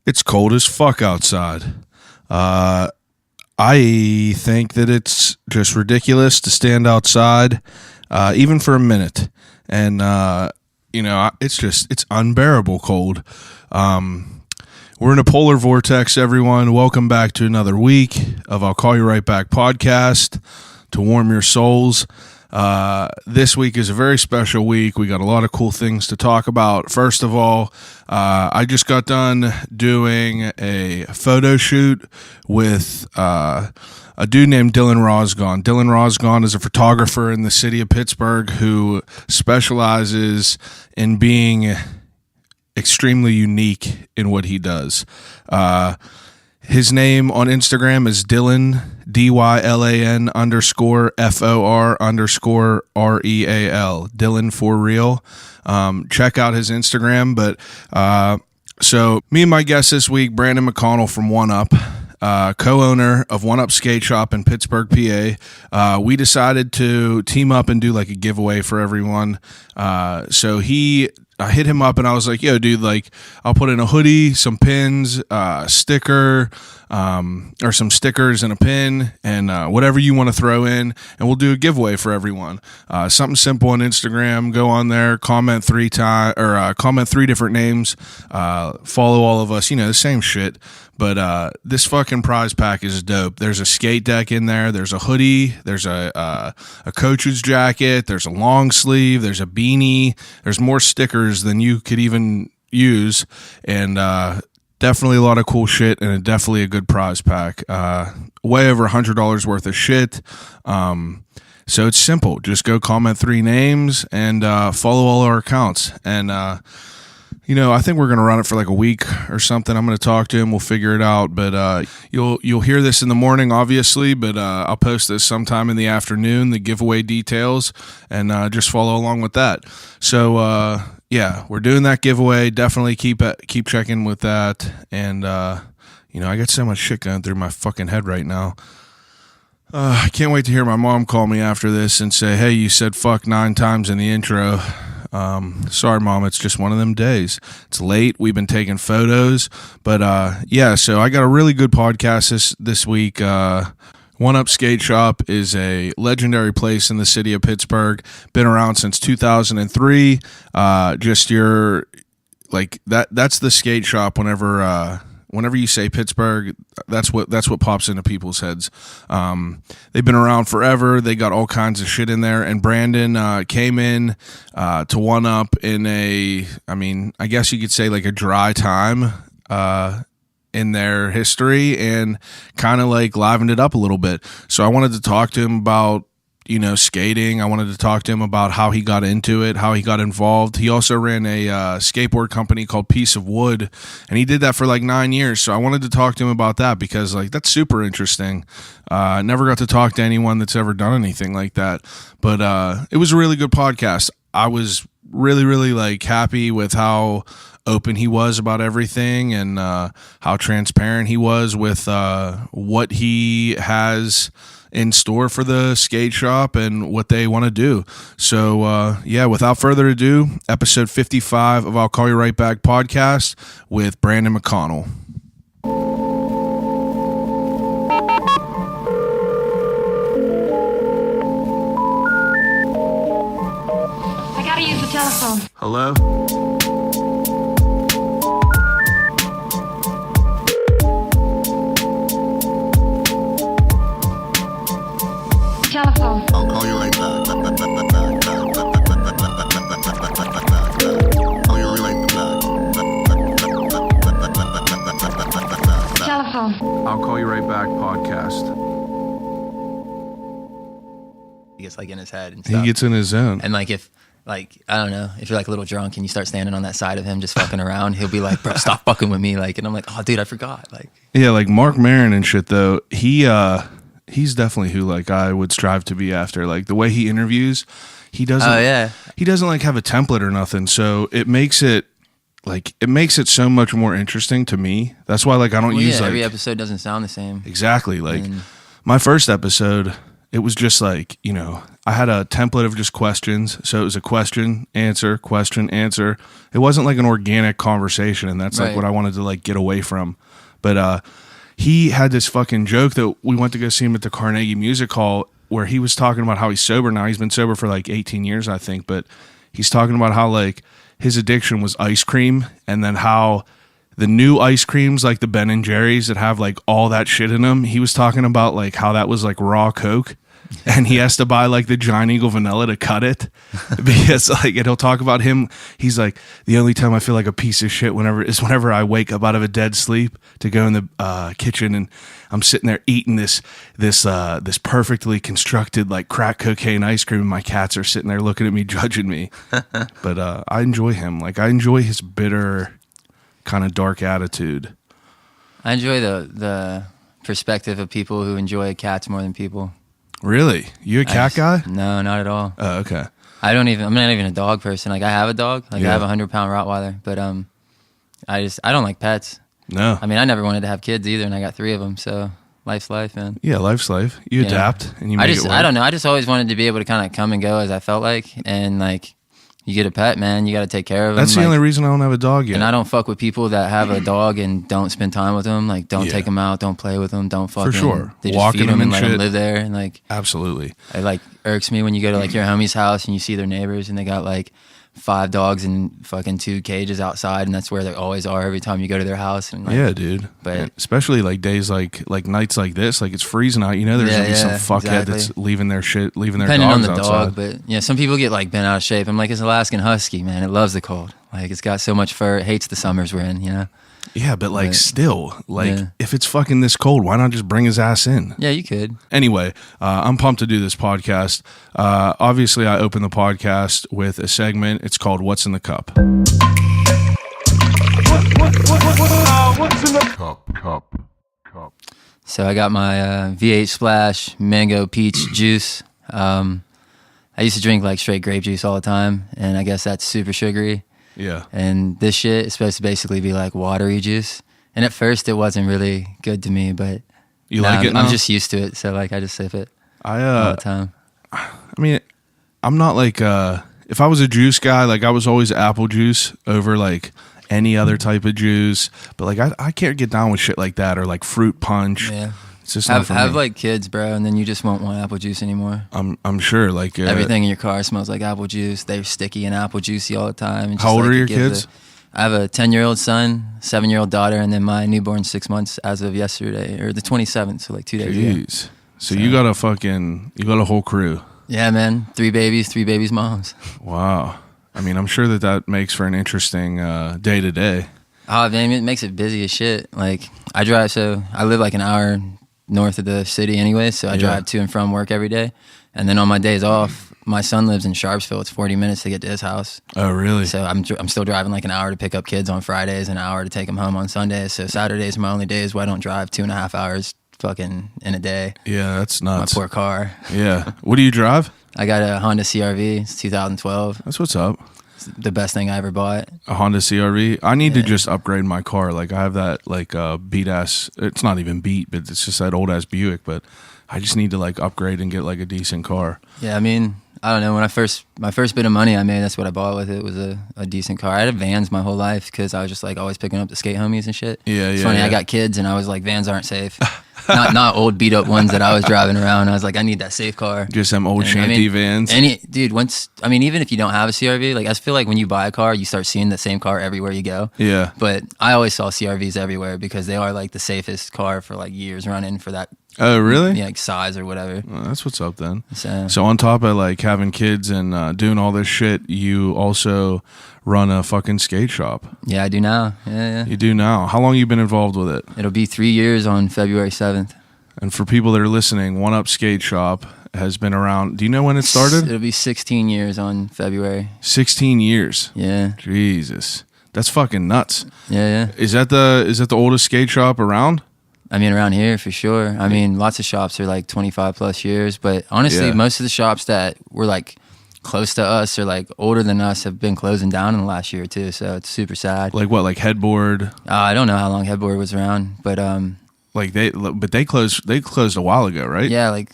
It's cold as fuck outside. I think that it's just ridiculous to stand outside, even for a minute. And, it's unbearable cold. We're in a polar vortex, everyone. Welcome back to another week of I'll Call You Right Back podcast to warm your souls. This week is a very special week. We got a lot of cool things to talk about. First of all, I just got done doing a photo shoot with a dude named Dylan Rosgon. Dylan Rosgon is a photographer in the city of Pittsburgh who specializes in being extremely unique in what he does. His name on Instagram is Dylan, DYLAN _ FOR _ REAL. Dylan for real. Check out his Instagram. But so me and my guest this week, Brandon McConnell from One Up, co-owner of One Up Skate Shop in Pittsburgh, PA. We decided to team up and do like a giveaway for everyone. I hit him up and I was like, yo, dude, like I'll put in a hoodie, some pins, sticker, or some stickers and a pin and whatever you want to throw in, and we'll do a giveaway for everyone. Something simple on Instagram. Go on there, comment three different names, follow all of us, the same shit. But this fucking prize pack is dope. There's a skate deck in there. There's a hoodie. There's a coach's jacket. There's a long sleeve. There's a beanie. There's more stickers than you could even use. And definitely a lot of cool shit, and definitely a good prize pack. Way over $100 worth of shit. So it's simple. Just go comment 3 names and follow all our accounts. And I think we're going to run it for like a week or something. I'm going to talk to him. We'll figure it out. But you'll hear this in the morning, obviously. But I'll post this sometime in the afternoon, the giveaway details, and just follow along with that. So, we're doing that giveaway. Definitely keep checking with that. And, I got so much shit going through my fucking head right now. I can't wait to hear my mom call me after this and say, hey, you said fuck 9 times in the intro. Sorry, Mom, it's just one of them days. It's late. We've been taking photos, but so I got a really good podcast this week. One Up Skate Shop is a legendary place in the city of Pittsburgh. Been around since 2003. That's the skate shop. Whenever you say Pittsburgh, that's what pops into people's heads. They've been around forever. They got all kinds of shit in there. And Brandon came in to One Up in I guess you could say like a dry time in their history, and kind of like livened it up a little bit. So I wanted to talk to him about skating. I wanted to talk to him about how he got into it, how he got involved. He also ran a skateboard company called Piece of Wood, and he did that for like 9 years. So I wanted to talk to him about that because like that's super interesting. I never got to talk to anyone that's ever done anything like that, but it was a really good podcast. I was really, really like happy with how open he was about everything, and how transparent he was with what he has in store for the skate shop and what they want to do. So, without further ado, episode 55 of I'll Call You Right Back podcast with Brandon McConnell. I gotta use the telephone. Hello? Telephone. I'll call you right back. Call you right back. Telephone. I'll Call You Right Back podcast. He gets like in his head and stuff. He gets in his zone. And like if I don't know, if you're like a little drunk and you start standing on that side of him just fucking around, he'll be like, bro, stop fucking with me. Like, and I'm like, oh dude, I forgot. Like, yeah, like Mark Maron and shit though, he's definitely who like I would strive to be after. Like the way he interviews, he doesn't he doesn't like have a template or nothing. So it makes it so much more interesting to me. That's why like I don't use like every episode doesn't sound the same. Exactly. Like my first episode, it was just like, I had a template of just questions. So it was a question, answer, question, answer. It wasn't like an organic conversation, and that's like what I wanted to like get away from. But he had this fucking joke that we went to go see him at the Carnegie Music Hall, where he was talking about how he's sober now. He's been sober for like 18 years, I think, but he's talking about how like his addiction was ice cream, and then how the new ice creams, like the Ben and Jerry's that have like all that shit in them, he was talking about like how that was like raw Coke, and he has to buy like the Giant Eagle vanilla to cut it, because like, and he'll talk about him. He's like, the only time I feel like a piece of shit whenever I wake up out of a dead sleep to go in the kitchen, and I'm sitting there eating this perfectly constructed like crack cocaine ice cream, and my cats are sitting there looking at me, judging me. But I enjoy him. Like, I enjoy his bitter, kind of dark attitude. I enjoy the perspective of people who enjoy cats more than people. Really? You a cat guy? No, not at all. Oh, okay. I'm not even a dog person. Like, I have a dog. Like, I have a 100-pound Rottweiler, but I don't like pets. No. I mean, I never wanted to have kids either, and I got 3 of them, so life's life, man. Yeah, life's life. You adapt, and you make it work. I don't know. I just always wanted to be able to kind of come and go as I felt like, and like, you get a pet, man, you got to take care of them. That's the only reason I don't have a dog yet. And I don't fuck with people that have a dog and don't spend time with them. Like, don't take them out, don't play with them, don't fuck For them. sure. They just Walking feed them and them let and them shit. live there. And like, absolutely. it like irks me when you go to like your homie's house and you see their neighbors and they got like 5 dogs in fucking 2 cages outside, and that's where they always are every time you go to their house. And like, yeah, dude. But especially like days like nights like this, like it's freezing out. You know, there's gonna be some fuckhead that's leaving their shit, leaving their depending dogs on the outside. dog, but yeah, some people get like bent out of shape. I'm like, it's Alaskan Husky, man. It loves the cold. Like, it's got so much fur. It hates the summers we're in, you know? Yeah, but like still, like if it's fucking this cold, why not just bring his ass in? Yeah, you could. Anyway, I'm pumped to do this podcast. Obviously, I open the podcast with a segment. It's called "What's in the Cup." What's in the cup? So I got my V8 Splash mango peach juice. I used to drink like straight grape juice all the time, and I guess that's super sugary. Yeah. And this shit is supposed to basically be like watery juice. And at first it wasn't really good to me, but you like it now? I'm just used to it, so like I just sip it all the time. I mean, I'm not like if I was a juice guy, like I was always apple juice over like any other type of juice. But like I can't get down with shit like that, or like fruit punch. Yeah. It's just not for have me. like kids, bro, and then you just won't want apple juice anymore. I'm sure like Everything in your car smells like apple juice. They're sticky and apple juicy all the time. And just, How old like, are it your gives kids? I have a 10-year-old son, 7-year-old daughter, and then my newborn 6 months as of yesterday, or the 27th, so like 2 days ago. Jeez. So you got a whole crew. Yeah, man. 3 babies' moms. Wow. I mean, I'm sure that makes for an interesting day to day. Oh, man, it makes it busy as shit. Like, I live like an hour north of the city anyway, so I drive to and from work every day. And then on my days off, my son lives in Sharpsville. It's 40 minutes to get to his house. Oh, really? So I'm still driving like an hour to pick up kids on Fridays, an hour to take them home on Sundays. So Saturdays are my only days where I don't drive 2.5 hours fucking in a day. Yeah, that's nuts. My poor car. Yeah. What do you drive? I got a Honda CRV. It's 2012. That's what's up. It's the best thing I ever bought. A Honda CRV. I need to just upgrade my car. Like I have that like beat ass. It's not even beat, but it's just that old ass Buick. But I just need to like upgrade and get like a decent car. Yeah, I mean, I don't know. When my first bit of money I made, that's what I bought with it. Was a decent car. I had Vans my whole life because I was just like always picking up the skate homies and shit. It's funny. I got kids and I was like, Vans aren't safe. not old beat up ones that I was driving around. I was like, I need that safe car. Just them old shanty vans. Even if you don't have a CRV, like I feel like when you buy a car, you start seeing the same car everywhere you go. Yeah. But I always saw CRVs everywhere because they are like the safest car for like years running for that. Oh, really? Yeah, like size or whatever. Well, that's what's up then. So on top of like having kids and doing all this shit, you also run a fucking skate shop. Yeah, I do now. Yeah. You do now. How long you been involved with it? It'll be 3 years on February 7th. And for people that are listening, One Up Skate Shop has been around. Do you know when it started? It'll be 16 years on February. 16 years. Yeah. Jesus. That's fucking nuts. Yeah. Is that the oldest skate shop around? I mean, around here for sure. I mean, lots of shops are like 25 plus years, but honestly, most of the shops that were like close to us or like older than us have been closing down in the last year or two. So it's super sad. Like what? Like Headboard? I don't know how long Headboard was around, but like they closed a while ago, right? Yeah, like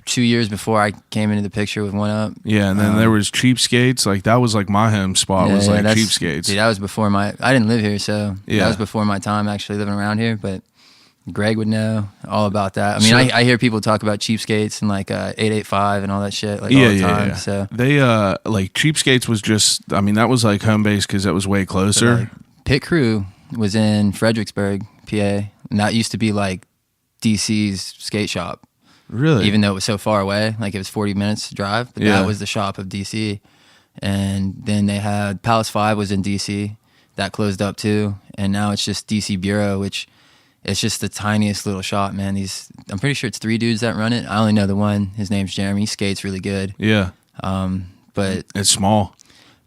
2 years before I came into the picture with One Up. Yeah, and then there was Cheapskates. Like that was like my home spot was like Cheapskates. Dude, that was before I didn't live here, so that was before my time actually living around here. But Greg would know all about that. I mean, I hear people talk about Cheapskates and like 885 and all that shit like all the time. So they like Cheapskates was just. I mean, that was like home base because that was way closer. Like, Pit Crew was in Fredericksburg, PA, and that used to be like DC's skate shop. Really? Even though it was so far away, like it was 40 minutes to drive, but that was the shop of DC. And then they had Palace 5 was in DC. That closed up too. And now it's just DC Bureau, which it's just the tiniest little shop, man. I'm pretty sure it's 3 dudes that run it. I only know the one. His name's Jeremy. He skates really good. Yeah. But it's small.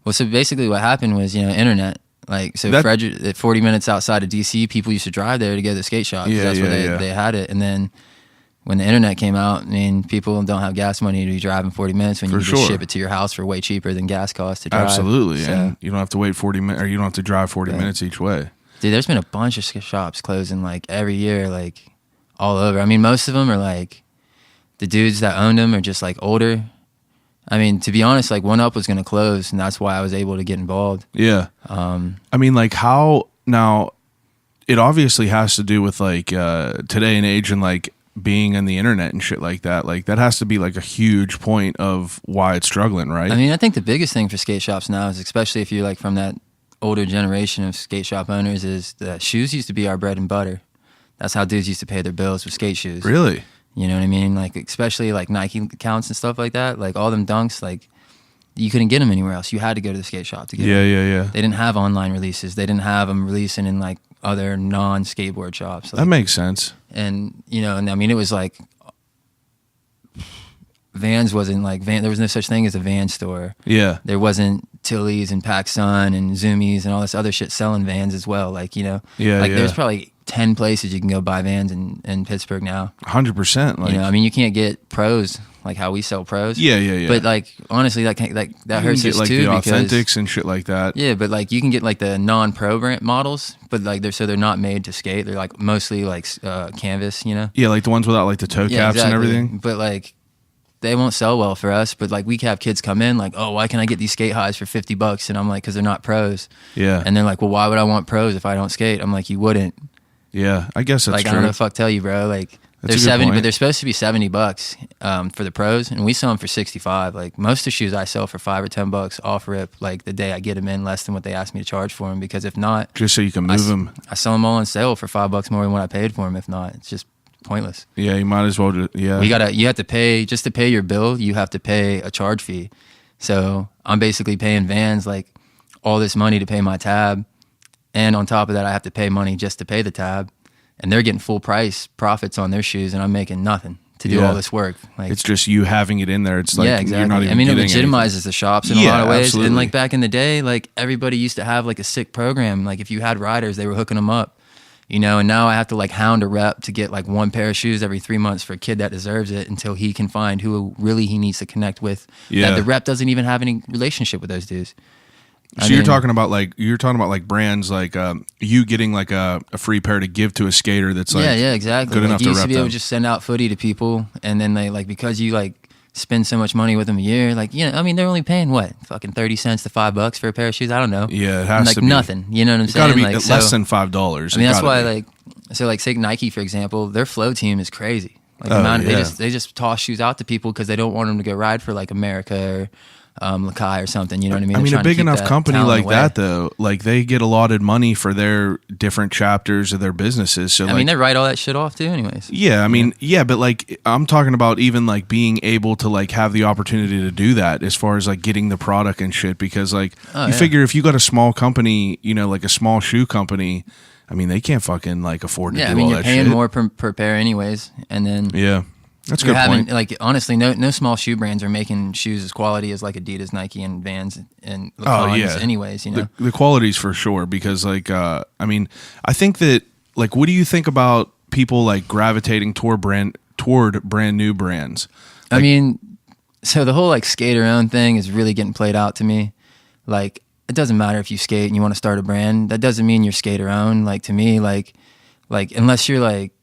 Well, so basically what happened was, internet. Like, so at 40 minutes outside of DC, people used to drive there to go to the skate shop. That's where they had it. And then when the internet came out, I mean, people don't have gas money to be driving 40 minutes when you can just ship it to your house for way cheaper than gas costs to drive. Absolutely. So, and you don't have to wait 40 minutes, or you don't have to drive 40 minutes each way. Dude, there's been a bunch of shops closing like every year, like all over. I mean, most of them are like the dudes that owned them are just like older. I mean, to be honest, like One Up was going to close, and that's why I was able to get involved. Yeah. I mean, like how now it obviously has to do with like today and age and like being on the internet and shit like that. Like that has to be like a huge point of why it's struggling, right? I mean, I think the biggest thing for skate shops now is, especially if you're like from that older generation of skate shop owners, is that shoes used to be our bread and butter. That's how dudes used to pay their bills with skate shoes. Really? You know what I mean? Like, especially like Nike accounts and stuff like that. Like all them dunks, like you couldn't get them anywhere else. You had to go to the skate shop to get them. Yeah. They didn't have online releases. They didn't have them releasing in like other non-skateboard shops. Like, that makes sense. And, and I mean, it was like Vans wasn't like there was no such thing as a Van store. Yeah. There wasn't Tilly's and PacSun and Zoomies and all this other shit selling Vans as well. Like, there's probably 10 places you can go buy Vans in Pittsburgh now. 100%. Like, I mean, you can't get pros like how we sell pros. Yeah. But like, honestly, that hurts us like too. The because, Authentics and shit like that. Yeah, but like you can get like the non-pro brand models, but like they're not made to skate. They're like mostly like canvas, Yeah, like the ones without like the toe caps and everything. But like they won't sell well for us. But like we have kids come in like, oh, why can I get these skate highs for $50? And I'm like, because they're not pros. Yeah. And they're like, well, why would I want pros if I don't skate? I'm like, you wouldn't. Yeah, I guess that's like, true. I don't know if fuck tell you, bro. Like they're 70, but they're supposed to be $70 for the pros, and we sell them for 65. Like most of the shoes I sell for $5 or $10 off rip. Like the day I get them in, less than what they asked me to charge for them. Because if not, just so you can move them, I sell them all on sale for $5 more than what I paid for them. If not, it's just pointless. Yeah, you might as well. You have to pay just to pay your bill. You have to pay a charge fee. So I'm basically paying Vans like all this money to pay my tab. And on top of that, I have to pay money just to pay the tab. And they're getting full price profits on their shoes, and I'm making nothing to do all this work. Like, it's just you having it in there. It's like, exactly. You're not even it getting legitimizes anything. The shops in a lot of ways. Absolutely. And like back in the day, like everybody used to have like a sick program. Like if you had riders, they were hooking them up. And now I have to like hound a rep to get like one pair of shoes every 3 months for a kid that deserves it until he can find who really he needs to connect with. Yeah. That the rep doesn't even have any relationship with those dudes. So you're talking about like brands like you getting like a free pair to give to a skater that's like exactly. good enough you to used rep to be able them. to just send out footy to people, and then they like, because you like spend so much money with them a year, like I mean they're only paying what, fucking 30 cents to $5 for a pair of shoes. I don't know. Yeah, it has like to be nothing. You know what I'm it's saying? Got to be like, less than $5. I mean that's why say Nike for example, their flow team is crazy. Like they just toss shoes out to people because they don't want them to go ride for like America or Lakai or something, you know what I mean? I mean, a big enough company like away. that, though, like they get allotted money for their different chapters of their businesses. So I mean, they write all that shit off too, anyways. Yeah, I mean, but like I'm talking about even like being able to like have the opportunity to do that as far as like getting the product and shit. Because like figure if you got a small company, like a small shoe company, I mean, they can't fucking like afford to do all that shit. Yeah, I mean, you're paying more per pair anyways, and then that's a good point. Like honestly, no small shoe brands are making shoes as quality as like Adidas, Nike, and Vans and Lacoste anyways, The quality's for sure, because like I mean, I think that like what do you think about people like gravitating toward brand new brands? Like, I mean, so the whole like skater own thing is really getting played out to me. Like it doesn't matter if you skate and you want to start a brand. That doesn't mean you're skater own. Like to me, like unless you're like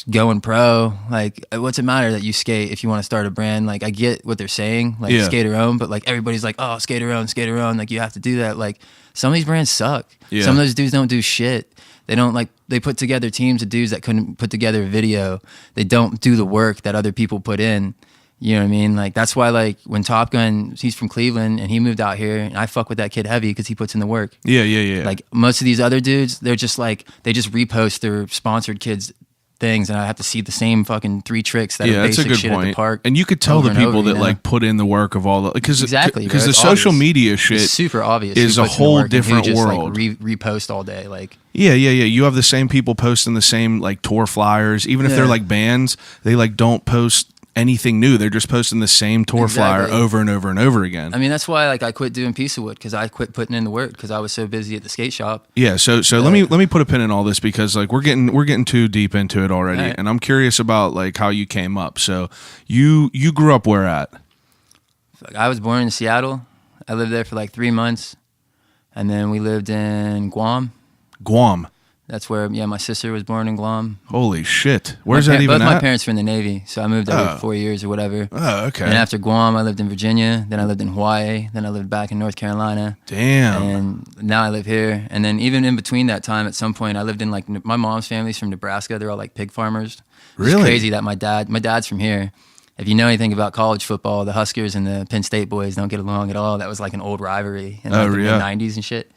going pro. Like, what's it matter that you skate if you want to start a brand? Like, I get what they're saying, like skater own, but like everybody's like, oh, skater own. Like, you have to do that. Like, some of these brands suck. Some of those dudes don't do shit. They don't like, they put together teams of dudes that couldn't put together a video. They don't do the work that other people put in. You know what I mean? Like, that's why, like, when Top Gun, he's from Cleveland and he moved out here, and I fuck with that kid heavy because he puts in the work. Yeah. Like, most of these other dudes, they're just like, they just repost their sponsored kids' things, and I have to see the same fucking 3 tricks that are basic shit at the park. And you could tell the people that like put in the work of all the, because the social media shit it's super obvious is a whole different world. Like, repost all day, like. Yeah. You have the same people posting the same like tour flyers, even if they're like bands, they like don't post anything new. They're just posting the same tour flyer over and over and over again. I mean, that's why like I quit doing Piece of Wood, because I quit putting in the work because I was so busy at the skate shop. Yeah, so let me put a pin in all this, because like we're getting too deep into it already, and I'm curious about like how you came up. So you grew up where at? I was born in Seattle. I lived there for like 3 months, and then we lived in Guam. That's where, my sister was born in Guam. Holy shit. Where's that even at? Both my parents were in the Navy, so I moved over 4 years or whatever. Oh, okay. And after Guam, I lived in Virginia, then I lived in Hawaii, then I lived back in North Carolina. Damn. And now I live here. And then even in between that time, at some point, I lived in like, my mom's family's from Nebraska. They're all like pig farmers. Really? It's crazy that my dad's from here. If you know anything about college football, the Huskers and the Penn State boys don't get along at all. That was like an old rivalry in like the mid-90s and shit.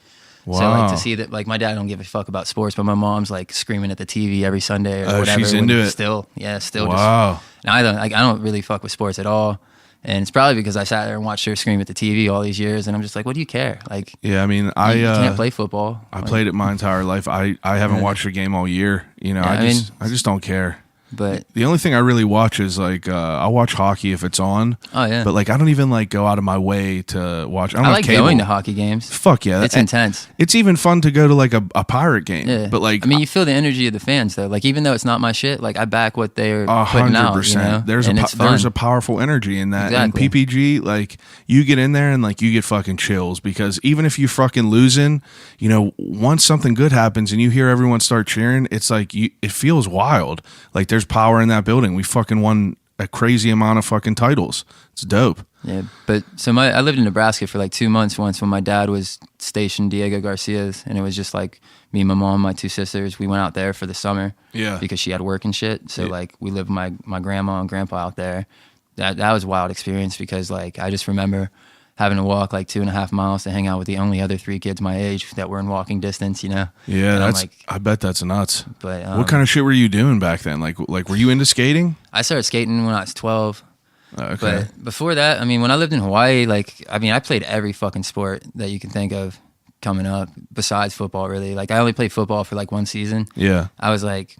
Wow. So like to see that, like my dad don't give a fuck about sports, but my mom's like screaming at the TV every Sunday or whatever. She's into it. Still. Wow. And I don't really fuck with sports at all. And it's probably because I sat there and watched her scream at the TV all these years, and I'm just like, what do you care? Like, yeah, I mean, you can't play football. I played it my entire life. I haven't watched a game all year. You know, I just don't care. But the only thing I really watch is like I'll watch hockey if it's on. Oh yeah. But like I don't even like go out of my way to watch. I like going to hockey games. Fuck yeah, it's intense. It's even fun to go to like a Pirate game. Yeah. But like, I mean, you feel the energy of the fans though. Like even though it's not my shit, like I back what they're putting out. You know? There's a powerful energy in that. Exactly. And PPG, like you get in there and like you get fucking chills, because even if you fucking losing, you know, once something good happens and you hear everyone start cheering, it's like it feels wild. Like there's power in that building. We fucking won a crazy amount of fucking titles. It's dope. Yeah, but so I lived in Nebraska for like 2 months once when my dad was stationed Diego Garcia's, and it was just like me, my mom, my 2 sisters. We went out there for the summer. Yeah. Because she had work and shit. So like we lived with my grandma and grandpa out there. That was a wild experience, because like I just remember having to walk like 2.5 miles to hang out with the only other 3 kids my age that were in walking distance, you know? Yeah, I bet that's nuts. But what kind of shit were you doing back then? Like were you into skating? I started skating when I was 12. Okay. But before that, I mean, when I lived in Hawaii, like, I mean, I played every fucking sport that you can think of coming up besides football, really. Like, I only played football for like 1 season. Yeah. I was like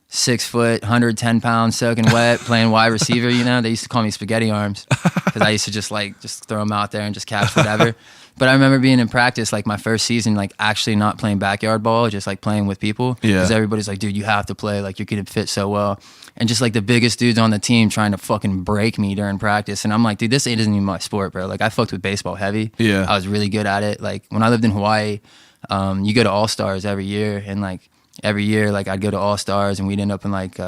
6 foot, 110 pounds, soaking wet, playing wide receiver, you know? They used to call me spaghetti arms because I used to just throw them out there and just catch whatever. But I remember being in practice, like my first season, like actually not playing backyard ball, just like playing with people. Yeah. Because everybody's like, dude, you have to play. Like, you're going to fit so well. And just like the biggest dudes on the team trying to fucking break me during practice. And I'm like, dude, this isn't even my sport, bro. Like, I fucked with baseball heavy. Yeah. I was really good at it. Like, when I lived in Hawaii, you go to All-Stars every year. And like, every year, like, I'd go to All-Stars and we'd end up in like,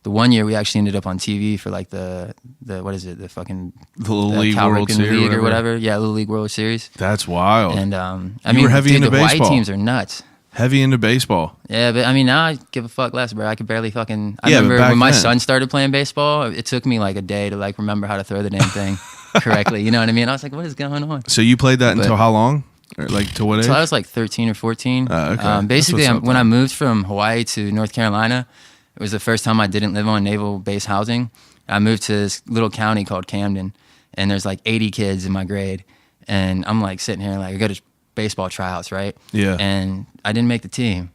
the one year we actually ended up on TV for like the what is it, the fucking Little League World Series League or whatever. Yeah, Little League World Series. That's wild. And I you were heavy into the Hawaii baseball. teams are nuts. Heavy into baseball. Yeah, but I mean, now I give a fuck less, bro. I could barely fucking. I Yeah, remember but back when my then- son started playing baseball, it took me like a day to like remember how to throw the damn thing correctly. You know what I mean? I was like, what is going on? So you played that until how long? Or like to what age? So I was like 13 or 14. Okay. Basically, That's what's up, when I then. moved from Hawaii to North Carolina, it was the first time I didn't live on naval base housing. I moved to this little county called Camden, and there's like 80 kids in my grade. And I'm like sitting here, like, I go to baseball tryouts, right? Yeah. And I didn't make the team.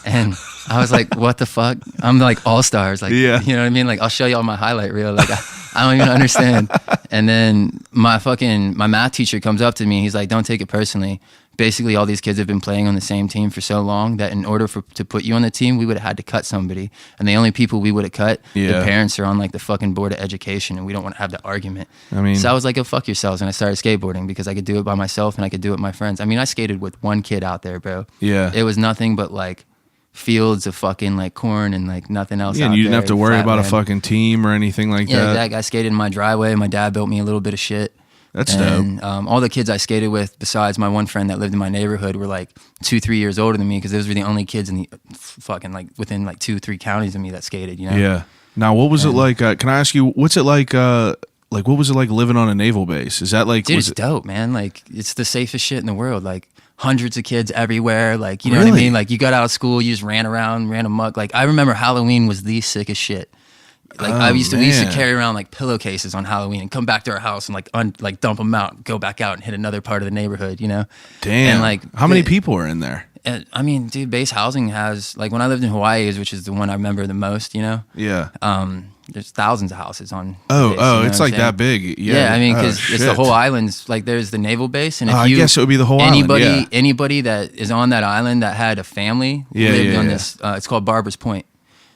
And I was like, what the fuck? I'm like all-stars. Like, Yeah. you know what I mean? Like, I'll show you all my highlight reel. Like, I don't even understand. And then my math teacher comes up to me. He's like, don't take it personally. Basically, all these kids have been playing on the same team for so long that in order to put you on the team, we would have had to cut somebody. And the only people we would have cut, the parents are on like the fucking board of education, and we don't want to have the argument. I mean, so I was like, go fuck yourselves. And I started skateboarding because I could do it by myself and I could do it with my friends. I mean, I skated with 1 kid out there, bro. Yeah. It was nothing but like fields of fucking like corn and like nothing else. Yeah, out and you didn't there, have to worry about flatland. a fucking team or anything like Yeah, that. exactly. I skated in my driveway. My dad built me a little bit of shit. That's and, dope. all the kids I skated with, besides my one friend that lived in my neighborhood, were like 2-3 years older than me because those were the only kids in the fucking like within like 2-3 counties of me that skated. You know? Yeah. Now, what was it like? Can I ask you, what's it like? Like, what was it like living on a naval base? Is that like, Dude, was it's dope, man. Like, it's the safest shit in the world. Like, hundreds of kids everywhere. Like, you know what I mean? Like, you got out of school, you just ran around, ran amok. Like, I remember Halloween was the sickest shit. Like, we used to carry around like pillowcases on Halloween and come back to our house and like dump them out, go back out and hit another part of the neighborhood, you know? Damn. And like, how many people are in there? I mean, dude, base housing has, like, when I lived in Hawaii, which is the one I remember the most, you know? Yeah. There's thousands of houses on. Base, Oh, you know it's what like I'm that saying? big. Yeah. I mean, because it's the shit. whole island's like there's the naval base, and if I you, guess it would be the whole anybody, island. Yeah. anybody that is on that island that had a family lived on this. It's called Barber's Point.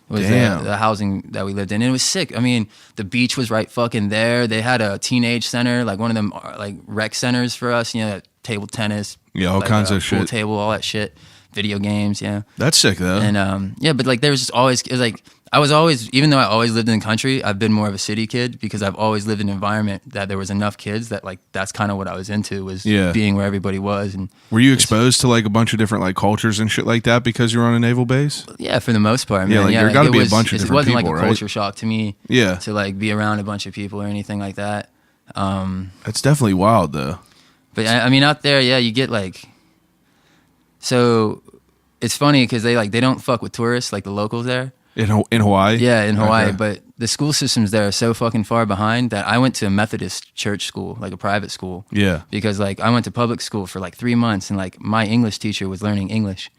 It was the housing that we lived in, and it was sick. I mean, the beach was right fucking there. They had a teenage center, like one of them like rec centers for us. You know, table tennis. Yeah, all like kinds of pool shit. table, all that shit. Video games, yeah. That's sick though. And yeah, but like there was just always, it was like I was always, even though I always lived in the country, I've been more of a city kid because I've always lived in an environment that there was enough kids that like that's kind of what I was into was being where everybody was. And were you exposed to like a bunch of different like cultures and shit like that because you were on a naval base? Yeah, for the most part. I mean, like there got to be a bunch of different people, it wasn't like a right? culture shock to me. Yeah, to like be around a bunch of people or anything like that. That's definitely wild though. But I mean, out there, yeah, you get like, so. It's funny because they don't fuck with tourists like the locals there. In Hawaii? Yeah, in Hawaii. Okay. But the school systems there are so fucking far behind that I went to a Methodist church school, like a private school. Yeah. Because like I went to public school for like 3 months and like my English teacher was learning English.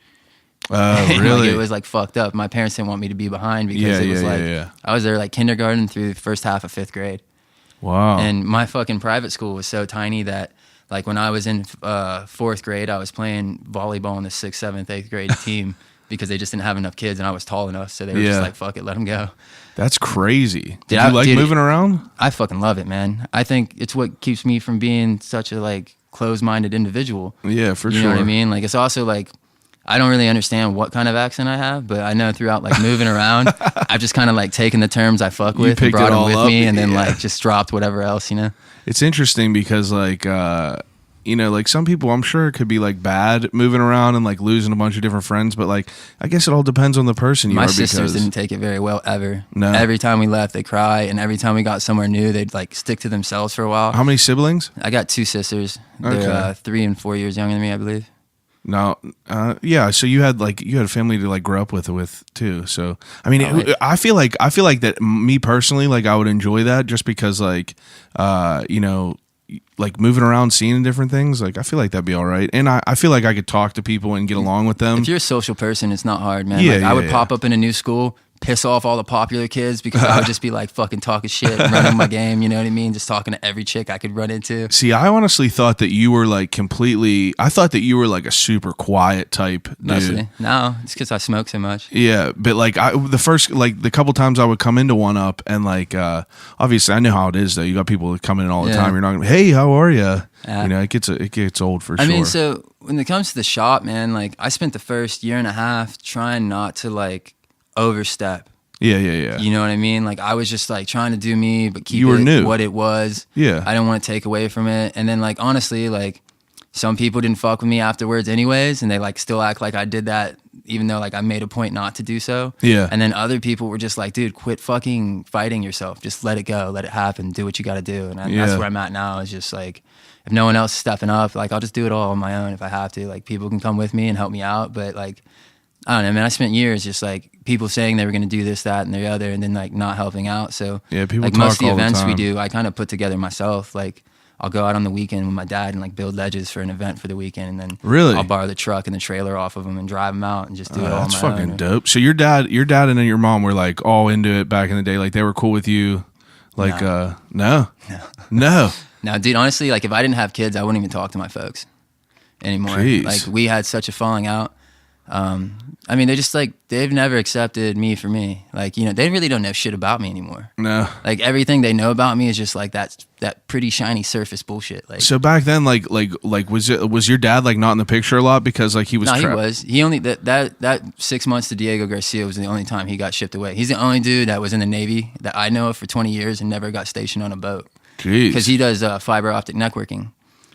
Oh, Like, really? it was like fucked up. My parents didn't want me to be behind because it was I was there like kindergarten through the first half of 5th grade. Wow. And my fucking private school was so tiny that like when I was in 4th grade, I was playing volleyball on the 6th, 7th, 8th grade team because they just didn't have enough kids and I was tall enough. So they were just like, fuck it, let them go. That's crazy. Did Dude, you like moving around? I fucking love it, man. I think it's what keeps me from being such a like closed-minded individual. Yeah, for sure. You know what I mean? Like it's also like, I don't really understand what kind of accent I have, but I know throughout like moving around, I've just kind of like taken the terms I fuck with and brought them with me and then like just dropped whatever else, you know? It's interesting because like, you know, like some people I'm sure it could be like bad moving around and like losing a bunch of different friends, but like I guess it all depends on the person you are. My sisters didn't take it very well ever. No. Every time we left, they cry, and every time we got somewhere new, they'd like stick to themselves for a while. How many siblings? I got 2 sisters. They're 3 and 4 years younger than me, I believe. No, yeah. So you had a family to like grow up with too. So I mean, I feel like that me personally, like I would enjoy that just because like, you know, like moving around, seeing different things. Like I feel like that'd be all right, and I feel like I could talk to people and get along with them. If you're a social person, it's not hard, man. Yeah, like, I would pop up in a new school, piss off all the popular kids because I would just be like fucking talking shit, running my game, you know what I mean? Just talking to every chick I could run into. See, I honestly thought that you were like I thought that you were like a super quiet type dude. Mostly. No, it's because I smoke so much. Yeah, but like the couple times I would come into One Up and like obviously I know how it is though. You got people that come in all the time. You're not gonna, hey, how are you? You know, it gets old for sure. I mean, so when it comes to the shop, man, like I spent the first year and a half trying not to like overstep. Yeah. You know what I mean? Like I was just like trying to do me, but keep what it was. Yeah. I didn't want to take away from it. And then like honestly, like some people didn't fuck with me afterwards anyways, and they like still act like I did that even though like I made a point not to do so. Yeah. And then other people were just like, dude, quit fucking fighting yourself. Just let it go. Let it happen. Do what you got to do. And that's where I'm at now, is just like, if no one else is stepping up, like I'll just do it all on my own if I have to. Like people can come with me and help me out, but like I don't know, man. I spent years just like people saying they were going to do this, that, and the other, and then like not helping out. So yeah, people like talk most of the all the events we time. do, I kind of put together myself. Like I'll go out on the weekend with my dad and like build ledges for an event for the weekend, and then really I'll borrow the truck and the trailer off of them and drive them out and just do it all on that's my fucking own. dope. So your dad and then your mom were like all into it back in the day. Like they were cool with you. Like no. No, dude. Honestly, like if I didn't have kids, I wouldn't even talk to my folks anymore. Jeez. Like we had such a falling out. I mean, they've never accepted me for me. Like, you know, they really don't know shit about me anymore. No. Like, everything they know about me is just like that pretty shiny surface bullshit. Like, so back then, like was your dad like not in the picture a lot because like he was? No, he was. He only that 6 months to Diego Garcia was the only time he got shipped away. He's the only dude that was in the Navy that I know of for 20 years and never got stationed on a boat. Jeez. Because he does fiber optic networking.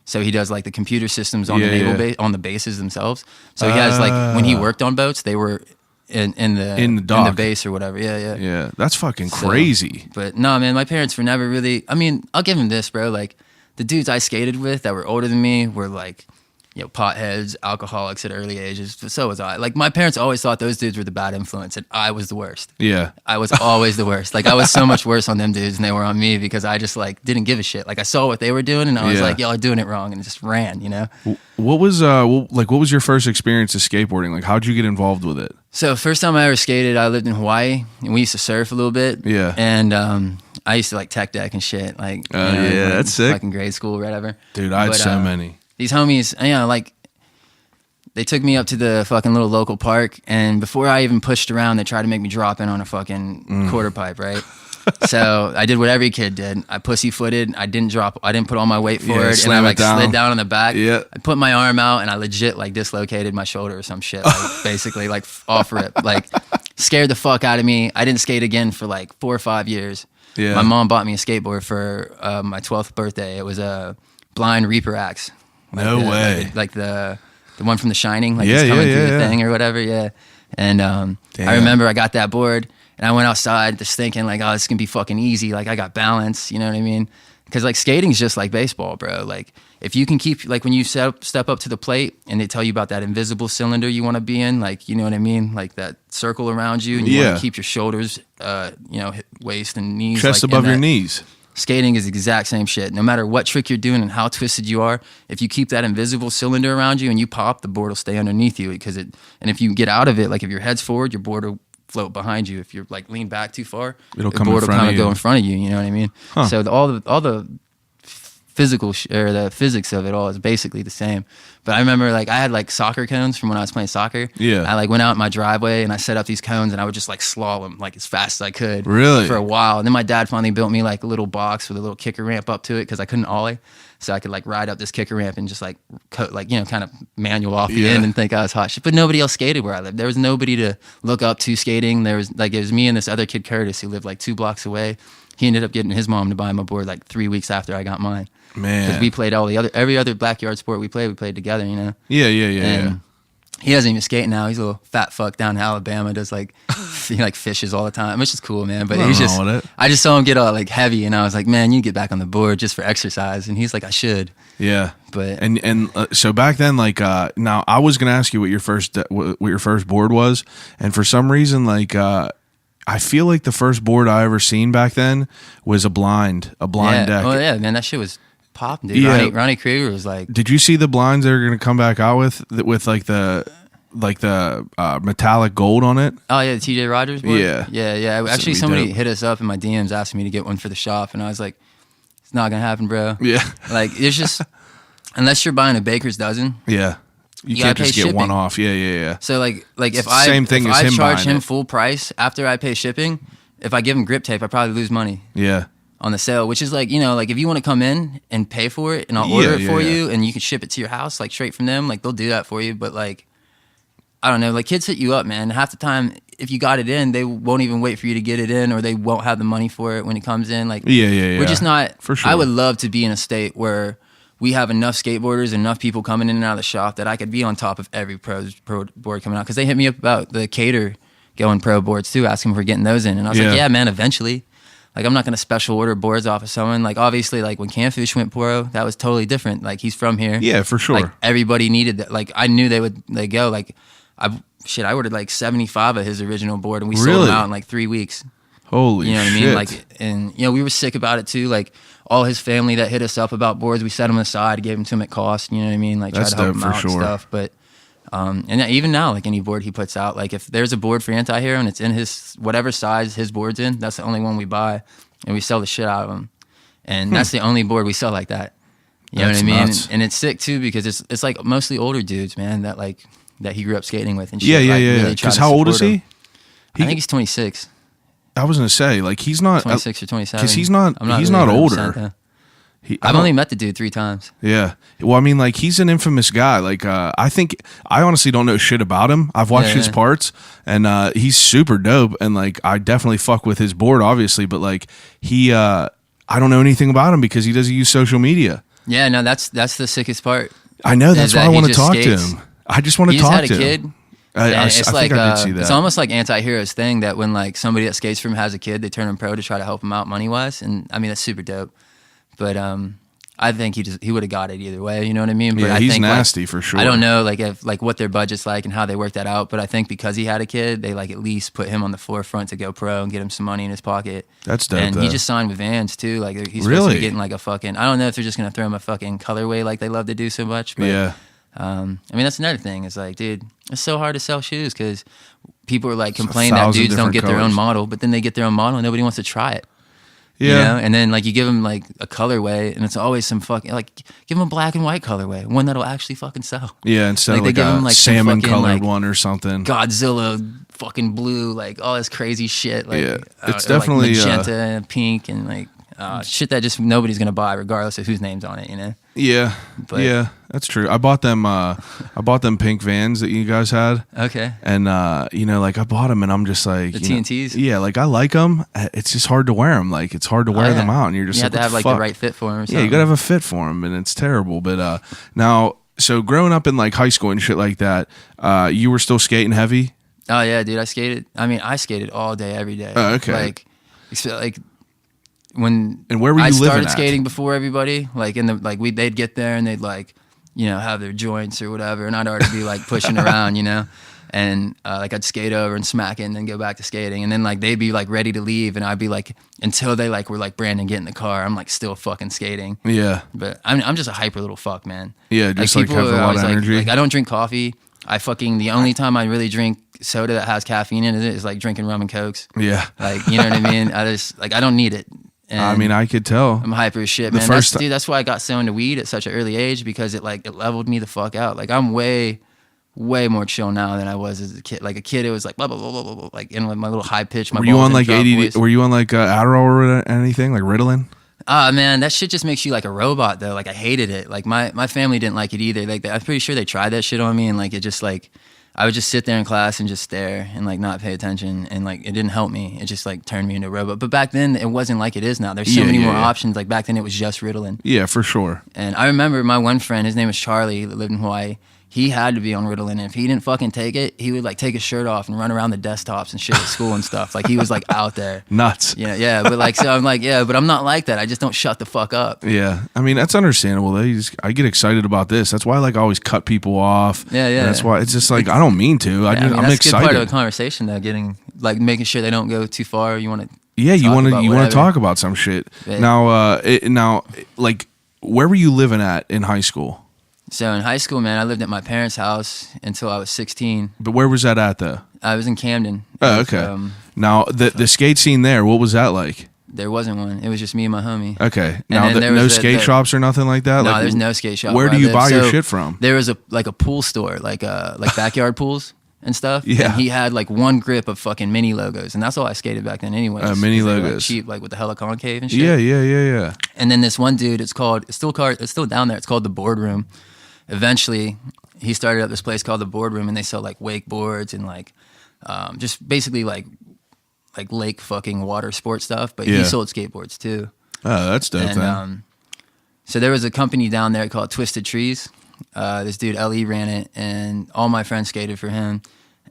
So he does like the computer systems on the naval base, on the bases themselves. So he has like when he worked on boats, they were in the base or whatever. Yeah. That's fucking crazy. But no, man, my parents were never really. I mean, I'll give them this, bro. Like the dudes I skated with that were older than me were like, you know, potheads, alcoholics at early ages. But so was I. Like my parents always thought those dudes were the bad influence, and I was the worst. Yeah, I was always the worst. Like I was so much worse on them dudes than they were on me because I just like didn't give a shit. Like I saw what they were doing, and I was like, y'all are doing it wrong, and just ran. You know. What was what was your first experience of skateboarding? Like, how'd you get involved with it? So first time I ever skated, I lived in Hawaii, and we used to surf a little bit. Yeah. And I used to like tech deck and shit. Like, that's sick. Fucking grade school or whatever. Dude, I had so many. These homies, you know, like. They took me up to the fucking little local park, and before I even pushed around, they tried to make me drop in on a fucking quarter pipe, right? So I did what every kid did. I pussyfooted. I didn't put all my weight forward, and I like slid down on the back. Yeah. I put my arm out, and I legit like dislocated my shoulder or some shit. Like, basically, like off rip. Like scared the fuck out of me. I didn't skate again for like 4 or 5 years. Yeah. My mom bought me a skateboard for my 12th birthday. It was a blind Reaper axe. No way. Like the one from The Shining, like he's coming through the thing or whatever, And I remember I got that board, and I went outside just thinking like, oh, this can be fucking easy. Like I got balance, you know what I mean? Because like skating's just like baseball, bro. Like if you can keep, like when you step up to the plate and they tell you about that invisible cylinder you want to be in, like, you know what I mean? Like that circle around you, and you want to keep your shoulders, you know, waist and knees. Chest like, above your knees. Skating is the exact same shit. No matter what trick you're doing and how twisted you are, if you keep that invisible cylinder around you and you pop, the board will stay underneath you and if you get out of it, like if your head's forward, your board will float behind you. If you're like leaned back too far, the board will kind of go in front of you. You know what I mean? Huh. So all the physical or the physics of it all is basically the same. But I remember like I had like soccer cones from when I was playing soccer. Yeah. I like went out in my driveway and I set up these cones and I would just like slalom like as fast as I could. Really? For a while. And then my dad finally built me like a little box with a little kicker ramp up to it because I couldn't ollie. So I could like ride up this kicker ramp and just like you know, kind of manual off the end and think I was hot shit. But nobody else skated where I lived. There was nobody to look up to skating. There was like, it was me and this other kid Curtis who lived like 2 blocks away. He ended up getting his mom to buy him a board like 3 weeks after I got mine. Man, because we played every other backyard sport we played together, you know. Yeah. And he doesn't even skate now. He's a little fat fuck down in Alabama. Does like he like fishes all the time, which is cool, man. But he's just I just saw him get all like heavy, and I was like, man, you get back on the board just for exercise. And he's like, I should. Yeah. But so back then, like now I was gonna ask you what your first board was, and for some reason, like I feel like the first board I ever seen back then was a blind deck. Oh yeah, man, that shit was popping, dude. Yeah. Ronnie Krieger was like. Did you see the blinds they're gonna come back out with like the metallic gold on it? Oh yeah, the TJ Rogers board? Yeah. Actually, somebody dope. hit us up in my DMs asking me to get one for the shop, and I was like, it's not gonna happen, bro. Yeah. Like it's just unless you're buying a baker's dozen. Yeah. You can't just get one off. Yeah. So like if I charge him full price after I pay shipping, if I give him grip tape, I probably lose money. Yeah. On the sale, which is like, you know, like if you want to come in and pay for it and I'll order it for you and you can ship it to your house like straight from them, like they'll do that for you. But like, I don't know, like kids hit you up, man. Half the time, if you got it in, they won't even wait for you to get it in, or they won't have the money for it when it comes in. Like, we're just not. For sure. I would love to be in a state where we have enough skateboarders, enough people coming in and out of the shop that I could be on top of every pro board coming out. Because they hit me up about the Cater going pro boards too, asking if we're getting those in, and I was like, yeah, man, eventually. Like, I'm not going to special order boards off of someone. Like, obviously, like, when Camfish went pro, that was totally different. Like, he's from here. Yeah, for sure. Like, everybody needed that. Like, I knew they'd go. Like, I ordered, like, 75 of his original board, and we sold them out in, like, 3 weeks. Holy shit. You know what I mean? Like, and, you know, we were sick about it, too. Like, all his family that hit us up about boards, we set them aside, gave them to him at cost. You know what I mean? Like, try to help him out and stuff. But, and even now, like, any board he puts out, like, if there's a board for Anti-Hero and it's in his, whatever size his board's in, that's the only one we buy. And we sell the shit out of them. And that's the only board we sell like that. You know what I mean? And it's sick too, because it's like mostly older dudes, man, that like that he grew up skating with and shit. Yeah. Really try Because to how old is support he? him. I think he's 26. I was gonna say, like, he's not 26 or 27. because he's not really older. 100%, I've only met the dude 3 times. Yeah. Well, I mean, like, he's an infamous guy. Like, I honestly don't know shit about him. I've watched his parts, and he's super dope. And like, I definitely fuck with his board, obviously. But like, I don't know anything about him because he doesn't use social media. Yeah, no, that's the sickest part. I know. That's why I want to talk to him. I just want to talk to him. He just had a kid. I it's think I did see that. It's almost like anti-heroes thing that when like somebody that skates for him has a kid, they turn him pro to try to help him out money-wise. And I mean, that's super dope. But I think he would have got it either way. You know what I mean? But yeah, I he's think, nasty like, for sure. I don't know like if like what their budget's like and how they work that out. But I think because he had a kid, they like at least put him on the forefront to go pro and get him some money in his pocket. That's dope. And though. he just signed with Vans too. Like he's supposed Really? to be getting like a fucking. I don't know if they're just gonna throw him a fucking colorway like they love to do so much. But, yeah. I mean, that's another thing. It's like, dude, it's so hard to sell shoes because people are like complaining that dudes don't get their own model, but then they get their own model and nobody wants to try it. Yeah. You know? And then like you give them like a colorway and it's always some fucking, like, give them a black and white colorway, one that'll actually fucking sell. Yeah, instead Like, of they like give a him, like, some salmon fucking, colored like, one or something. Godzilla fucking blue, like all this crazy shit. Like, Yeah. It's or, definitely, like magenta and pink and like shit that just nobody's gonna buy regardless of whose name's on it, you know? Yeah. But- yeah, that's true. I bought them pink Vans that you guys had. Okay. And you know, like I bought them and I'm just like The you know, TNTs? yeah, like I like them. It's just hard to wear them. Like it's hard to wear them out and you're just you have like, to have like what the fuck? right fit for them or something. Yeah, you gotta have a fit for them, and it's terrible. But now, so growing up in like high school and shit like that, you were still skating heavy. Oh yeah, dude, I skated. I mean, I skated all day, every day. Oh, okay. Like when And where were you I living started at? skating before everybody, like in the like they'd get there and they'd like, you know, have their joints or whatever, and I'd already be like pushing around, you know, and like I'd skate over and smack it and then go back to skating, and then like they'd be like ready to leave, and I'd be like, until they like were like, Brandon, get in the car, I'm like still fucking skating. Yeah, But I'm just a hyper little fuck, man. yeah, just like people have a are lot always of energy. Like I don't drink coffee. The only time I really drink soda that has caffeine in it is like drinking rum and cokes. Yeah, Like, you know what I mean? I just like, I don't need it. And I mean, I could tell. I'm hyper as shit, The man. first That's why I got so into weed at such an early age, because it leveled me the fuck out. Like I'm way more chill now than I was as a kid. Like a kid, it was like blah blah blah blah blah, blah, like in my little high pitch. Were you on like ADD? Were you on like Adderall or anything like Ritalin? Man, that shit just makes you like a robot though. Like I hated it. Like my family didn't like it either. Like I'm pretty sure they tried that shit on me, and like it just like I would just sit there in class and just stare and like not pay attention, and like it didn't help me. It just like turned me into a robot. But back then it wasn't like it is now. There's so many more options. Like back then it was just Ritalin. Yeah, for sure. And I remember my one friend, his name was Charlie, he lived in Hawaii. He had to be on Ritalin. And if he didn't fucking take it, he would like take his shirt off and run around the desktops and shit at school and stuff. Like he was like out there. Nuts. Yeah. But like, so I'm like, yeah, but I'm not like that. I just don't shut the fuck up. Yeah, I mean that's understandable. Though. I get excited about this. That's why like I always cut people off. Yeah. And that's why it's just like I don't mean to. I'm that's excited. a good part of a conversation though. Getting like making sure they don't go too far. You want to. Yeah, you want to talk about some shit. Yeah. Now, like, where were you living at in high school? So in high school, man, I lived at my parents' house until I was 16. But where was that at though? I was in Camden. Oh, okay. Now the skate scene there, what was that like? There wasn't one. It was just me and my homie. Okay. Now then there no was skate shops or nothing like that. No, like, there's no skate shop. Where do I you live. buy your So shit from? There was a pool store, like backyard pools and stuff. Yeah. And he had like one grip of fucking mini logos, and that's all I skated back then, anyway. Mini Like logos. cheap, like with the hella concave and shit. Yeah. And then this one dude, it's still down there. It's called the Boardroom. Eventually, he started up this place called the Boardroom, and they sell like wakeboards and like just basically like lake fucking water sport stuff. But he sold skateboards too. Oh, that's dope. And so there was a company down there called Twisted Trees. This dude Le ran it, and all my friends skated for him.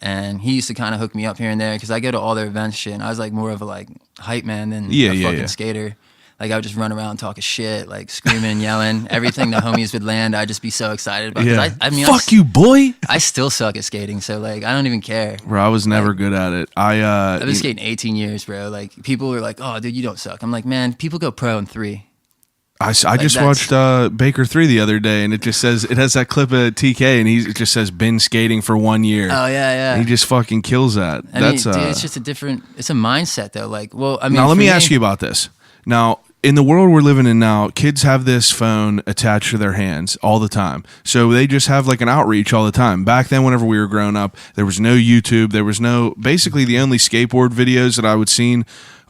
And he used to kind of hook me up here and there because I go to all their events shit. And I was like more of a like hype man than a fucking skater. Like I would just run around talking shit, like screaming and yelling. Everything the homies would land, I'd just be so excited about. Yeah. I mean, fuck you, boy. I still suck at skating, so like I don't even care. Bro, I was never good at it. I've been skating 18 years, bro. Like people were like, "Oh, dude, you don't suck." I'm like, man, people go pro in 3. I just watched Baker 3 the other day, and it just says it has that clip of TK, and it just says been skating for 1 year. Oh yeah. And he just fucking kills that. I mean, dude, it's just it's a mindset though. Like, well, I mean, now let me ask you about this. Now, in the world we're living in now, kids have this phone attached to their hands all the time. So they just have like an outreach all the time. Back then, whenever we were growing up, there was no YouTube. There was no, basically the only skateboard videos that I would seen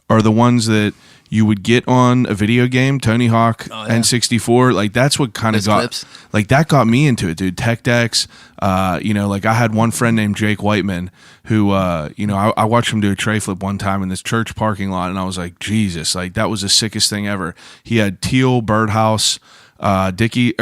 are the ones that you would get on a video game, Tony Hawk, N64. Like that's what kind of got clips. Like that got me into it, dude. Tech decks. Like I had one friend named Jake Whiteman who, I watched him do a tray flip one time in this church parking lot, and I was like, Jesus, like that was the sickest thing ever. He had teal birdhouse Dickies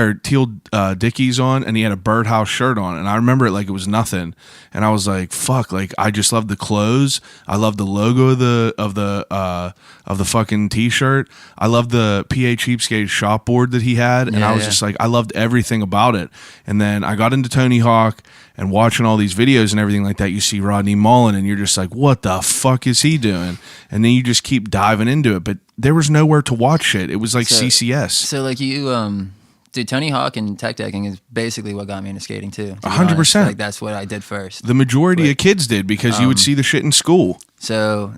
on, and he had a birdhouse shirt on, and I remember it like it was nothing, and I was like, fuck, like I just love the clothes, I love the logo of the fucking t-shirt, I love the PA Cheapskate shop board that he had, and I was just like, I loved everything about it. And then I got into Tony Hawk and watching all these videos and everything like that. You see Rodney Mullen and you're just like, what the fuck is he doing? And then you just keep diving into it, but there was nowhere to watch it. It was like CCS. So like dude, Tony Hawk and tech decking is basically what got me into skating too. 100%. Like that's what I did first. The majority of kids did, because you would see the shit in school. So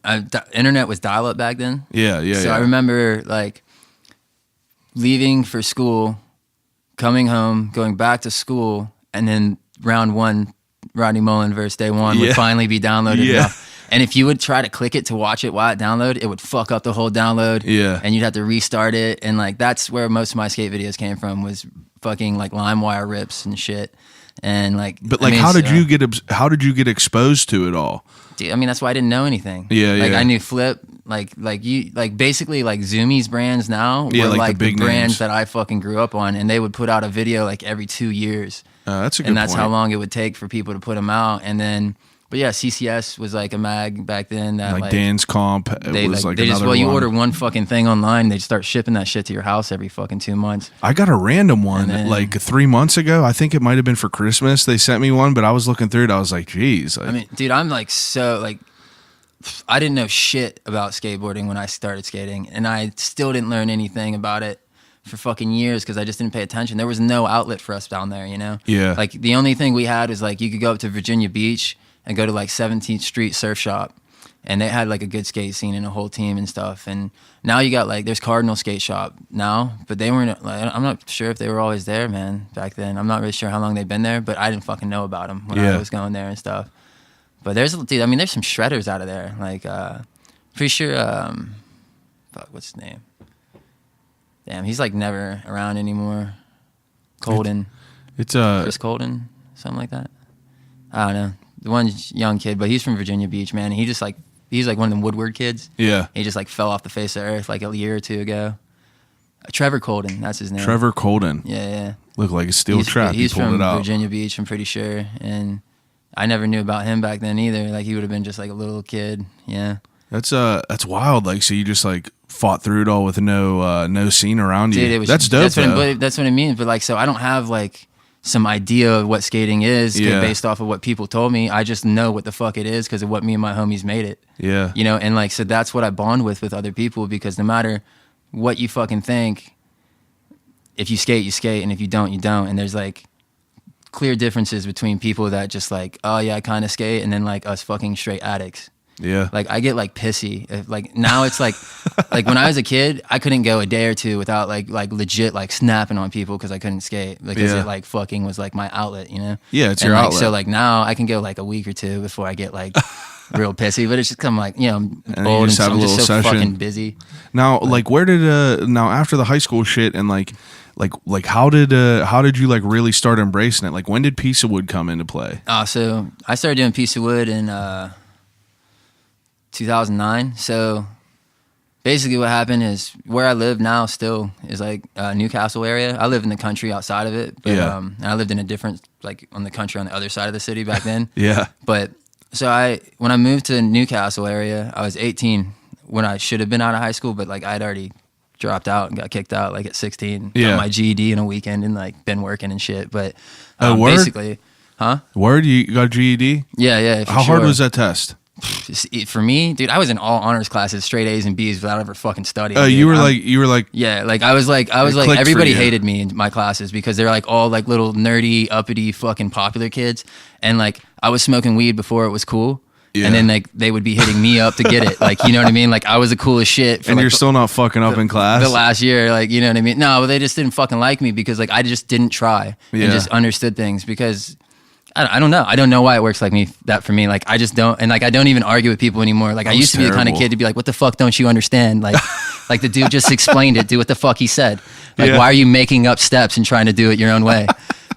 internet was dial up back then. So I remember like leaving for school, coming home, going back to school, and then round one, Rodney Mullen versus Day One would finally be downloaded. And if you would try to click it to watch it while it downloaded, it would fuck up the whole download. And you'd have to restart it. And like that's where most of my skate videos came from, was fucking like LimeWire rips and shit. And like, but like, how did you get exposed to it all? Dude, I mean, that's why I didn't know anything. I knew Flip, basically like Zoomies brands now were like the brands that I fucking grew up on, and they would put out a video like every 2 years. That's a good And that's point. how long it would take for people to put them out. And then, but yeah, CCS was like a mag back then that like Dan's Comp. They was like they just, another well, you one. order one fucking thing online, they start shipping that shit to your house every fucking 2 months. I got a random one then, like 3 months ago. I think it might have been for Christmas. They sent me one, but I was looking through it. I was like, geez. I mean, dude, I'm like, so like, I didn't know shit about skateboarding when I started skating, and I still didn't learn anything about it for fucking years because I just didn't pay attention. There was no outlet for us down there, you know? Yeah. Like the only thing we had was like you could go up to Virginia Beach and go to like 17th Street Surf Shop, and they had like a good skate scene and a whole team and stuff. And now you got like, there's Cardinal Skate Shop now, but they weren't, like, I'm not sure if they were always there, man, back then. I'm not really sure how long they've been there, but I didn't fucking know about them when I was going there and stuff. But there's some shredders out of there. Like, pretty sure, fuck, what's his name? Damn, he's like never around anymore. Colden. It's Chris Colden, something like that. I don't know. The one young kid, but he's from Virginia Beach, man. He just like, he's like one of them Woodward kids. Yeah. He just like fell off the face of earth like a year or two ago. Trevor Colden, that's his name. Trevor Colden. Yeah. Looked like a steel trap. He's he pulled from it out. Virginia Beach, I'm pretty sure. And I never knew about him back then either. Like he would have been just like a little kid. Yeah. That's wild. Like, so you just like fought through it all with no scene around you. Dude, it was, that's dope. That's what it means. But like, so I don't have like some idea of what skating is based off of what people told me. I just know what the fuck it is because of what me and my homies made it. Yeah. You know, and like, so that's what I bond with other people, because no matter what you fucking think, if you skate, you skate, and if you don't, you don't. And there's like clear differences between people that just like, oh yeah, I kind of skate, and then like us fucking straight addicts. Yeah. Like I get like pissy. Like now it's like, like when I was a kid, I couldn't go a day or two without like legit like snapping on people because I couldn't skate, because it like fucking was like my outlet, you know? Yeah, it's and your like, outlet. So like now I can go like a week or two before I get like real pissy, but it's just come like, you know, I'm old and so I'm just so fucking busy. Now, like where did now after the high school shit and like how did you like really start embracing it? Like when did Piece of Wood come into play? So I started doing Piece of Wood in 2009. So basically what happened is where I live now still is like Newcastle area. I live in the country outside of it, but and I lived in a different, like on the country on the other side of the city back then. Yeah. But so when I moved to Newcastle area, I was 18 when I should have been out of high school, but like I'd already dropped out and got kicked out like at 16. Got my GED in a weekend and like been working and shit. But basically, Word, you got a GED? Yeah. How hard was that test? For me, dude, I was in all honors classes, straight A's and B's without ever fucking studying. You were like yeah, like I was like everybody hated me in my classes because they're like all like little nerdy, uppity, fucking popular kids, and like I was smoking weed before it was cool, and then like they would be hitting me up to get it. Like, you know what I mean? Like I was the coolest shit. For, and like, you're still not fucking up in class? The last year, like, you know what I mean? No, but they just didn't fucking like me because like I just didn't try and just understood things because I don't know. I don't know why it works like that for me. Like I just don't, and like I don't even argue with people anymore. Like I used to be the kind of kid to be like, "What the fuck don't you understand?" Like, like the dude just explained it. Do what the fuck he said. Like, why are you making up steps and trying to do it your own way?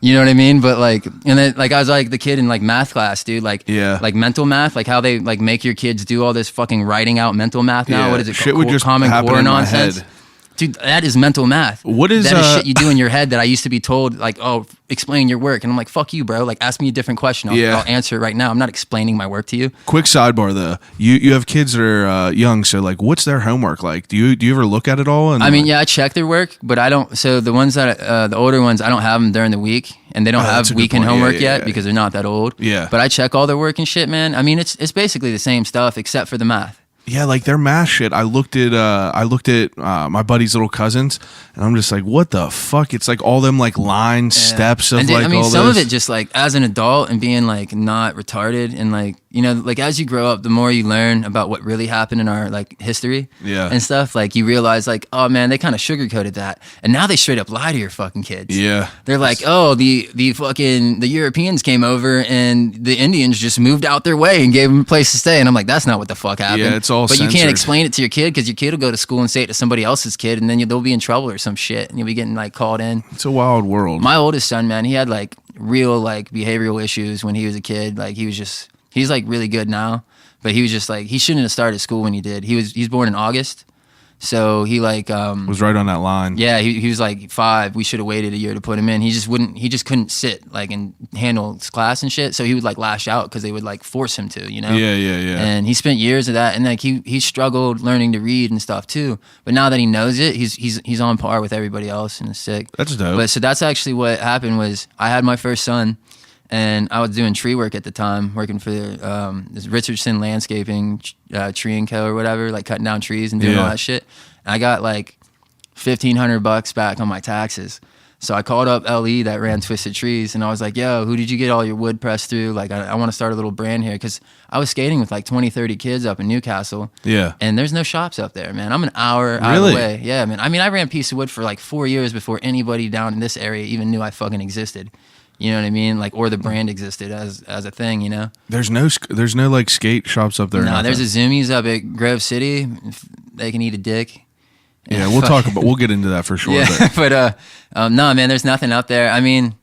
You know what I mean? But like, and then like I was like the kid in like math class, dude. Like, like mental math, like how they like make your kids do all this fucking writing out mental math now. What is it? Shit would just Common happen Core in my nonsense. head. Dude, that is mental math. What is that? Is shit you do in your head that I used to be told, like, oh, explain your work. And I'm like, fuck you, bro. Like, ask me a different question. I'll answer it right now. I'm not explaining my work to you. Quick sidebar, though. You have kids that are young, so, like, what's their homework like? Do you ever look at it all? And I mean, I check their work, but I don't. So the ones that, the older ones, I don't have them during the week. And they don't have weekend homework yet because they're not that old. Yeah. But I check all their work and shit, man. I mean, it's basically the same stuff except for the math. Yeah, like their math shit. I looked at my buddy's little cousins, and I'm just like, what the fuck? It's like all them like line steps of like. I mean, all some of it just like as an adult and being like not retarded and like, you know, like as you grow up, the more you learn about what really happened in our like history and stuff, like you realize like, oh man, they kind of sugarcoated that, and now they straight up lie to your fucking kids. Yeah, they're like, oh, the Europeans came over and the Indians just moved out their way and gave them a place to stay, and I'm like, that's not what the fuck happened. Yeah, it's all. But censored. You can't explain it to your kid because your kid will go to school and say it to somebody else's kid, and then they'll be in trouble or some shit, and you'll be getting like called in. It's a wild world. My oldest son, man, he had like real like behavioral issues when he was a kid. Like he's like really good now, but he was just like he shouldn't have started school when he did. He's born in August. So he like was right on that line. Yeah, he was like 5. We should have waited a year to put him in. He just couldn't sit like and handle class and shit. So he would like lash out because they would like force him to, you know. Yeah. And he spent years of that, and like he struggled learning to read and stuff too. But now that he knows it, he's on par with everybody else and is sick. That's dope. But so that's actually what happened was I had my first son. And I was doing tree work at the time, working for this Richardson Landscaping, Tree & Co. or whatever, like cutting down trees and doing all that shit. And I got like $1,500 back on my taxes. So I called up LE that ran Twisted Trees, and I was like, yo, who did you get all your wood pressed through? Like, I want to start a little brand here. Because I was skating with like 20, 30 kids up in Newcastle. Yeah. And there's no shops up there, man. I'm an hour out of the way. Yeah, man. I mean, I ran Piece of Wood for like 4 years before anybody down in this area even knew I fucking existed. You know what I mean? Like, or the brand existed as a thing, you know? There's no like skate shops up there. No, there's a Zoomies up at Grove City. They can eat a dick. Yeah, we'll get into that for sure. Yeah, but no, man, there's nothing up there. I mean,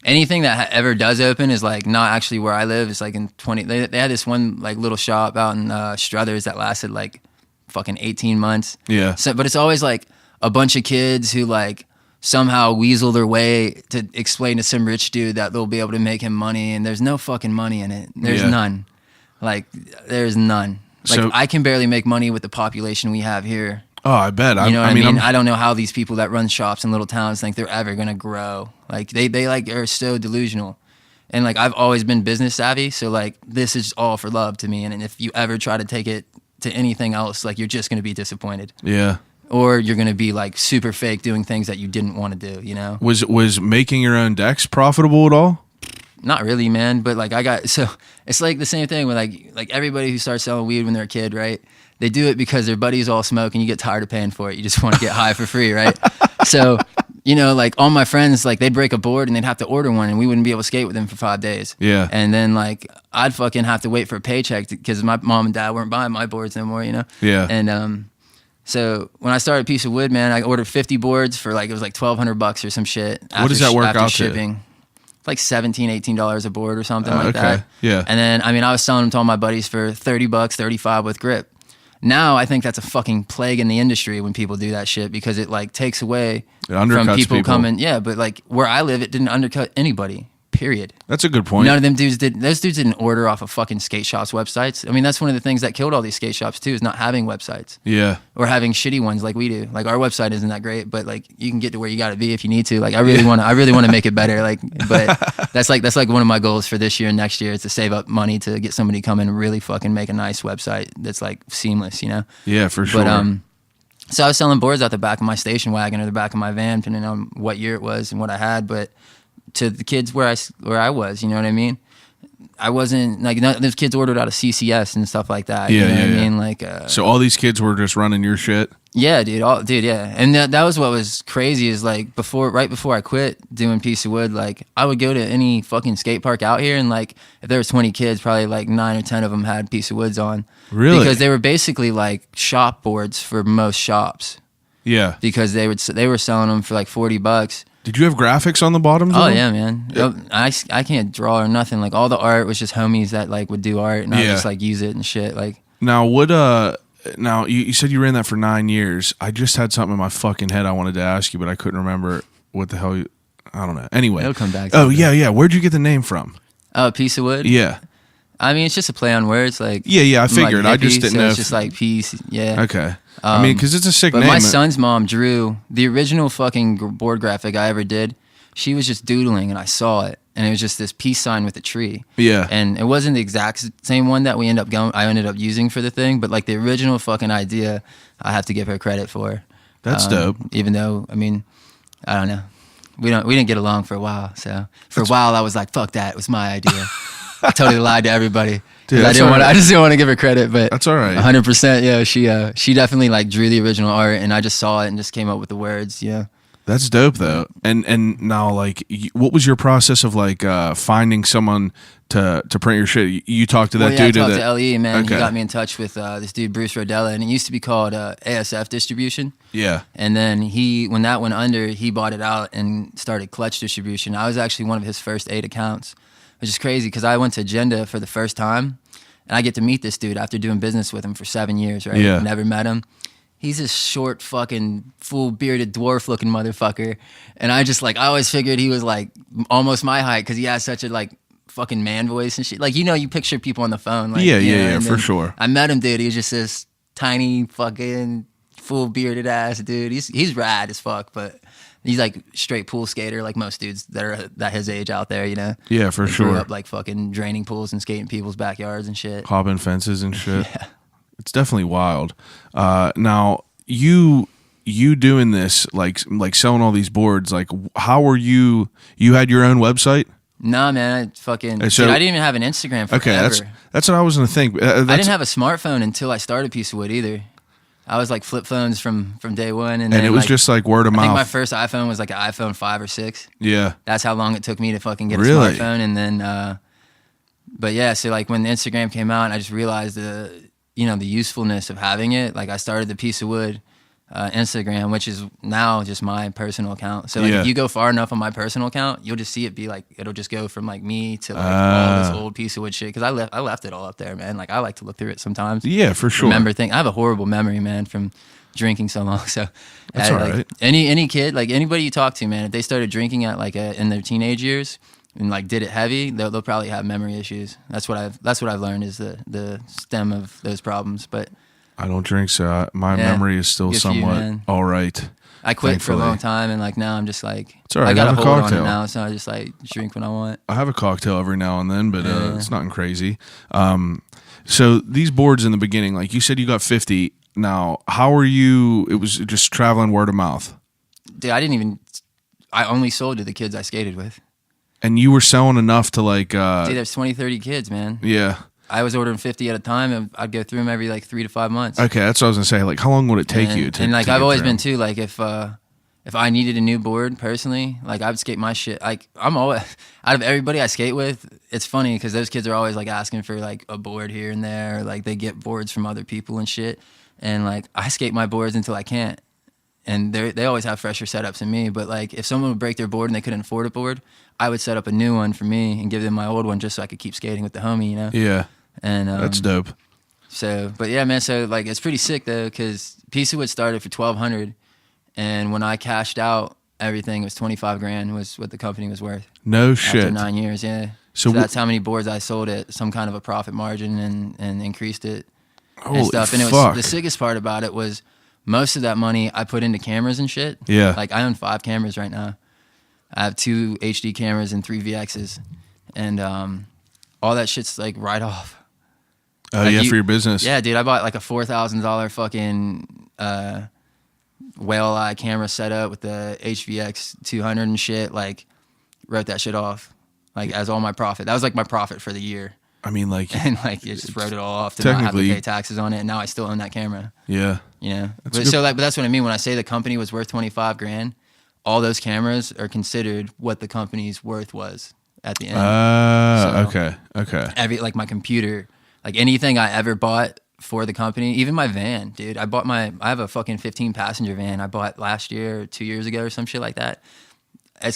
anything that ever does open is like not actually where I live. It's like in 20. They had this one like little shop out in Struthers that lasted like fucking 18 months. Yeah. So, but it's always like a bunch of kids who like somehow weasel their way to explain to some rich dude that they'll be able to make him money, and there's no fucking money in it. There's none. Like, there's none. Like, so, I can barely make money with the population we have here. Oh, I bet. You know what I mean? I don't know how these people that run shops in little towns think they're ever gonna grow. Like, they like are so delusional. And like, I've always been business savvy, so like, this is all for love to me. And if you ever try to take it to anything else, like, you're just gonna be disappointed. Yeah. Or you're going to be like super fake doing things that you didn't want to do, you know? Was making your own decks profitable at all? Not really, man. But like so it's like the same thing with like everybody who starts selling weed when they're a kid, right? They do it because their buddies all smoke and you get tired of paying for it. You just want to get high for free, right? So, you know, like all my friends, like they'd break a board and they'd have to order one and we wouldn't be able to skate with them for 5 days. Yeah. And then like I'd fucking have to wait for a paycheck because my mom and dad weren't buying my boards no more, you know? Yeah. And, so when I started Piece of Wood, man, I ordered 50 boards for like, it was like $1,200 or some shit. What does that work out shipping? To? Like $17, $18 a board or something like that. Yeah. And then, I mean, I was selling them to all my buddies for $30, $35 with grip. Now I think that's a fucking plague in the industry when people do that shit because it like takes away from people coming. Yeah, but like where I live, it didn't undercut anybody. Period. That's a good point. None of them dudes did. Those dudes didn't order off of fucking skate shops websites. I mean, that's one of the things that killed all these skate shops too, is not having websites. Yeah. Or having shitty ones like we do. Like our website isn't that great, but like you can get to where you got to be if you need to. Like I really want to make it better. Like, but that's like one of my goals for this year and next year is to save up money to get somebody come in and really fucking make a nice website that's like seamless, you know? Yeah, for sure. But so I was selling boards out the back of my station wagon or the back of my van, depending on what year it was and what I had, but to the kids where I was, you know what I mean? I wasn't like those kids ordered out of CCS and stuff like that. Yeah, you know yeah, what I yeah. mean, like so all these kids were just running your shit. Yeah, dude, yeah, and that was what was crazy is like right before I quit doing Piece of Wood, like I would go to any fucking skate park out here, and like if there was 20 kids, probably like 9 or 10 of them had Piece of Woods on. Really? Because they were basically like shop boards for most shops. Yeah. Because they were selling them for like $40. Did you have graphics on the bottoms? Oh of them? yeah, man. Yeah. I can't draw or nothing. Like all the art was just homies that like would do art, and I would Yeah. just like use it and shit. Like Now now you said you ran that for 9 years. I just had something in my fucking head I wanted to ask you, but I couldn't remember what the hell. I don't know. Anyway, it'll come back. Oh yeah. Where'd you get the name from? Oh, Piece of Wood. Yeah. I mean, it's just a play on words. Like Yeah. I I'm, figured. Like, I just hippie, didn't so know. It's just like piece. Yeah. Okay. I mean, because it's a sick But name. my son's mom drew the original fucking board graphic I ever did. She was just doodling, and I saw it, and it was just this peace sign with a tree. Yeah. And it wasn't the exact same one that I ended up using for the thing, but like the original fucking idea, I have to give her credit for. That's dope. Even though, I mean, I don't know, we didn't get along for a while. So for a while, I was like, "Fuck that, it was my idea." I totally lied to everybody. Dude, I just didn't want to give her credit, but that's all right. 100%. Yeah, she definitely like drew the original art, and I just saw it and just came up with the words. Yeah. That's dope though. And now like, what was your process of like finding someone to print your shit? You talked to that dude. I talked to LE, man. Okay. He got me in touch with this dude Bruce Rodella, and it used to be called ASF Distribution. Yeah. And then when that went under, he bought it out and started Clutch Distribution. I was actually one of his first 8 accounts, which is crazy because I went to Agenda for the first time, and I get to meet this dude after doing business with him for 7 years. Right? Yeah. Never met him. He's this short, fucking, full bearded, dwarf looking motherfucker. And I always figured he was like almost my height because he has such a like fucking man voice and shit. Like, you picture people on the phone. Like, yeah, and for then sure. I met him, dude. He was just this tiny, fucking, full bearded ass dude. He's rad as fuck, but he's like straight pool skater, like most dudes that are that his age out there, Yeah, for They sure. grew up like fucking draining pools and skating people's backyards and shit. Hopping fences and shit. Yeah. It's definitely wild. Now you doing this, like selling all these boards, like how were you had your own website? Nah, man, I didn't even have an Instagram forever. Okay, that's what I was gonna think. I didn't have a smartphone until I started Piece of Wood either. I was like flip phones from day one, and then it was just like word of mouth. I think my first iPhone was like an iPhone 5 or 6. Yeah, that's how long it took me to fucking get a Really? smartphone, and then, but yeah, so like when Instagram came out, I just realized the usefulness of having it. Like I started the Piece of Wood Instagram, which is now just my personal account. So like if you go far enough on my personal account, you'll just see it be like it'll just go from like me to like all this old Piece of Wood shit because I left it all up there, man. Like I like to look through it sometimes. Yeah, for sure. Remember things. I have a horrible memory, man, from drinking so long. So That's all like, right. Any kid, like anybody you talk to, man, if they started drinking at like in their teenage years and like did it heavy, they'll probably have memory issues. That's what I've learned is the stem of those problems. But I don't drink, so my memory is still good for you, somewhat man. all right. I quit for a Thankfully. long time, and like now I'm just like It's all right. I got Have a a hold on cocktail. it now, so I just like drink when I want. I have a cocktail every now and then, but Yeah. it's nothing crazy. So these boards in the beginning, like you said, you got 50. Now, how are you? It was just traveling word of mouth, Dude, I only sold to the kids I skated with. and you were selling enough to like. Dude, there's 20, 30 kids, man. Yeah. I was ordering 50 at a time, and I'd go through them every like 3 to 5 months. Okay, that's what I was gonna say. Like, how long would it take and, you to? And like to I've get always through been them? too. Like if I needed a new board personally, like I would skate my shit. Like I'm always out of everybody I skate with. It's funny because those kids are always like asking for like a board here and there. Or, like they get boards from other people and shit. And like I skate my boards until I can't. And they always have fresher setups than me. But like if someone would break their board and they couldn't afford a board, I would set up a new one for me and give them my old one just so I could keep skating with the homie. Yeah, And that's dope. So, but yeah, man. So like, it's pretty sick though, because Piece of Wood started for $1,200, and when I cashed out everything, it was $25,000 was what the company was worth. No After shit. 9 years, yeah. So That's how many boards I sold at some kind of a profit margin and increased it Holy and stuff. And it was fuck. the sickest part about it was most of that money I put into cameras and shit. Yeah. Like I own 5 cameras right now. I have 2 HD cameras and 3 VXs, and all that shit's like right off. Oh Like yeah, for your business. Yeah, dude, I bought like a $4,000 fucking whale eye camera setup with the HVX 200 and shit. Like, wrote that shit off. like as all my profit. That was like my profit for the year. I mean, like, and like it just wrote it all off to not have to pay taxes on it. And now I still own that camera. Yeah. You know, but that's what I mean when I say the company was worth 25 grand. All those cameras are considered what the company's worth was at the end. Okay. Every like my computer, like anything I ever bought for the company, even my van, dude. I have a fucking 15 passenger van I bought last year or 2 years ago or some shit like that. It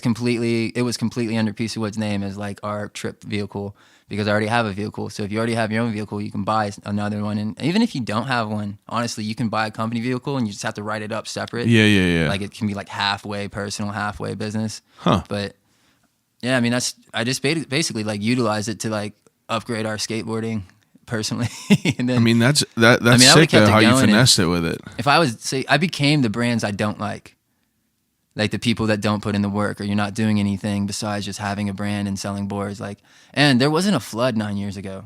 was completely under Piece of Wood's name as like our trip vehicle because I already have a vehicle. So if you already have your own vehicle, you can buy another one. And even if you don't have one, honestly, you can buy a company vehicle and you just have to write it up separate. Yeah. Like it can be like halfway personal, halfway business. Huh. But yeah, I mean, I just basically like utilize it to like upgrade our skateboarding personally. And then, I mean, that's sick though, how you finessed it with it. If I was say I became the brands I don't like the people that don't put in the work, or you're not doing anything besides just having a brand and selling boards. Like, and there wasn't a flood 9 years ago.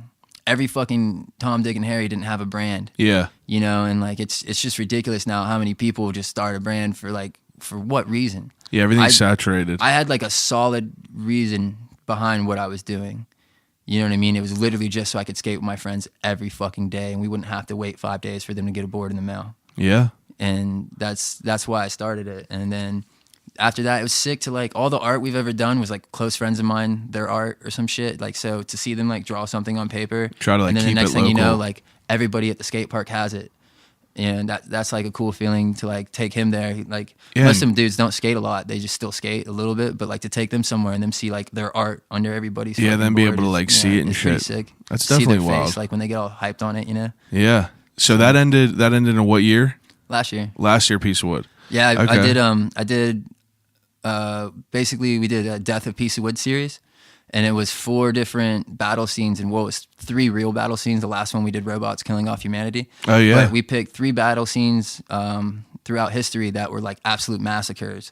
Every fucking Tom, Dick, and Harry didn't have a brand. Yeah. You know, and like it's just ridiculous now how many people just start a brand for what reason? Yeah, everything's saturated. I had like a solid reason behind what I was doing. You know what I mean? It was literally just so I could skate with my friends every fucking day, and we wouldn't have to wait 5 days for them to get a board in the mail. Yeah. And that's why I started it. And then after that, it was sick to like all the art we've ever done was like close friends of mine, their art or some shit. Like, so to see them like draw something on paper, try to like and then keep the next it thing local. you know, like everybody at the skate park has it. And that's like a cool feeling to like take him there. Like most of them dudes don't skate a lot. They just still skate a little bit, but like to take them somewhere and them see like their art under everybody's then be able to like see it and shit. Sick. That's definitely see their wild. face, like when they get all hyped on it, you know? Yeah. So that ended in what year? Last year. Piece of Wood. Yeah, Okay. I did basically we did a Death of Piece of Wood series, and it was 4 different battle scenes, and what was 3 real battle scenes. The last one we did robots killing off humanity. Oh yeah. But we picked 3 battle scenes throughout history that were like absolute massacres,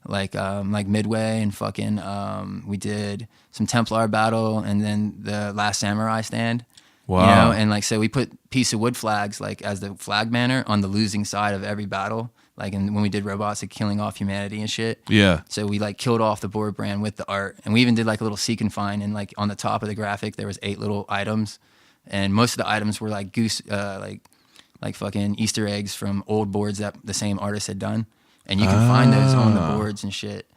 like Midway and fucking we did some Templar battle, and then the Last Samurai stand. Wow. You know, and like so we put Piece of Wood flags like as the flag banner on the losing side of every battle. Like when we did robots like killing off humanity and shit. Yeah. So we like killed off the board brand with the art, and we even did like a little seek and find, and like on the top of the graphic there was 8 little items, and most of the items were like like fucking Easter eggs from old boards that the same artist had done, and you can find those on the boards and shit.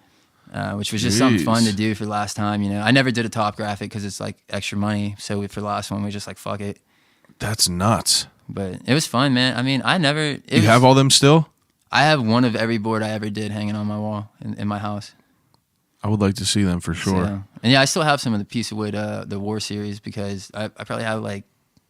Which was just something fun to do for the last time, you know. I never did a top graphic because it's like extra money, so for the last one we just like fuck it. That's nuts. But it was fun, man. I mean, You have all them still? I have one of every board I ever did hanging on my wall in my house. I would like to see them for sure. So, and yeah, I still have some of the Piece of Wood, the War series, because I probably have like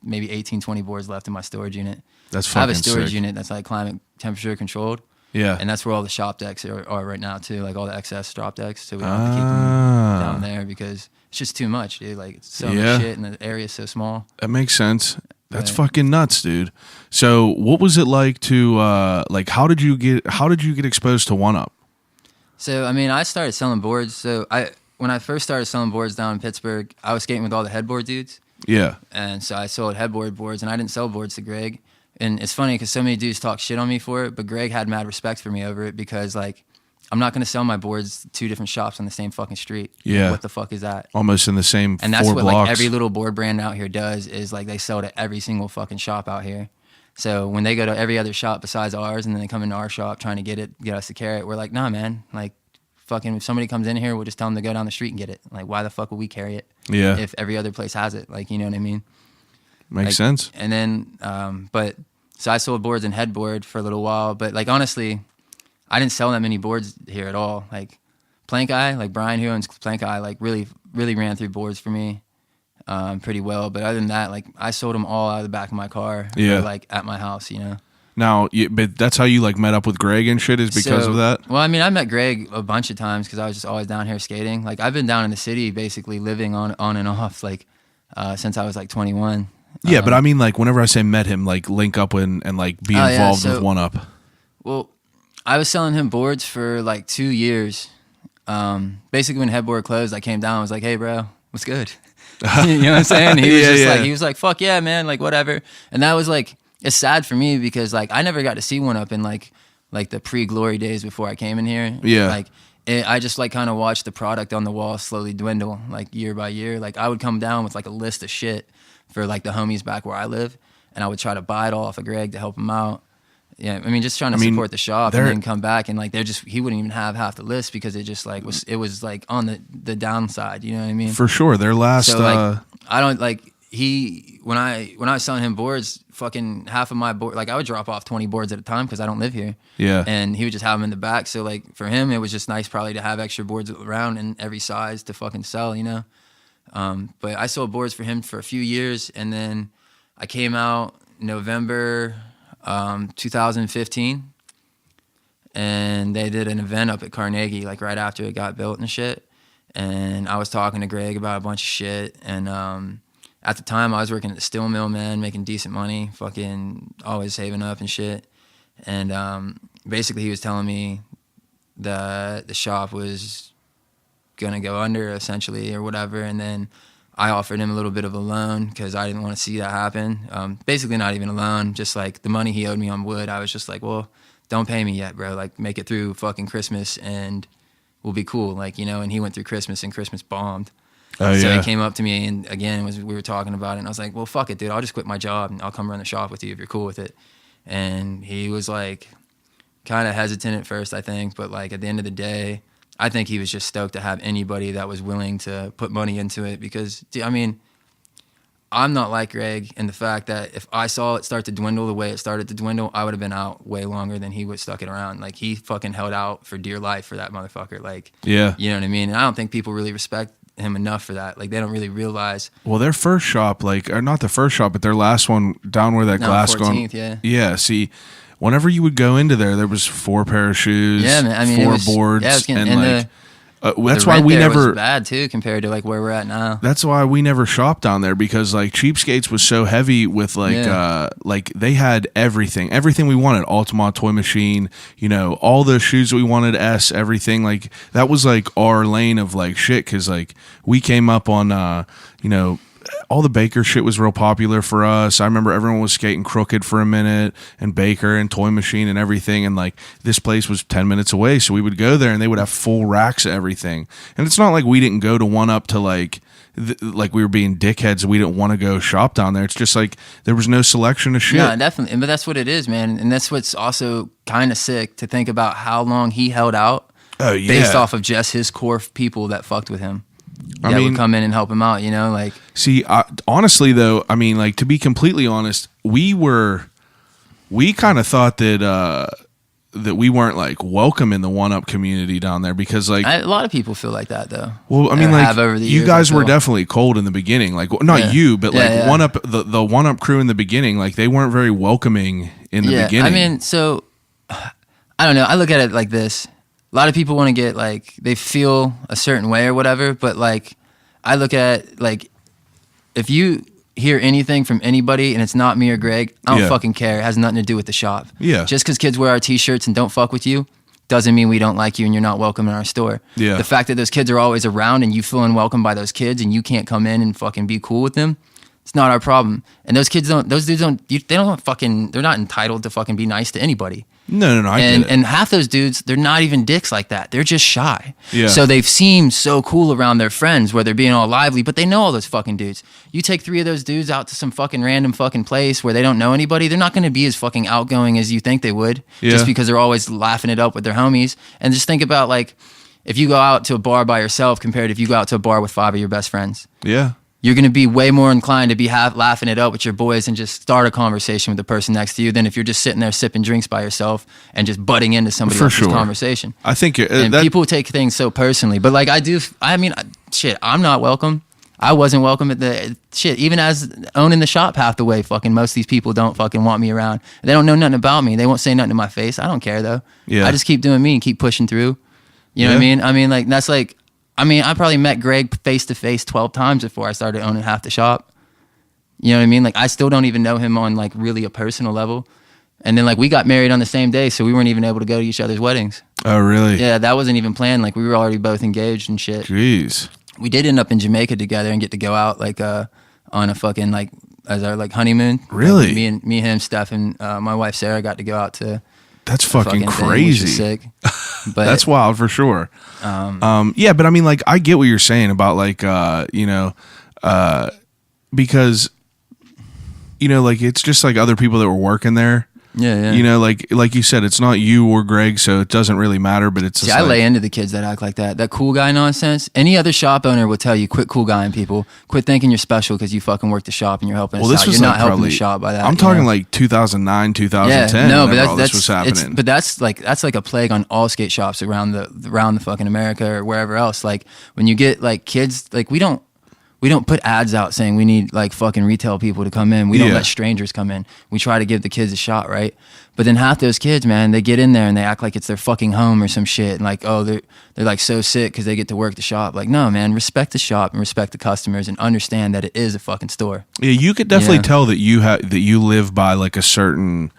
maybe 18, 20 boards left in my storage unit. That's fucking I have a storage sick. unit that's like climate temperature controlled. Yeah. And that's where all the shop decks are right now too, like all the excess drop decks. So we don't have to keep them down there because it's just too much, dude. Like it's so much shit and the area's so small. That makes sense. That's fucking nuts, dude. So what was it like to like how did you get exposed to One Up? So I mean, I started selling boards. So when I first started selling boards down in Pittsburgh, I was skating with all the headboard dudes. Yeah. And so I sold headboard boards, and I didn't sell boards to Greg. And it's funny because so many dudes talk shit on me for it, but Greg had mad respect for me over it because like I'm not going to sell my boards to 2 different shops on the same fucking street. Yeah. What the fuck is that? Almost in the same 4 blocks. And that's what like every little board brand out here does is like they sell to every single fucking shop out here. So when they go to every other shop besides ours and then they come into our shop trying to get us to carry it, we're like, nah, man. Like fucking if somebody comes in here, we'll just tell them to go down the street and get it. Like why the fuck would we carry it? Yeah. If every other place has it, like, you know what I mean? Makes sense. And then, so I sold boards and headboard for a little while, but like honestly, I didn't sell that many boards here at all. Like Plank Eye, like Brian who owns Plank Eye, like really ran through boards for me pretty well. But other than that, like I sold them all out of the back of my car, or, like at my house, you know. Now, but that's how you like met up with Greg and shit is because of that? Well, I mean, I met Greg a bunch of times because I was just always down here skating. Like I've been down in the city basically living on and off like since I was like 21. Yeah, but I mean like whenever I say met him, like link up and like be involved with One Up. Well, I was selling him boards for like 2 years. Basically when headboard closed, I came down and was like, hey bro, what's good? You know what I'm saying? He was like, fuck yeah, man, like whatever. And that was like, it's sad for me because like I never got to see One Up in like the pre-glory days before I came in here. Yeah. Like I just like kind of watched the product on the wall slowly dwindle, like year by year. Like I would come down with like a list of shit for like the homies back where I live, and I would try to buy it all off of Greg to help him out. Yeah, I mean, just trying to support the shop, and then come back and like he wouldn't even have half the list because it just like was like on the downside. You know what I mean? For sure. Their last. So like I don't like when I was selling him boards, fucking half of my board, like I would drop off 20 boards at a time because I don't live here. Yeah. And he would just have them in the back. So like for him, it was just nice probably to have extra boards around in every size to fucking sell, you know? But I sold boards for him for a few years, and then I came out November 2015, and they did an event up at Carnegie like right after it got built and shit. And I was talking to Greg about a bunch of shit, and at the time I was working at the steel mill, man, making decent money, fucking always saving up and shit. And basically he was telling me that the shop was gonna go under essentially or whatever, and then I offered him a little bit of a loan because I didn't want to see that happen. Basically not even a loan, just like the money he owed me on wood. I was just like, well, don't pay me yet, bro. Like make it through fucking Christmas and we'll be cool. Like, you know, and he went through Christmas and Christmas bombed. Oh, so yeah. he came up to me and again we were talking about it, and I was like, well, fuck it, dude. I'll just quit my job and I'll come run the shop with you if you're cool with it. And he was like kind of hesitant at first, I think, but like at the end of the day, I think he was just stoked to have anybody that was willing to put money into it because, I mean, I'm not like Greg in the fact that if I saw it start to dwindle the way it started to dwindle, I would have been out way longer than he would stuck it around. Like he fucking held out for dear life for that motherfucker. Like, yeah, you know what I mean? And I don't think people really respect him enough for that. Like they don't really realize. Well, their first shop, like, or not the first shop, but their last one down where that glass 14th, going. Yeah. See, whenever you would go into there was 4 pair of shoes, yeah, man. I mean, 4 boards, and like that's the why rent we there never was bad too compared to like where we're at now. That's why we never shopped down there because like Cheapskates was so heavy with like they had everything we wanted, Altamont toy machine, you know, all the shoes that we wanted, everything. Like that was like our lane of like shit because like we came up on you know, all the Baker shit was real popular for us. I remember everyone was skating Crooked for a minute and Baker and Toy Machine and everything. And like this place was 10 minutes away. So we would go there and they would have full racks of everything. And it's not like we didn't go to One Up to like we were being dickheads. We didn't want to go shop down there. It's just like there was no selection of shit. Yeah, definitely. But that's what it is, man. And that's what's also kind of sick to think about how long he held out based off of just his core people that fucked with him. I mean, would come in and help him out, you know, like. See, honestly, though, I mean, like to be completely honest, we kind of thought that that we weren't like welcome in the One Up community down there because like a lot of people feel like that though. Well, I mean, like you guys were definitely cold in the beginning, like not you, but like One Up, the One Up crew in the beginning, like they weren't very welcoming in the beginning. I mean, so I don't know. I look at it like this. A lot of people want to get like, they feel a certain way or whatever, but like I look at like if you hear anything from anybody and it's not me or Greg, I don't fucking care. It has nothing to do with the shop. Yeah. Just because kids wear our t-shirts and don't fuck with you doesn't mean we don't like you and you're not welcome in our store. Yeah. The fact that those kids are always around and you feel unwelcome by those kids and you can't come in and fucking be cool with them, it's not our problem. And those dudes they're not entitled to fucking be nice to anybody. No, I get it. And half those dudes, they're not even dicks like that. They're just shy. Yeah. So they've seemed so cool around their friends where they're being all lively, but they know all those fucking dudes. You take 3 of those dudes out to some fucking random fucking place where they don't know anybody, they're not going to be as fucking outgoing as you think they would just because they're always laughing it up with their homies. And just think about like if you go out to a bar by yourself compared to if you go out to a bar with 5 of your best friends. Yeah. You're going to be way more inclined to be laughing it up with your boys and just start a conversation with the person next to you than if you're just sitting there sipping drinks by yourself and just butting into somebody else's conversation. I think and people take things so personally. But like I mean, shit, I'm not welcome. I wasn't welcome at the shit. Even as owning the shop half the way, fucking most of these people don't fucking want me around. They don't know nothing about me. They won't say nothing to my face. I don't care though. Yeah. I just keep doing me and keep pushing through. You know what I mean? I mean, like that's like. I mean, I probably met Greg face to face 12 times before I started owning half the shop. You know what I mean? Like, I still don't even know him on like really a personal level. And then like we got married on the same day, so we weren't even able to go to each other's weddings. Oh, really? Yeah, that wasn't even planned. Like we were already both engaged and shit. Jeez. We did end up in Jamaica together and get to go out like on a fucking like as our like honeymoon. Really? Like, me, him, Steph, and my wife Sarah got to go out to That's fucking thing, crazy. which is sick. But that's wild for sure. Yeah, but I mean, like, I get what you're saying about, like, you know, because, you know, like, it's just like other people that were working there. Yeah. You know, like you said, it's not you or Greg, so it doesn't really matter. But it's just I lay into the kids that act like that. That cool guy nonsense. Any other shop owner will tell you, quit cool guying people. Quit thinking you're special because you fucking work the shop and you're helping us out. You're not helping the shop by that. I'm talking like 2009, 2010. Yeah, no, but this was happening. But that's like a plague on all skate shops around the fucking America or wherever else. Like when you get like kids, like we don't put ads out saying we need like fucking retail people to come in. We don't let strangers come in. We try to give the kids a shot, right? But then half those kids, man, they get in there and they act like it's their fucking home or some shit. And like, oh, they're like so sick because they get to work the shop. Like, no, man, respect the shop and respect the customers and understand that it is a fucking store. Yeah, you could definitely tell that you live by like a certain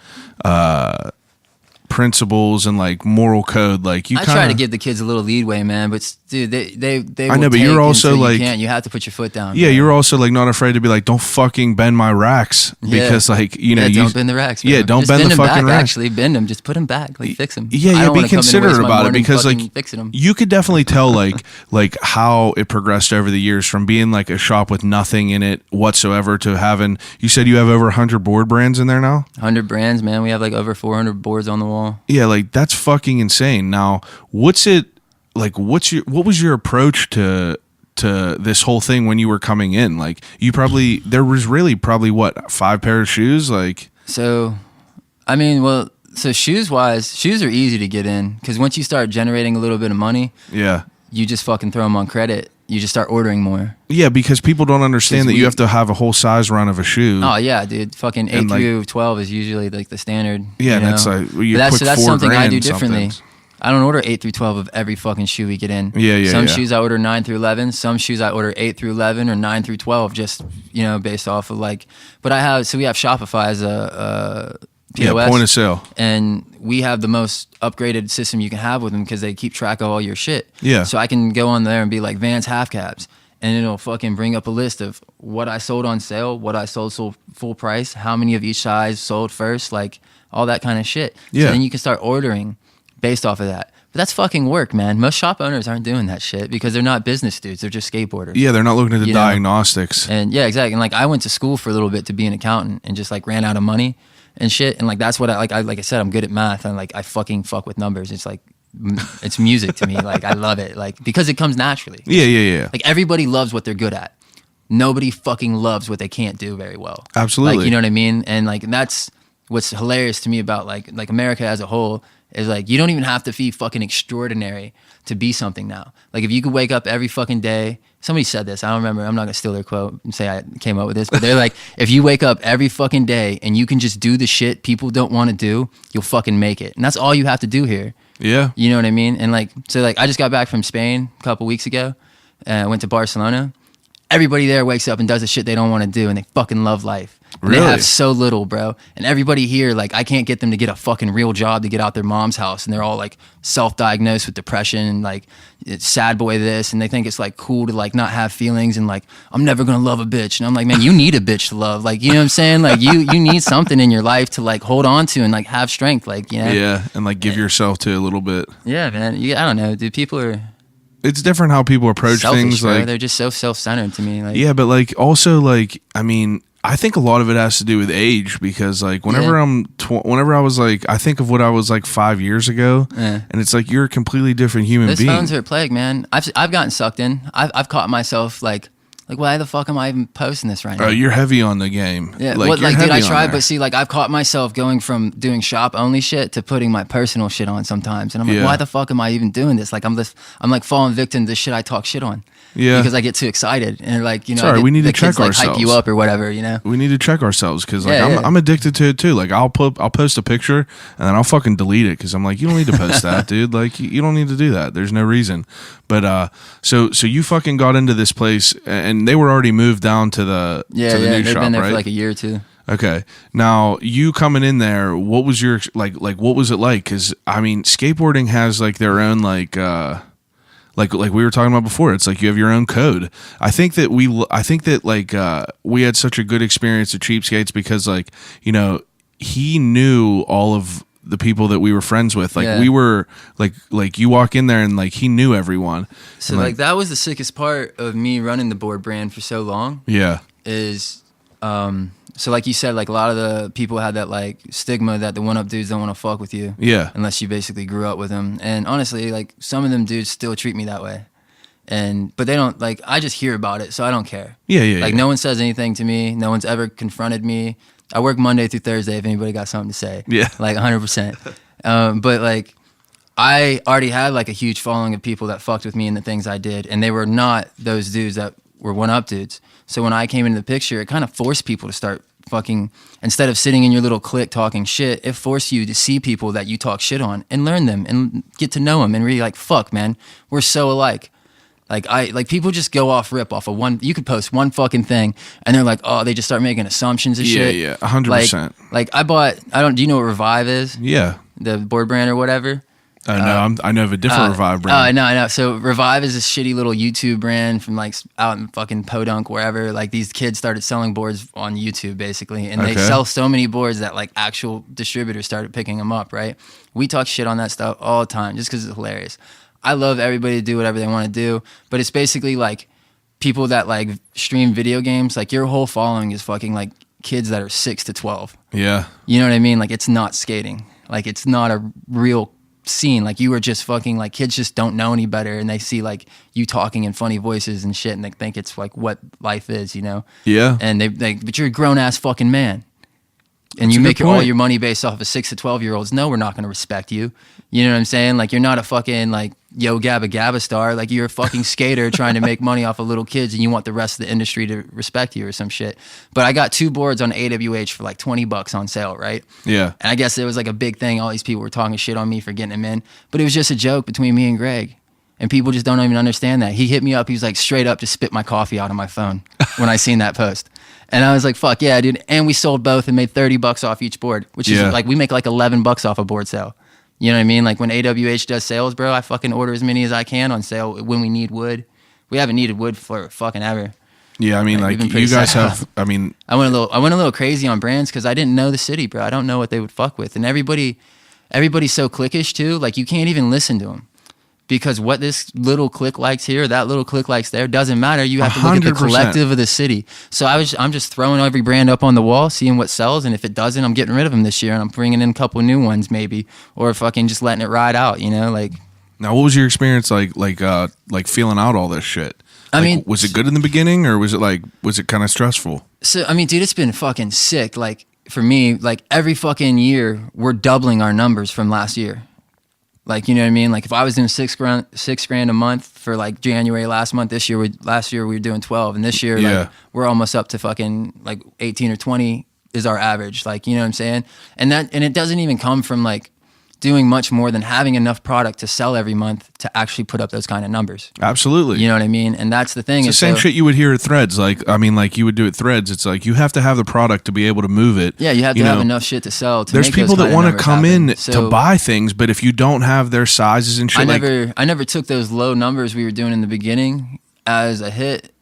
principles and like moral code. Like I try to give the kids a little leadway, man, but dude, they I know, but you're also like you have to put your foot down. Yeah, man. you're also like not afraid to be like, don't fucking bend my racks because like you know don't bend the racks. Bro. Yeah, don't just bend the fucking racks. Actually, bend them. Just put them back. Like fix them. Yeah, be considerate about it because like them. You could definitely tell like how it progressed over the years from being like a shop with nothing in it whatsoever to having. You said you have over 100 board brands in there now. 100 brands, man. We have like over 400 boards on the wall. Yeah, like that's fucking insane. Now, what was your approach to this whole thing when you were coming in? Like there was really probably what, 5 pair of shoes? Like, so I mean, well, so shoes are easy to get in because once you start generating a little bit of money, you just fucking throw them on credit. You just start ordering more. Yeah, because people don't understand that you have to have a whole size run of a shoe. Oh yeah, dude. Fucking 8 through 12 is usually like the standard. Yeah, and that's like that's something I do differently. I don't order 8 through 12 of every fucking shoe we get in. Some shoes I order 9 through 11. Some shoes I order 8 through 11 or 9 through 12, just based off of like. But we have Shopify as a POS, point of sale, and we have the most upgraded system you can have with them because they keep track of all your shit. Yeah. So I can go on there and be like Vans half caps, and it'll fucking bring up a list of what I sold on sale, what I sold full price, how many of each size sold first, like all that kind of shit. Yeah. So then you can start ordering based off of that. But that's fucking work, man. Most shop owners aren't doing that shit because they're not business dudes. They're just skateboarders. Yeah, they're not looking at the diagnostics. And yeah, exactly. And like I went to school for a little bit to be an accountant and just like ran out of money and shit. And like that's what like I said, I'm good at math and like I fucking fuck with numbers. It's like it's music to me. Like I love it. Like because it comes naturally. Yeah. Like everybody loves what they're good at. Nobody fucking loves what they can't do very well. Absolutely. Like you know what I mean? And like that's what's hilarious to me about like America as a whole. Is like you don't even have to be fucking extraordinary to be something now. Like if you could wake up every fucking day, somebody said this, I don't remember, I'm not gonna steal their quote and say I came up with this, but they're like, if you wake up every fucking day and you can just do the shit people don't want to do, you'll fucking make it. And that's all you have to do here. Yeah. You know what I mean? And like, so like I just got back from Spain a couple weeks ago and I went to Barcelona. Everybody there wakes up and does the shit they don't want to do and they fucking love life. Really? They have so little, bro. And everybody here, like, I can't get them to get a fucking real job to get out their mom's house. And they're all, like, self-diagnosed with depression and, like, it's sad boy this. And they think it's, like, cool to, like, not have feelings and, like, I'm never going to love a bitch. And I'm like, man, you need a bitch to love. Like, you know what I'm saying? Like, you need something in your life to, like, hold on to and, like, have strength. Like, you know? Yeah, and, like, give yourself to a little bit. Yeah, man. I don't know, dude. People are... It's different how people approach selfish, things. Bro. Like They're just so self-centered to me. Like, yeah, but, like, also, like, I mean... I think a lot of it has to do with age because like whenever whenever I was like I think of what I was like 5 years ago and it's like you're a completely different human being. Those phones are a plague, man. I've gotten sucked in. I've caught myself like why the fuck am I even posting this right now? Oh, you're heavy on the game. Yeah, dude, I try, but see, like I've caught myself going from doing shop only shit to putting my personal shit on sometimes, and I'm like, why the fuck am I even doing this? Like I'm like falling victim to the shit I talk shit on. Yeah, because I get too excited and like we need to check kids, like, ourselves. Hype you up or whatever, you know. We need to check ourselves because like I'm addicted to it too. Like I'll post a picture and then I'll fucking delete it because I'm like you don't need to post that, dude. Like you don't need to do that. There's no reason. But so you fucking got into this place and they were already moved down to the new shop, right? They've been there for like a year or two. Okay. Now, you coming in there, what was your like what was it like? Cuz I mean, skateboarding has like their own like we were talking about before. It's like you have your own code. I think that we had such a good experience at Cheapskates because like, you know, he knew all of the people that we were friends with. Like Yeah. we were like you walk in there and like he knew everyone. So And, like that was the sickest part of me running the board brand for so long. yeah. Is so like you said, like a lot of the people had that like stigma that the one up dudes don't want to fuck with you. Yeah. Unless you basically grew up with them. And honestly, like some of them dudes still treat me that way. But they don't, like, I just hear about it, so I don't care. Yeah. Like no one says anything to me. No one's ever confronted me. I work Monday through Thursday if anybody got something to say. Yeah. Like 100%. But like I already had like a huge following of people that fucked with me and the things I did. And they were not those dudes that were one up dudes. So when I came into the picture, it kind of forced people to start fucking, instead of sitting in your little clique talking shit, it forced you to see people that you talk shit on and learn them and get to know them and really like, fuck, man, we're so alike. Like people just go off rip off of one. You could post one fucking thing, and they're like, oh, they just start making assumptions and shit. Yeah, 100%. Like do you know what Revive is? Yeah. The board brand or whatever. I know of a different Revive brand. No. So Revive is a shitty little YouTube brand from like out in fucking Podunk, wherever. Like these kids started selling boards on YouTube basically, and they Okay. sell so many boards that like actual distributors started picking them up. Right? We talk shit on that stuff all the time just because it's hilarious. I love everybody to do whatever they want to do, but it's basically like people that like stream video games. Like your whole following is fucking like kids that are 6 to 12. Yeah. You know what I mean? Like it's not skating. Like it's not a real scene. Like you were just fucking like kids just don't know any better, and they see like you talking in funny voices and shit, and they think it's like what life is, you know? Yeah. And but you're a grown ass fucking man, and That's you a make good all point. your money based off of 6 to 12-year-olds. No, we're not going to respect you. You know what I'm saying? Like you're not a fucking like Yo Gabba Gabba star. Like you're a fucking skater trying to make money off of little kids, and you want the rest of the industry to respect you or some shit. But I got 2 boards on AWH for like $20 on sale, right? Yeah. And I guess it was like a big thing. All these people were talking shit on me for getting them in, but it was just a joke between me and Greg. And people just don't even understand that. He hit me up. He was like straight up just spit my coffee out on my phone when I seen that post. And I was like, fuck yeah, dude. And we sold both and made $30 off each board, which is Yeah. like, we make like $11 off a board sale. You know what I mean? Like when AWH does sales, bro, I fucking order as many as I can on sale when we need wood. We haven't needed wood for fucking ever. Yeah, I mean, Like, like we've been you pretty guys sad. have. I mean, I went a little crazy on brands because I didn't know the city, bro. I don't know what they would fuck with, and everybody's so cliquish too. Like you can't even listen to them because what this little clique likes here, that little clique likes there, doesn't matter. You have to look at the 100%. collective of the city. So I'm just throwing every brand up on the wall, seeing what sells, and if it doesn't, I'm getting rid of them this year, and I'm bringing in a couple new ones maybe, or fucking just letting it ride out. You know, like. now what was your experience like feeling out all this shit? I Like, mean, was it good in the beginning, or was it kind of stressful? So, I mean, dude, it's been fucking sick. Like, for me, like, every fucking year, we're doubling our numbers from last year. Like, you know what I mean? Like, if I was doing $6,000 a month for, like, January last year we were doing 12. And this year, Yeah. like, we're almost up to fucking, like, 18 or 20 is our average. Like, you know what I'm saying? And it doesn't even come from, like, doing much more than having enough product to sell every month to actually put up those kind of numbers. Absolutely. You know what I mean? And that's the thing. It's the same shit you would hear at Threads. Like, I mean, like you would do at Threads. It's like you have to have the product to be able to move it. Yeah, you have to have enough shit to sell. To There's make those people that kind of want to numbers come happen. in So to buy things, but if you don't have their sizes and shit, I never took those low numbers we were doing in the beginning as a hit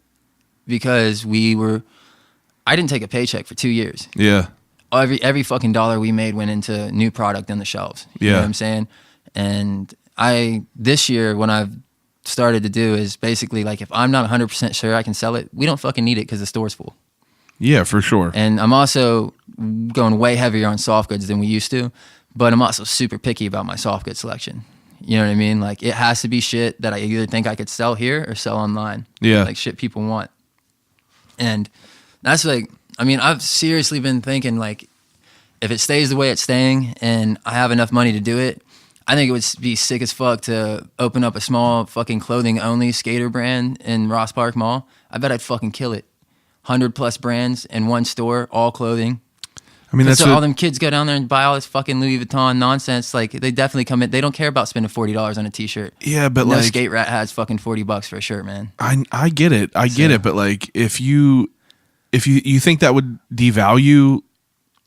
because I didn't take a paycheck for 2 years. yeah, Every fucking dollar we made went into new product on the shelves. You know Yeah. what I'm saying? And this year, what I've started to do is basically like, if I'm not 100% sure I can sell it, we don't fucking need it because the store's full. yeah, for sure. And I'm also going way heavier on soft goods than we used to, but I'm also super picky about my soft goods selection. You know what I mean? Like it has to be shit that I either think I could sell here or sell online. Yeah. Like shit people want. And that's like, I mean, I've seriously been thinking like, if it stays the way it's staying and I have enough money to do it, I think it would be sick as fuck to open up a small fucking clothing only skater brand in Ross Park Mall. I bet I'd fucking kill it. 100+ brands in one store, all clothing. I mean, that's So all what, them kids go down there and buy all this fucking Louis Vuitton nonsense. Like they definitely come in. They don't care about spending $40 on a t-shirt. yeah, but No like skate rat has fucking $40 for a shirt, man. I get it, get it, but like if you think that would devalue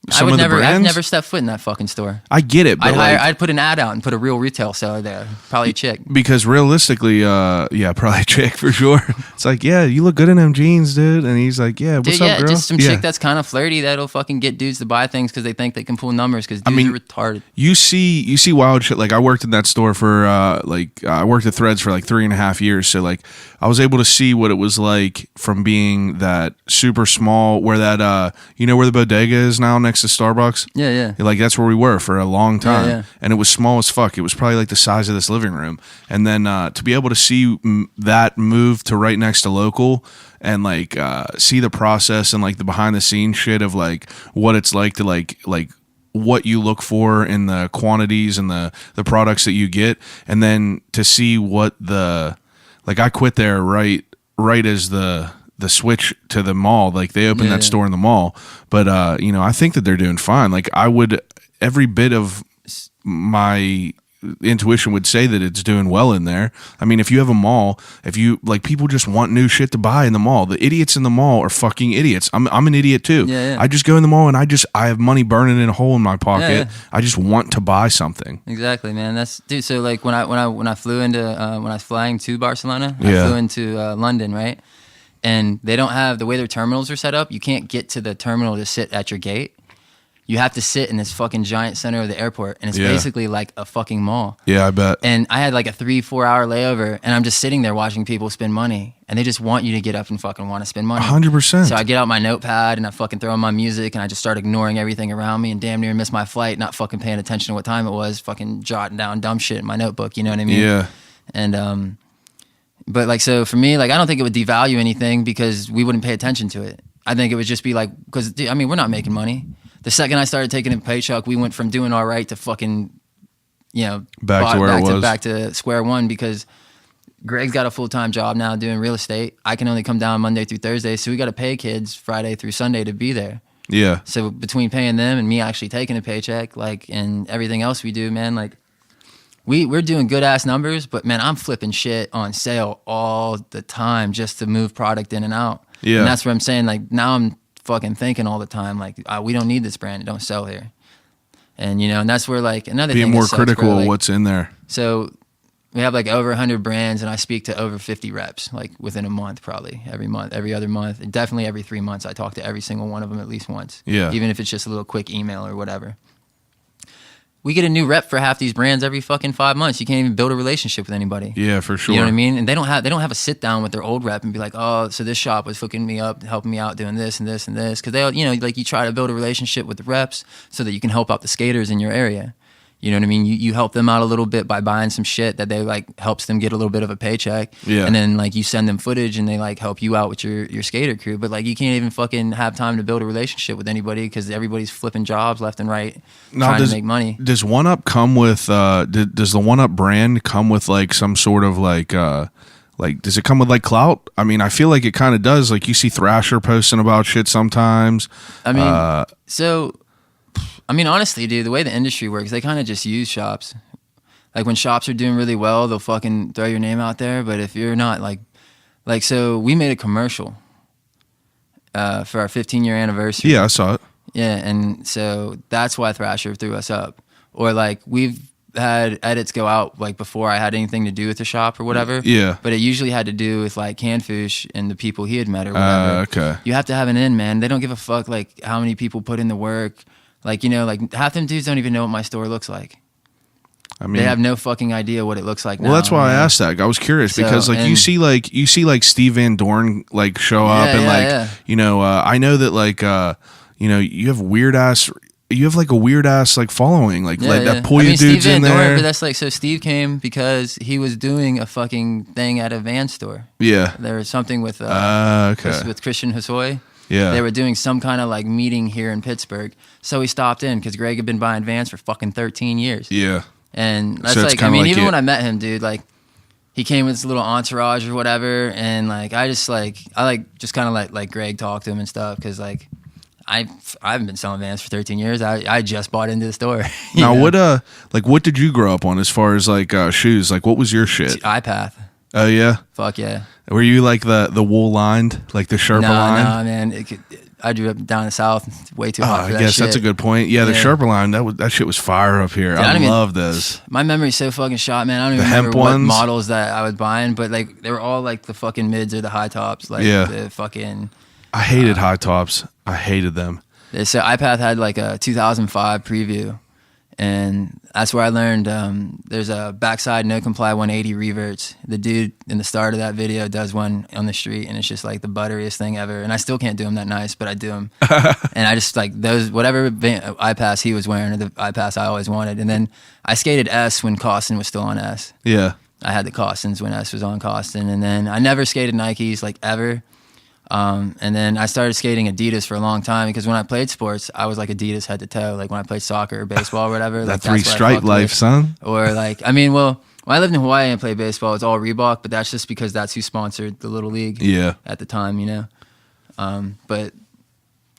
some of the brands. I've never stepped foot in that fucking store. I get it, but I'd put an ad out and put a real retail seller there, probably a chick. Because realistically, yeah, probably a chick for sure. It's like, yeah, you look good in them jeans, dude. And he's like, yeah, what's up, girl? Just some chick that's kind of flirty that'll fucking get dudes to buy things because they think they can pull numbers because dudes are retarded. You see wild shit. Like I worked in that store for I worked at Threads for like 3.5 years. So like I was able to see what it was like from being that super small, where that you know where the bodega is now next to Starbucks. Yeah. Like that's where we were for a long time, Yeah. and it was small as fuck. It was probably like the size of this living room, and then to be able to see that move to right next to local, and like see the process and like the behind the scenes shit of like what it's like to like what you look for in the quantities and the products that you get, and then to see what the like I quit there right as the switch to the mall, like they opened that store in the mall, but you know, I think that they're doing fine. Like I would, every bit of my intuition would say that it's doing well in there. I mean, if you have a mall, if you like, people just want new shit to buy in the mall. The idiots in the mall are fucking idiots. I'm an idiot too. Yeah. I just go in the mall and I have money burning in a hole in my pocket. Yeah. I just want to buy something. Exactly, man. Dude. So like when I flew into when I was flying to Barcelona, I flew into London, right? And they don't have the way their terminals are set up. You can't get to the terminal to sit at your gate. You have to sit in this fucking giant center of the airport, and it's basically like a fucking mall. Yeah, I bet. And I had like a 3-4 hour layover, and I'm just sitting there watching people spend money, and they just want you to get up and fucking want to spend money. 100%. So I get out my notepad and I fucking throw on my music, and I just start ignoring everything around me, and damn near miss my flight, not fucking paying attention to what time it was, fucking jotting down dumb shit in my notebook. You know what I mean? Yeah. And but like, so for me, like, I don't think it would devalue anything because we wouldn't pay attention to it. I think it would just be like, because I mean, we're not making money. The second I started taking a paycheck, we went from doing all right to fucking, you know, back to square one, because Greg's got a full-time job now doing real estate. I can only come down Monday through Thursday, so we got to pay kids Friday through Sunday to be there. Yeah. So between paying them and me actually taking a paycheck, like, and everything else we do, man, like, we're doing good ass numbers, but man, I'm flipping shit on sale all the time just to move product in and out. Yeah. And that's what I'm saying. Like, now I'm fucking thinking all the time, like, we don't need this brand. It don't sell here. And, you know, and that's where, like, another thing. Being more critical of what's in there. So we have like over 100 brands, and I speak to over 50 reps, like within a month, probably every month, every other month, and definitely every 3 months. I talk to every single one of them at least once. Yeah. Even if it's just a little quick email or whatever. We get a new rep for half these brands every fucking 5 months. You can't even build a relationship with anybody. Yeah, for sure. You know what I mean? And they don't have a sit down with their old rep and be like, oh, so this shop was hooking me up, helping me out, doing this and this and this. Because they, you know, like, you try to build a relationship with the reps so that you can help out the skaters in your area. You know what I mean? You help them out a little bit by buying some shit that they like helps them get a little bit of a paycheck. Yeah. And then like you send them footage and they like help you out with your skater crew. But like you can't even fucking have time to build a relationship with anybody because everybody's flipping jobs left and right trying to make money. Does One Up come with does the One Up brand come with like some sort of like does it come with like clout? I mean, I feel like it kind of does. Like you see Thrasher posting about shit sometimes. I mean, I mean, honestly, dude, the way the industry works, they kind of just use shops. Like when shops are doing really well, they'll fucking throw your name out there. But if you're not like so we made a commercial for our 15-year anniversary. Yeah, I saw it. Yeah, and so that's why Thrasher threw us up. Or like we've had edits go out like before I had anything to do with the shop or whatever. Yeah. But it usually had to do with like Canfoosh and the people he had met or whatever. Okay. You have to have an in, man. They don't give a fuck like how many people put in the work. Like, you know, like half them dudes don't even know what my store looks like. I mean, they have no fucking idea what it looks like now. Well, that's why I asked that. I was curious because like you see like Steve Van Dorn like show up and you know, I know that like you know, you have like a weird ass like following like that Puya dude's Steve in Van there. Dorn, but that's like, so Steve came because he was doing a fucking thing at a van store. Yeah. There was something with with Christian Hosoi. Yeah. They were doing some kind of like meeting here in Pittsburgh. So he stopped in because Greg had been buying Vans for fucking 13 years. Yeah. And that's so like, I mean, even when I met him, dude, like he came with his little entourage or whatever. And like, I just kind of like Greg talk to him and stuff. Cause like, I haven't been selling Vans for 13 years. I just bought into the store. Now, what did you grow up on as far as like shoes? Like what was your shit? iPath. Oh yeah? Fuck yeah. Were you like the wool lined, like the Sherpa line? No, man. I grew up down in the South. It's way too hot for I that guess shit. that's a good point. Yeah, the Sherpa line, that shit was fire up here. Dude, I love those. My memory's so fucking shot, man. I don't even The remember hemp what ones? models that I was buying, but like they were all like the fucking mids or the high tops. Like the fucking. I hated high tops. I hated them. So iPath had like a 2005 preview, and that's where I learned there's a backside no comply 180 reverts. The dude in the start of that video does one on the street, and it's just like the butteriest thing ever. And I still can't do them that nice, but I do them. And I just like those whatever iPass he was wearing, or the iPass I always wanted. And then I skated S when Costin was still on S. Yeah. I had the Costins when S was on Costin, and then I never skated Nikes like ever. And then I started skating Adidas for a long time because when I played sports, I was like Adidas head to toe. Like when I played soccer or baseball or whatever. That like, three stripe life, son. Or like, I mean, well, when I lived in Hawaii and played baseball, it's all Reebok, but that's just because that's who sponsored the Little League at the time, you know? But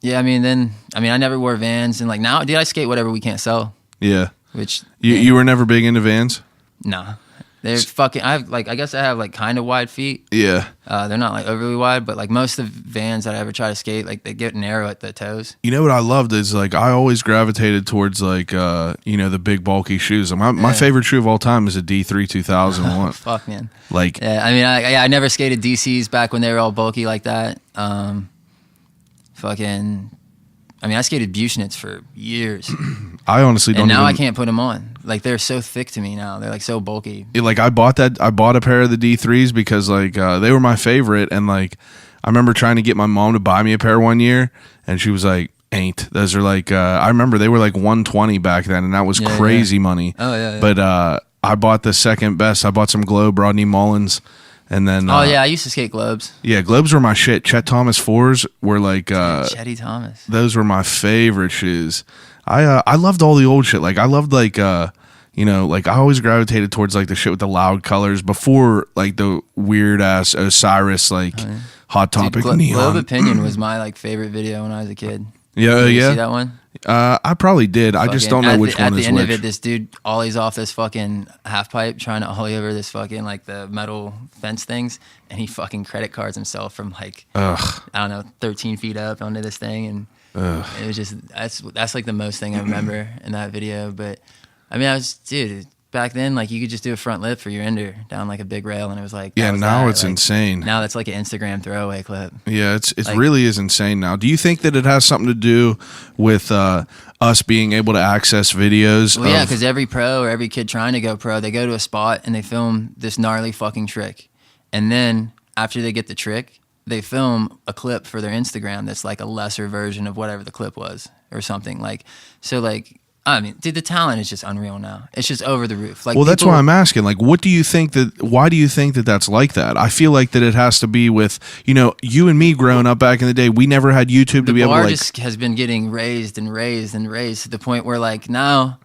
yeah, I mean, I never wore Vans, and like now, dude, I skate whatever we can't sell. Yeah. Which you were never big into Vans? Nah. They're fucking. I guess I have like kind of wide feet. Yeah. They're not like overly wide, but like most of the Vans that I ever try to skate, like they get narrow at the toes. You know what I loved is like I always gravitated towards like the big bulky shoes. My favorite shoe of all time is a D3 2001. Fuck, man. Like yeah, I mean, I never skated DCs back when they were all bulky like that. I skated Buchnitz for years. I honestly don't. And now I can't put them on. Like they're so thick to me now. They're like so bulky. Like I bought a pair of the D3s because like they were my favorite, and like I remember trying to get my mom to buy me a pair one year, and she was like, "Ain't those are like?" I remember they were like $120 back then, and that was crazy money. Oh yeah. But I bought the second best. I bought some Globe Rodney Mullins. And then, I used to skate Globes. Yeah, Globes were my shit. Chet Thomas 4s were like, Chetty Thomas. Those were my favorite shoes. I loved all the old shit. Like I loved like, like I always gravitated towards like the shit with the loud colors before like the weird ass Osiris like Hot Topic neon. Globe Opinion was my like favorite video when I was a kid. Yeah, Did you see that one? I probably did. I just don't know which one is which. At the end of it, this dude ollies off this fucking half pipe trying to ollie over this fucking like the metal fence things, and he fucking credit cards himself from like I don't know 13 feet up onto this thing, and it was just that's like the most thing I remember in that video. But I mean, dude, back then like you could just do a front lip for your ender down like a big rail, and it was like now it's insane. Now that's like an Instagram throwaway clip. Yeah, it like, really is insane now. Do you think that it has something to do with us being able to access videos? Well, yeah, because every pro or every kid trying to go pro, they go to a spot and they film this gnarly fucking trick, and then after they get the trick, they film a clip for their Instagram that's like a lesser version of whatever the clip was or something like so like. I mean, dude, the talent is just unreal now. It's just over the roof. Like, well, that's why I'm asking. Like, why do you think that that's like that? I feel like that it has to be with, you and me growing up back in the day. We never had YouTube to be able to like. The bar just has been getting raised and raised and raised to the point where like now,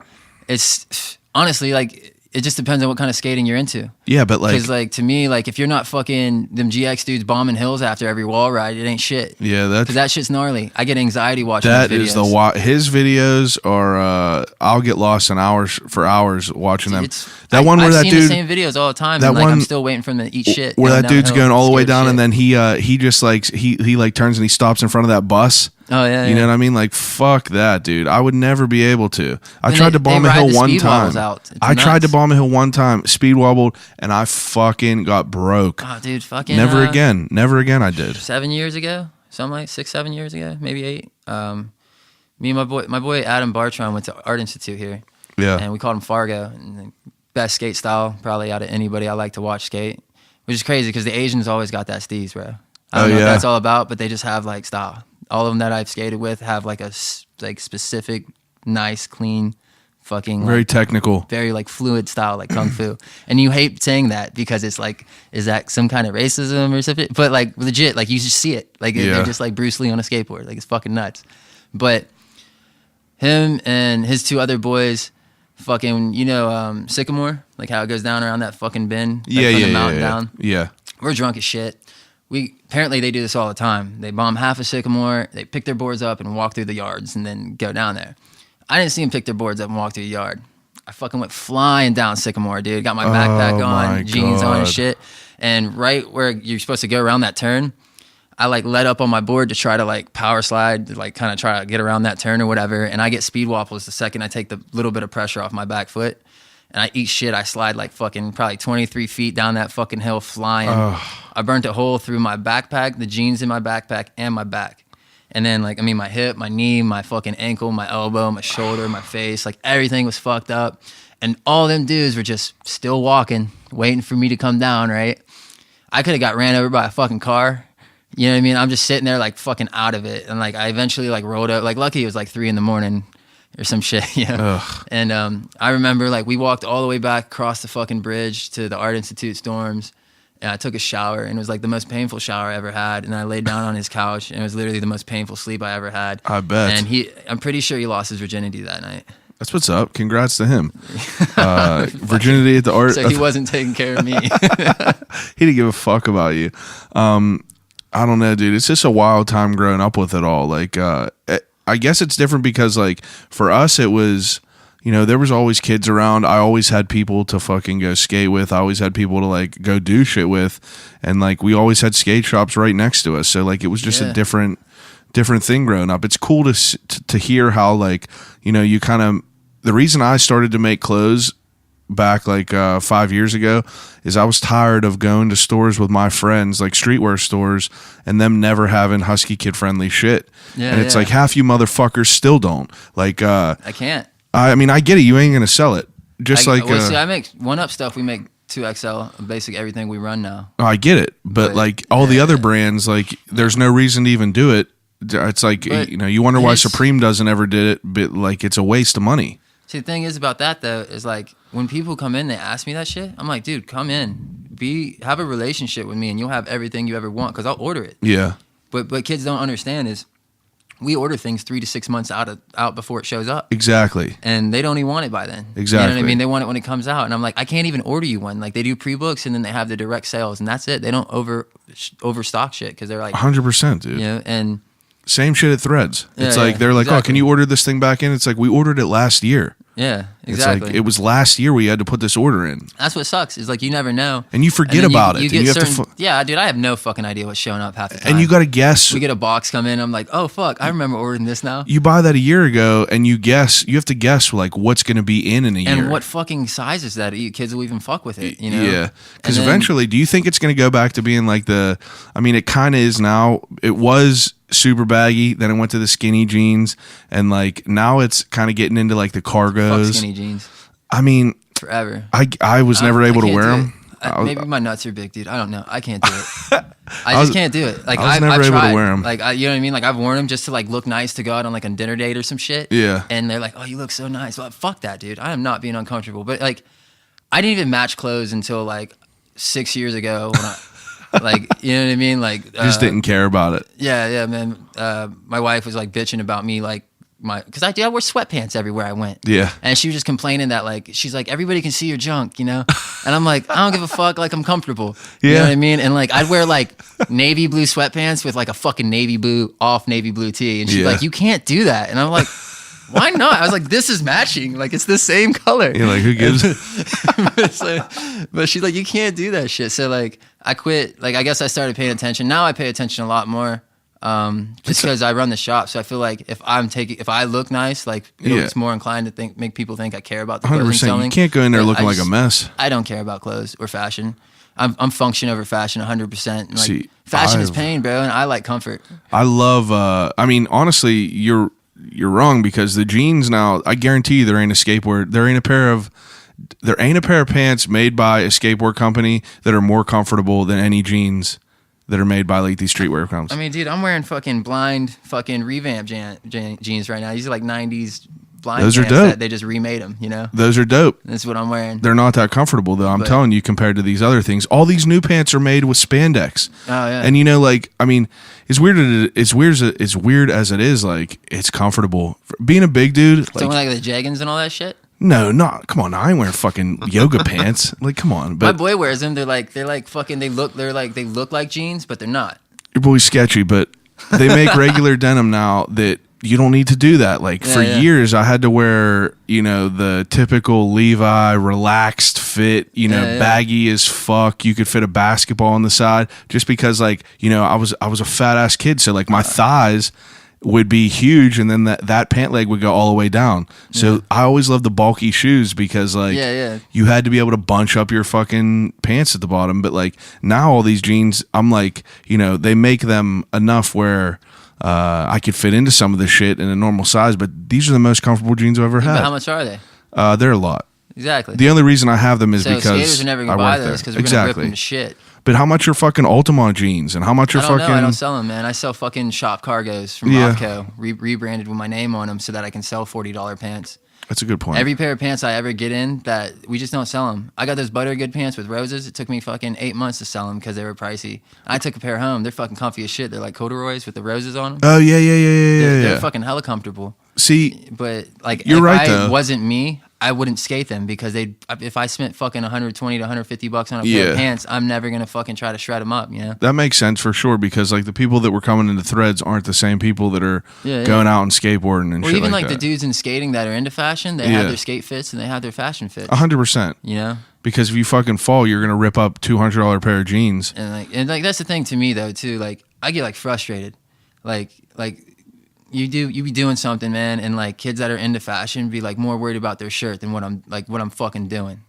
it's honestly like. It just depends on what kind of skating you're into. Yeah, but like... Because like to me, like if you're not fucking them GX dudes bombing hills after every wall ride, it ain't shit. Yeah, that's... Because that shit's gnarly. I get anxiety watching that his videos. That is his videos are... I'll get lost in hours watching them. I've seen the same videos all the time, and like I'm still waiting for them to eat shit. Where that dude's going all the way down, and then he just like... He like turns and he stops in front of that bus. Oh yeah, you know what I mean? Like fuck that, dude. I would never be able to. I tried to bomb a hill one time. I tried to bomb a hill one time, speed wobbled, and I fucking got broke. Oh, dude, fucking never again. I did. 7 years ago, something like 6-7 years ago, maybe 8. Me and my boy Adam Bartron went to Art Institute here. Yeah, and we called him Fargo. And the best skate style probably out of anybody I like to watch skate, which is crazy because the Asians always got that steez, bro. I don't know what that's all about, but they just have like style. All of them that I've skated with have like a like specific, nice, clean, fucking very like, technical, very like fluid style, like kung fu. And you hate saying that because it's like, is that some kind of racism or something? But like legit, like you just see it, like they're just like Bruce Lee on a skateboard, like it's fucking nuts. But him and his two other boys, fucking Sycamore, like how it goes down around that fucking bend, from the mountain down. Yeah, we're drunk as shit. Apparently they do this all the time. They bomb half a Sycamore, they pick their boards up and walk through the yards and then go down there. I didn't see them pick their boards up and walk through the yard. I fucking went flying down Sycamore, dude. Got my backpack on, jeans on and shit. And right where you're supposed to go around that turn, I like let up on my board to try to like power slide, to like kind of try to get around that turn or whatever. And I get speed wobbles the second I take the little bit of pressure off my back foot. And I eat shit. I slide like fucking probably 23 feet down that fucking hill flying. I burnt a hole through my backpack, the jeans in my backpack, and my back. And then like, I mean, my hip, my knee, my fucking ankle, my elbow, my shoulder, my face, like everything was fucked up. And all them dudes were just still walking, waiting for me to come down, right? I could have got ran over by a fucking car. You know what I mean? I'm just sitting there like fucking out of it. And like I eventually like rolled up, like lucky it was like 3 a.m. or some shit, you know? And I remember like we walked all the way back across the fucking bridge to the Art Institute dorms. And I took a shower, and it was like the most painful shower I ever had. And I laid down on his couch, and it was literally the most painful sleep I ever had. I bet. And I'm pretty sure he lost his virginity that night. That's what's up. Congrats to him. Virginity at the Art. So he wasn't taking care of me. He didn't give a fuck about you. I don't know, dude. It's just a wild time growing up with it all. Like, I guess it's different because, like, for us, it was, you know, there was always kids around. I always had people to fucking go skate with. I always had people to, like, go do shit with. And, like, we always had skate shops right next to us. So, like, it was just a different thing growing up. It's cool to hear how, like, you know, you kind of, the reason I started to make clothes back like 5 years ago is I was tired of going to stores with my friends, like streetwear stores, and them never having Husky Kid friendly shit. And it's like half you motherfuckers still don't. Like I can't. I mean, I get it. You ain't gonna sell it. Just see, I make 1UP stuff. We make 2XL, basic everything we run now. I get it, but like all the other brands, like there's no reason to even do it. It's like, you know, you wonder why Supreme doesn't ever did it, but like it's a waste of money. See, the thing is about that though is like when people come in, they ask me that shit. I'm like, dude, come in, have a relationship with me, and you'll have everything you ever want because I'll order it. Yeah. But what kids don't understand is we order things 3 to 6 months out before it shows up. Exactly. And they don't even want it by then. Exactly. You know what I mean? They want it when it comes out, and I'm like, I can't even order you one. Like they do pre-books and then they have the direct sales, and that's it. They don't overstock shit because they're like 100%, dude. You know, and same shit at Threads. It's like they're like, oh, can you order this thing back in? It's like we ordered it last year. Yeah, exactly. It's like it was last year we had to put this order in. That's what sucks. Is like you never know, and you forget about it. You get you certain, yeah, dude. I have no fucking idea what's showing up half the time. And you got to guess. We get a box come in. I'm like, oh fuck, I remember ordering this now. You buy that a year ago, and you guess. You have to guess like what's going to be in a year, and what fucking size is that? Kids will even fuck with it. You know? Yeah, because eventually, do you think it's going to go back to being like the? I mean, it kind of is now. It was super baggy, then it went to the skinny jeans, and like now it's kind of getting into like the cargos. Fuck skinny jeans. I mean, forever. I was never able to wear them. Maybe my nuts are big, dude. I don't know. I can't do it. I just can't do it. Like I was never able to wear them. Like you know what I mean? Like I've worn them just to like look nice to go out on like a dinner date or some shit. Yeah. And they're like, oh, you look so nice. Well, fuck that, dude. I am not being uncomfortable. But like, I didn't even match clothes until like 6 years ago when I. Like, you know what I mean? Like, just didn't care about it. Yeah, man. My wife was like bitching about me, like because I wear sweatpants everywhere I went. Yeah. And she was just complaining that like she's like everybody can see your junk, you know. And I'm like, I don't give a fuck. Like I'm comfortable. Yeah. You know what I mean? And like I'd wear like navy blue sweatpants with like a fucking navy blue tee, and she's like, you can't do that. And I'm like, why not? I was like, this is matching. Like, it's the same color. You're like, who gives? But she's like, you can't do that shit. So like, I quit. Like, I guess I started paying attention. Now I pay attention a lot more, just because I run the shop. So I feel like if I look nice, like it's more inclined to make people think I care about the clothes I'm selling. You can't go in there looking like a mess. I don't care about clothes or fashion. I'm function over fashion 100%. Like, see, fashion is pain, bro, and I like comfort. I love. I mean, honestly, you're wrong because the jeans now. I guarantee you, there ain't a pair of pants made by a skateboard company that are more comfortable than any jeans that are made by like these streetwear companies. I mean, dude, I'm wearing fucking blind fucking revamp jeans right now. These are like 90s blind Those are pants dope. that they just remade them, you know? Those are dope. That's what I'm wearing. They're not that comfortable though. I'm telling you, compared to these other things. All these new pants are made with spandex. Oh yeah. And you know, like, I mean, as weird as it is, like, it's comfortable. Being a big dude, so like the jeggings and all that shit? No, come on. I ain't wearing fucking yoga pants. Like, come on. But my boy wears them. They're like fucking. They look like jeans, but they're not. Your boy's sketchy, but they make regular denim now that you don't need to do that. Like for years I had to wear, the typical Levi relaxed fit, baggy as fuck. You could fit a basketball on the side just because I was a fat ass kid. So like my thighs would be huge and then that pant leg would go all the way down. So I always loved the bulky shoes because you had to be able to bunch up your fucking pants at the bottom. But like now all these jeans, I'm like, they make them enough where I could fit into some of this shit in a normal size, but these are the most comfortable jeans I've ever had. But how much are they? They're a lot. Exactly. The only reason I have them is because skaters are never going to buy those because we're going to rip them to shit. But how much are fucking Ultima jeans and how much are fucking... I don't sell them, man. I sell fucking shop cargos from Rothco, rebranded with my name on them so that I can sell $40 pants. That's a good point. Every pair of pants I ever get in, that we just don't sell them. I got those Buttergood pants with roses. It took me fucking 8 months to sell them because they were pricey. I took a pair home. They're fucking comfy as shit. They're like corduroys with the roses on them. Oh, yeah. They're fucking hella comfortable. See, but like, you're right, though. Wasn't me, I wouldn't skate them because if I spent fucking $120 to $150 on a pair of pants, I'm never gonna fucking try to shred them up. That makes sense for sure because like the people that were coming into Threads aren't the same people that are going out and skateboarding and shit. Or even like the dudes in skating that are into fashion, they have their skate fits and they have their fashion fits. 100%. Because if you fucking fall, you're gonna rip up $200 pair of jeans. And like that's the thing to me though too. Like I get like frustrated, like. You be doing something, man, and like kids that are into fashion be like more worried about their shirt than what I'm fucking doing.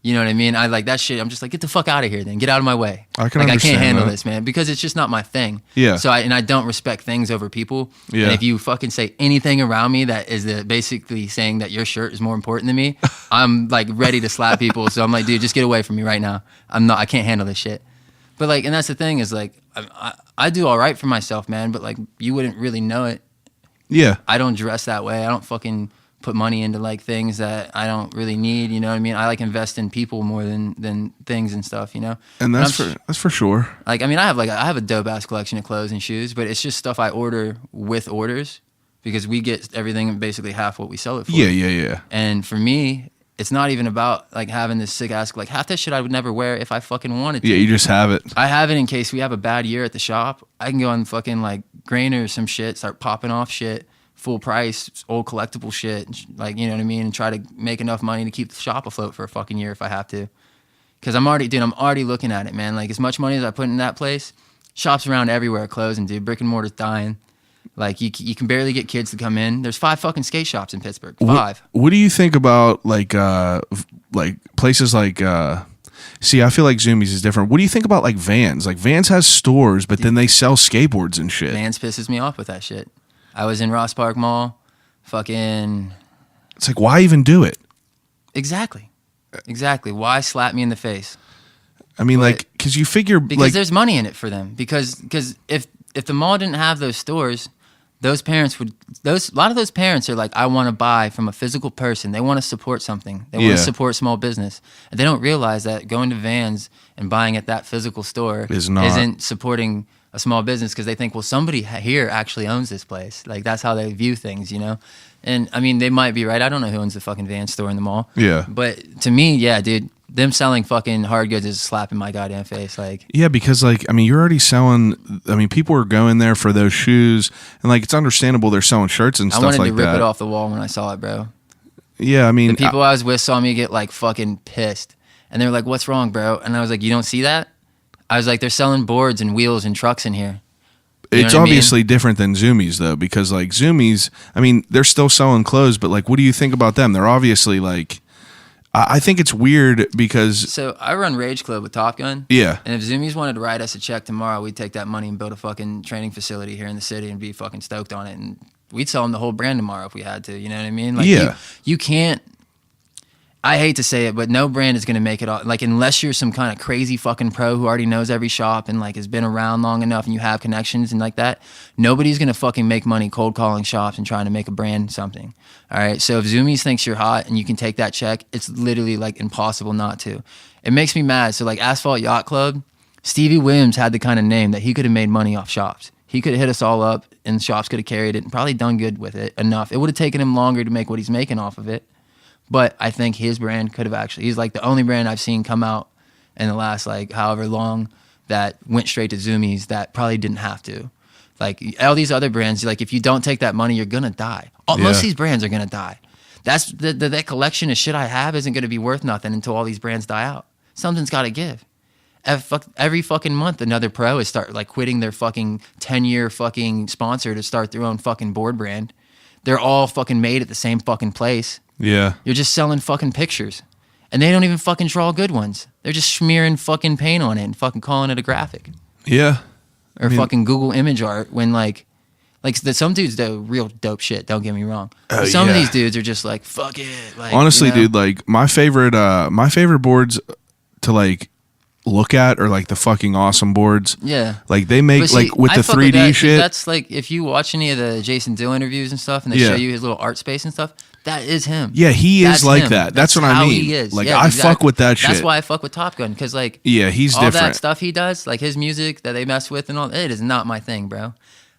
You know what I mean? I like that shit. I'm just like, get the fuck out of here then. Get out of my way. I can't handle this, man, because it's just not my thing. Yeah. So I don't respect things over people. Yeah. And if you fucking say anything around me that is basically saying that your shirt is more important than me, I'm like ready to slap people. So I'm like, dude, just get away from me right now. I can't handle this shit. But like, and that's the thing is like, I do all right for myself, man, but like you wouldn't really know it. Yeah. I don't dress that way. I don't fucking put money into like things that I don't really need, you know what I mean? I like invest in people more than things and stuff, And that's for sure. Like I mean, I have a dope ass collection of clothes and shoes, but it's just stuff I order with orders because we get everything basically half what we sell it for. Yeah. And for me, it's not even about like having this sick ass, like half that shit I would never wear if I fucking wanted to. Yeah, you just have it. I have it in case we have a bad year at the shop. I can go on fucking like Grainer or some shit, start popping off shit, full price, old collectible shit, like, you know what I mean? And try to make enough money to keep the shop afloat for a fucking year if I have to. Cause I'm already looking at it, man. Like as much money as I put in that place, shops around everywhere are closing, dude. Brick and mortar's dying. Like you can barely get kids to come in. There's 5 fucking skate shops in Pittsburgh. 5. What do you think about like places like? See, I feel like Zoomies is different. What do you think about like Vans? Like Vans has stores, but then they sell skateboards and shit. Vans pisses me off with that shit. I was in Ross Park Mall, fucking. It's like why even do it? Exactly. Why slap me in the face? I mean, because you figure because there's money in it for them. Because if the mall didn't have those stores, a lot of those parents are like, I want to buy from a physical person. They want to support something. They want to support small business. And they don't realize that going to Vans and buying at that physical store isn't supporting a small business because they think, well, somebody here actually owns this place. Like that's how they view things, And I mean, they might be right. I don't know who owns the fucking Vans store in the mall. Yeah. But to me, yeah, dude, them selling fucking hard goods is a slap in my goddamn face. Like, yeah, because like, I mean, you're already selling. I mean, people are going there for those shoes, and like, it's understandable they're selling shirts and stuff like that. I wanted to rip it off the wall when I saw it, bro. Yeah, I mean, the people I was with saw me get like fucking pissed, and they were like, "What's wrong, bro?" And I was like, "You don't see that?" I was like, "They're selling boards and wheels and trucks in here." It's obviously different than Zoomies though, because like Zoomies, I mean, they're still selling clothes, but like, what do you think about them? They're obviously like. I think it's weird because... So, I run Rage Club with Top Gun. Yeah. And if Zoomies wanted to write us a check tomorrow, we'd take that money and build a fucking training facility here in the city and be fucking stoked on it. And we'd sell them the whole brand tomorrow if we had to. You know what I mean? Like, yeah. You can't... I hate to say it, but no brand is going to make it all... Like, unless you're some kind of crazy fucking pro who already knows every shop and, like, has been around long enough and you have connections and like that, nobody's going to fucking make money cold calling shops and trying to make a brand something. All right? So if Zoomies thinks you're hot and you can take that check, it's literally, like, impossible not to. It makes me mad. So, like, Asphalt Yacht Club, Stevie Williams had the kind of name that he could have made money off shops. He could have hit us all up and shops could have carried it and probably done good with it enough. It would have taken him longer to make what he's making off of it. But I think his brand could have actually... He's like the only brand I've seen come out in the last like however long that went straight to Zoomies that probably didn't have to. Like all these other brands, like if you don't take that money, you're gonna die. Most of these brands are gonna die. That's that collection of shit I have isn't gonna be worth nothing until all these brands die out. Something's got to give. Every fucking month, another pro is quitting their fucking 10-year fucking sponsor to start their own fucking board brand. They're all fucking made at the same fucking place. Yeah. You're just selling fucking pictures. And they don't even fucking draw good ones. They're just smearing fucking paint on it and fucking calling it a graphic. Yeah. Or fucking Google image art when some dudes do real dope shit, don't get me wrong. Some of these dudes are just like, fuck it. Like, honestly, dude, like my favorite boards to like look at are like the fucking awesome boards. Yeah. Like they make like with the 3D shit. That's like if you watch any of the Jason Dill interviews and stuff and they show you his little art space and stuff, that is him. Yeah, That's is like him. that. That's what I mean. He is. Like yeah, I exactly. fuck with that shit. That's why I fuck with Top Gun because like he's all different. that stuff he does, like his music that they mess with and all, it is not my thing, bro.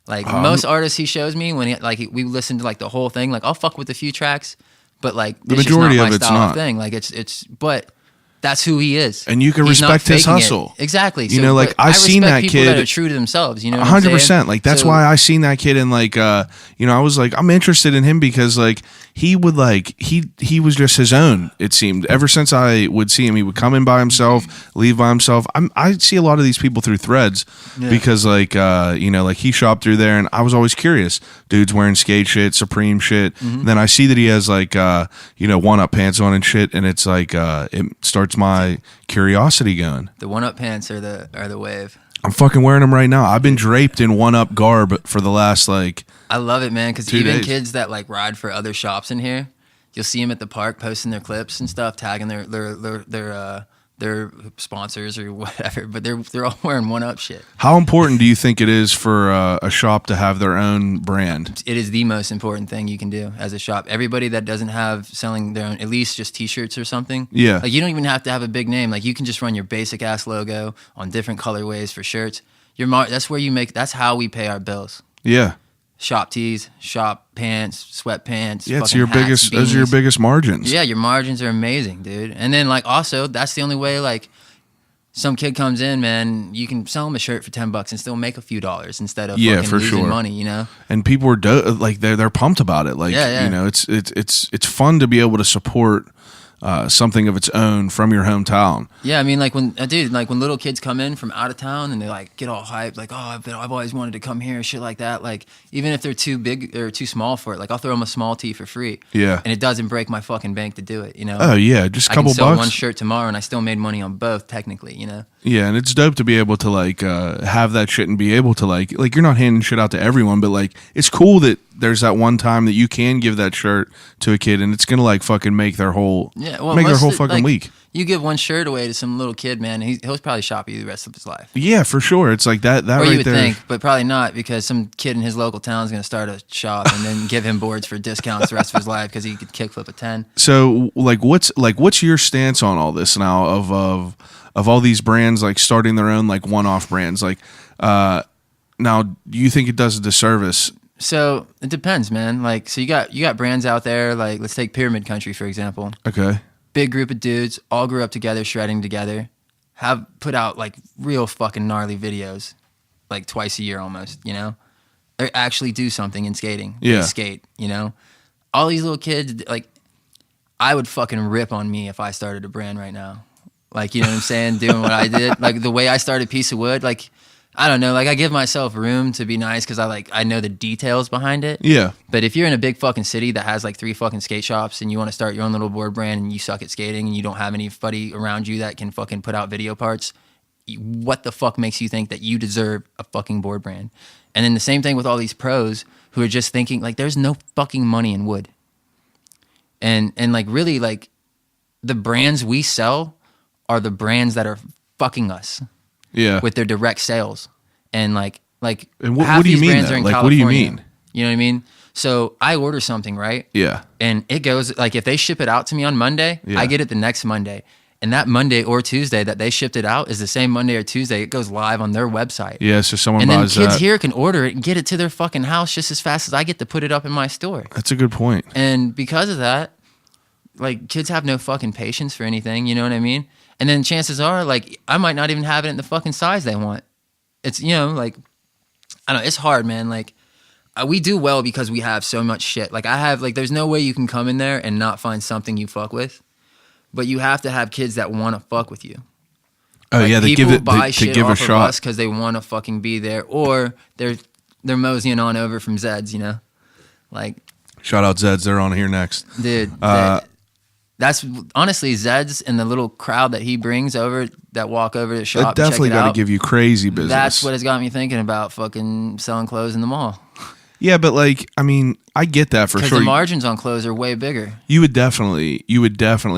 Like most artists he shows me when we listen to like the whole thing, like I'll fuck with a few tracks, but like the majority just not my of it's style not. Of thing. Like it's but that's who he is, and you can He's respect his hustle. Exactly. You know, like I seen that people kid that are true to themselves. You know, 100%. Like that's why I seen that kid, and like I was like I'm interested in him because like he would like he was just his own. It seemed ever since I would see him, he would come in by himself, leave by himself. I see a lot of these people through Threads because like like he shopped through there, and I was always curious. Dude's wearing skate shit, Supreme shit. Then I see that he has like 1-up pants on and shit, and it's like it starts my curiosity going. The 1-up pants are the wave. I'm fucking wearing them right now. I've been draped in 1-up garb for the last like. I love it, man, because 2 even days. kids that like ride for other shops in here, you'll see them at the park posting their clips and stuff, tagging their sponsors or whatever. But they're all wearing 1-up shit. How important do you think it is for a shop to have their own brand? It is the most important thing you can do as a shop. Everybody that doesn't have selling their own, at least just T-shirts or something. Yeah. Like you don't even have to have a big name. Like you can just run your basic ass logo on different colorways for shirts. That's where you make. That's how we pay our bills. Yeah. Shop tees, shop pants, sweatpants. Yeah, it's fucking your hats, biggest. Those are beanies. your biggest margins. Yeah, your margins are amazing, dude. And then like also, that's the only way like some kid comes in, man, you can sell them a shirt for $10 and still make a few dollars instead of fucking for losing sure. money, you know? And people are like they're pumped about it. Like it's fun to be able to support something of its own from your hometown. Yeah, I mean, like when little kids come in from out of town and they like get all hyped, like, oh, I've always wanted to come here, shit like that. Like, even if they're too big or too small for it, like I'll throw them a small tee for free. Yeah, and it doesn't break my fucking bank to do it, you know. Oh yeah, just a couple I can sell bucks. one shirt tomorrow, and I still made money on both, technically, you know. Yeah, and it's dope to be able to like have that shit and be able to like you're not handing shit out to everyone, but like it's cool that there's that one time that you can give that shirt to a kid and it's gonna like fucking make their whole fucking week. You give one shirt away to some little kid, man, he'll probably shop you the rest of his life. Yeah, for sure. It's like that or right you would there. think, but probably not, because some kid in his local town is going to start a shop and then give him boards for discounts the rest of his life because he could kickflip a 10. So what's your stance on all this now of all these brands like starting their own like one-off brands? Like now, do you think it does a disservice? So it depends, man. Like, so you got brands out there, like let's take Pyramid Country, for example. Okay. Big group of dudes, all grew up together, shredding together, have put out like real fucking gnarly videos, like twice a year almost, you know? They actually do something in skating. Yeah. They skate, you know? All these little kids, like, I would fucking rip on me if I started a brand right now. Like, you know what I'm saying? Doing what I did. Like, the way I started Piece of Wood, like, I don't know, like I give myself room to be nice because I know the details behind it. Yeah. But if you're in a big fucking city that has like 3 fucking skate shops and you want to start your own little board brand and you suck at skating and you don't have anybody around you that can fucking put out video parts, what the fuck makes you think that you deserve a fucking board brand? And then the same thing with all these pros who are just thinking like there's no fucking money in wood. And like really like the brands we sell are the brands that are fucking us. Yeah. With their direct sales. And like and half what do you these mean brands though? are in Like California. what do you mean? You know what I mean? So I order something, right? Yeah. And it goes like if they ship it out to me on Monday, Yeah. I get it the next Monday. And that Monday or Tuesday that they shipped it out is the same Monday or Tuesday it goes live on their website. Yeah, so someone and then buys kids that. here can order it and get it to their fucking house just as fast as I get to put it up in my store. That's a good point. And because of that, like kids have no fucking patience for anything, you know what I mean? And then chances are like I might not even have it in the fucking size they want. It's, you know, like I don't know, it's hard, man. Like, we do well because we have so much shit. Like, I have, like, there's no way you can come in there and not find something you fuck with. But you have to have kids that want to fuck with you. Oh, like, yeah, they people give it buy to shit give off a of shot us because they want to fucking be there, or they're moseying on over from Zed's, you know? Like, shout out Zeds, they're on here next. dude, that's honestly Zed's and the little crowd that he brings over that walk over to the shop. That definitely got to give you crazy business. That's what has got me thinking about fucking selling clothes in the mall. Yeah, but like, I mean, I get that for sure. Because the margins on clothes are way bigger. You would definitely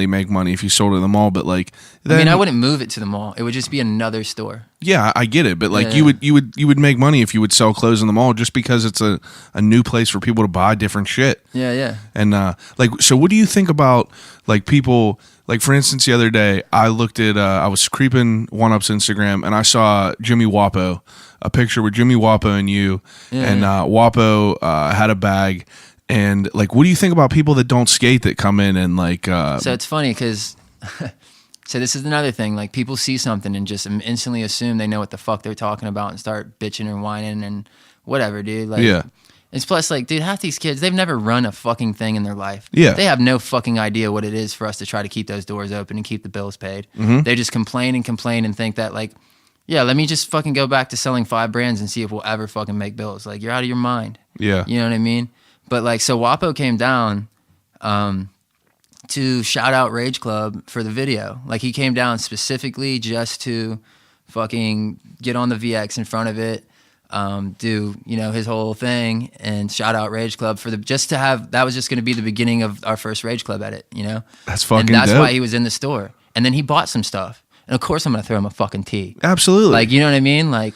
make money if you sold it in the mall, but like, then, I mean, I wouldn't move it to the mall. It would just be another store. Yeah, I get it, but like, Yeah. you would make money if you would sell clothes in the mall, just because it's a new place for people to buy different shit. Yeah, yeah. And like, so what do you think about like people? Like, for instance, the other day I looked at I was creeping One Up's Instagram and I saw Jimmy Wapo, a picture with Jimmy Wapo and you, and Wapo had a bag. And like, what do you think about people that don't skate that come in and like? So it's funny because, so this is another thing. Like, people see something and just instantly assume they know what the fuck they're talking about and start bitching and whining and whatever, dude. Like, yeah. It's plus, like, dude, half these kids, they've never run a fucking thing in their life. Yeah. They have no fucking idea what it is for us to try to keep those doors open and keep the bills paid. Mm-hmm. They just complain and think that, like, yeah, let me just fucking go back to selling 5 brands and see if we'll ever fucking make bills. Like, you're out of your mind. Yeah. You know what I mean? But, like, so Wapo came down to shout out Rage Club for the video. Like, he came down specifically just to fucking get on the VX in front of it, do, you know, his whole thing and shout out Rage Club for just to have, that was just going to be the beginning of our first Rage Club edit, you know? That's fucking And that's dope. why he was in the store. And then he bought some stuff. And of course I'm going to throw him a fucking tee. Absolutely. Like, you know what I mean? Like,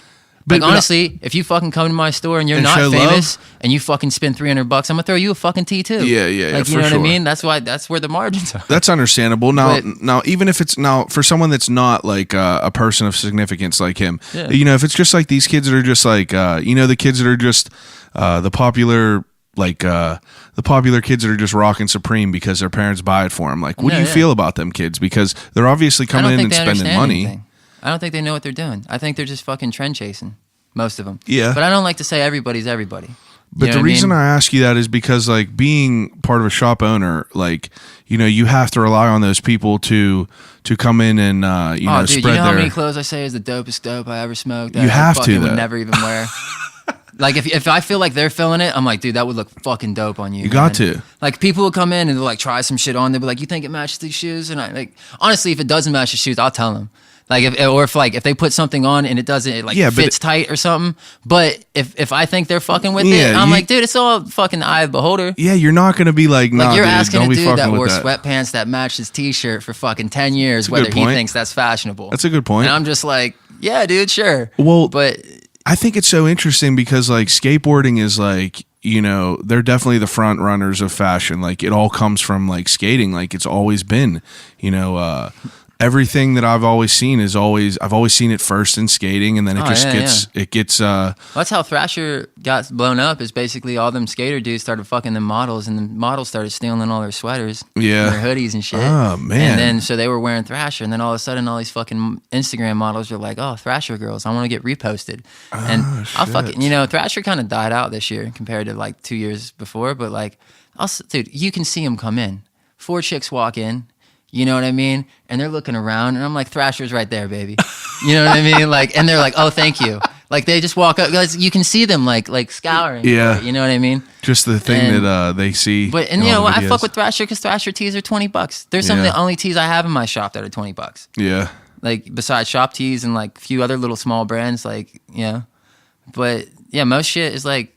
But honestly, if you fucking come to my store and you're And not show famous and you fucking spend $300, I'm gonna throw you a fucking tee too. Yeah, yeah, Like, yeah, you know for what sure. I mean? That's where the margins are. That's understandable. Now, But- even if it's now for someone that's not like a person of significance like him, Yeah. you know, if it's just like these kids that are just like, you know, the kids that are just the popular, like the popular kids that are just rocking Supreme because their parents buy it for them. Like, what do you feel about them kids? Because they're obviously I don't coming in think and they spending understand money. anything. I don't think they know what they're doing. I think they're just fucking trend chasing. Most of them. Yeah. But I don't like to say everybody's everybody. But You know the what reason mean? I ask you that is because, like, being part of a shop owner, like, you know, you have to rely on those people to come in and you know, dude, spread you know how their. many clothes I say is the dopest dope I ever smoked? That You I have to, fucking though. would never even wear. Like, if I feel like they're feeling it, I'm like, dude, that would look fucking dope on you. You got man. to. Like, people will come in and they'll like try some shit on. They'll be like, you think it matches these shoes? And I like, honestly, if it doesn't match the shoes, I'll tell them. Like, if they put something on and it doesn't, it like Yeah, but fits tight or something. But if I think they're fucking with Yeah, it, I'm you- like, dude, it's all fucking the eye of the beholder. Yeah, you're not going to be like, nah, Like, you're dude, asking don't a be dude fucking that with wore that. sweatpants that matched his t-shirt for fucking 10 years, a whether good he point. thinks that's fashionable. That's a good point. And I'm just like, yeah, dude, sure. Well, But I think it's so interesting because, like, skateboarding is like, you know, they're definitely the front runners of fashion. Like, it all comes from like skating. Like, it's always been, you know, everything that I've always seen is I've always seen it first in skating, and then it just gets. that's how Thrasher got blown up. Is basically all them skater dudes started fucking them models, and the models started stealing all their sweaters, Yeah. and their hoodies and shit. Oh, man. And then so they were wearing Thrasher, and then all of a sudden, all these fucking Instagram models are like, "Oh, Thrasher girls, I want to get reposted." And I'll fucking, you know, Thrasher kind of died out this year compared to like 2 years before, but like, dude, you can see them come in. 4 chicks walk in. You know what I mean? And they're looking around, and I'm like, Thrasher's right there, baby. You know what I mean? Like, and they're like, oh, thank you. Like, they just walk up, guys. You can see them like scouring. Yeah. For it, you know what I mean? Just the thing And- that they see. But in you know all the what? I fuck videos. with Thrasher because Thrasher tees are $20. There's some of Yeah. the only tees I have in my shop that are $20. Yeah. Like, besides shop tees and like a few other little small brands, like, you know. But yeah, most shit is like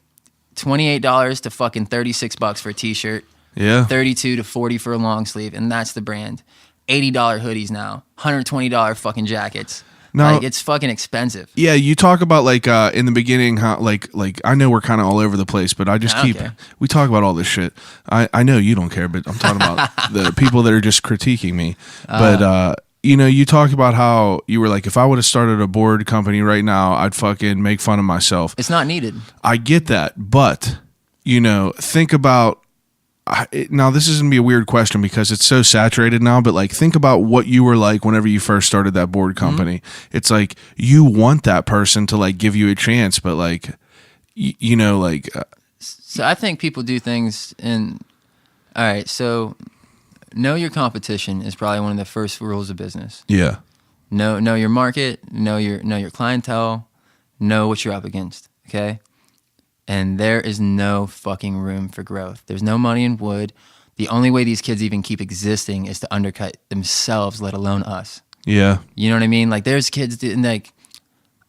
$28 to fucking $36 for a t-shirt. Yeah. 32 to 40 for a long sleeve, and that's the brand. $80 hoodies now, $120 fucking jackets. Now- Like, it's fucking expensive. Yeah, you talk about like in the beginning how like I know we're kind of all over the place, but I just I don't keep care. we talk about all this shit. I know you don't care, but I'm talking about the people that are just critiquing me. But you know, you talk about how you were like, if I would have started a board company right now, I'd fucking make fun of myself. It's not needed. I get that, but you know, think about now. This is gonna be a weird question because it's so saturated now. But like, think about what you were like whenever you first started that board company. It's like you want that person to like give you a chance, but like you know, like. So I think people do things all right, so know your competition is probably one of the first rules of business. Yeah. Know your market, know your clientele, know what you're up against, okay? And there is no fucking room for growth. There's no money in wood. The only way these kids even keep existing is to undercut themselves, let alone us. Yeah. You know what I mean? Like there's kids like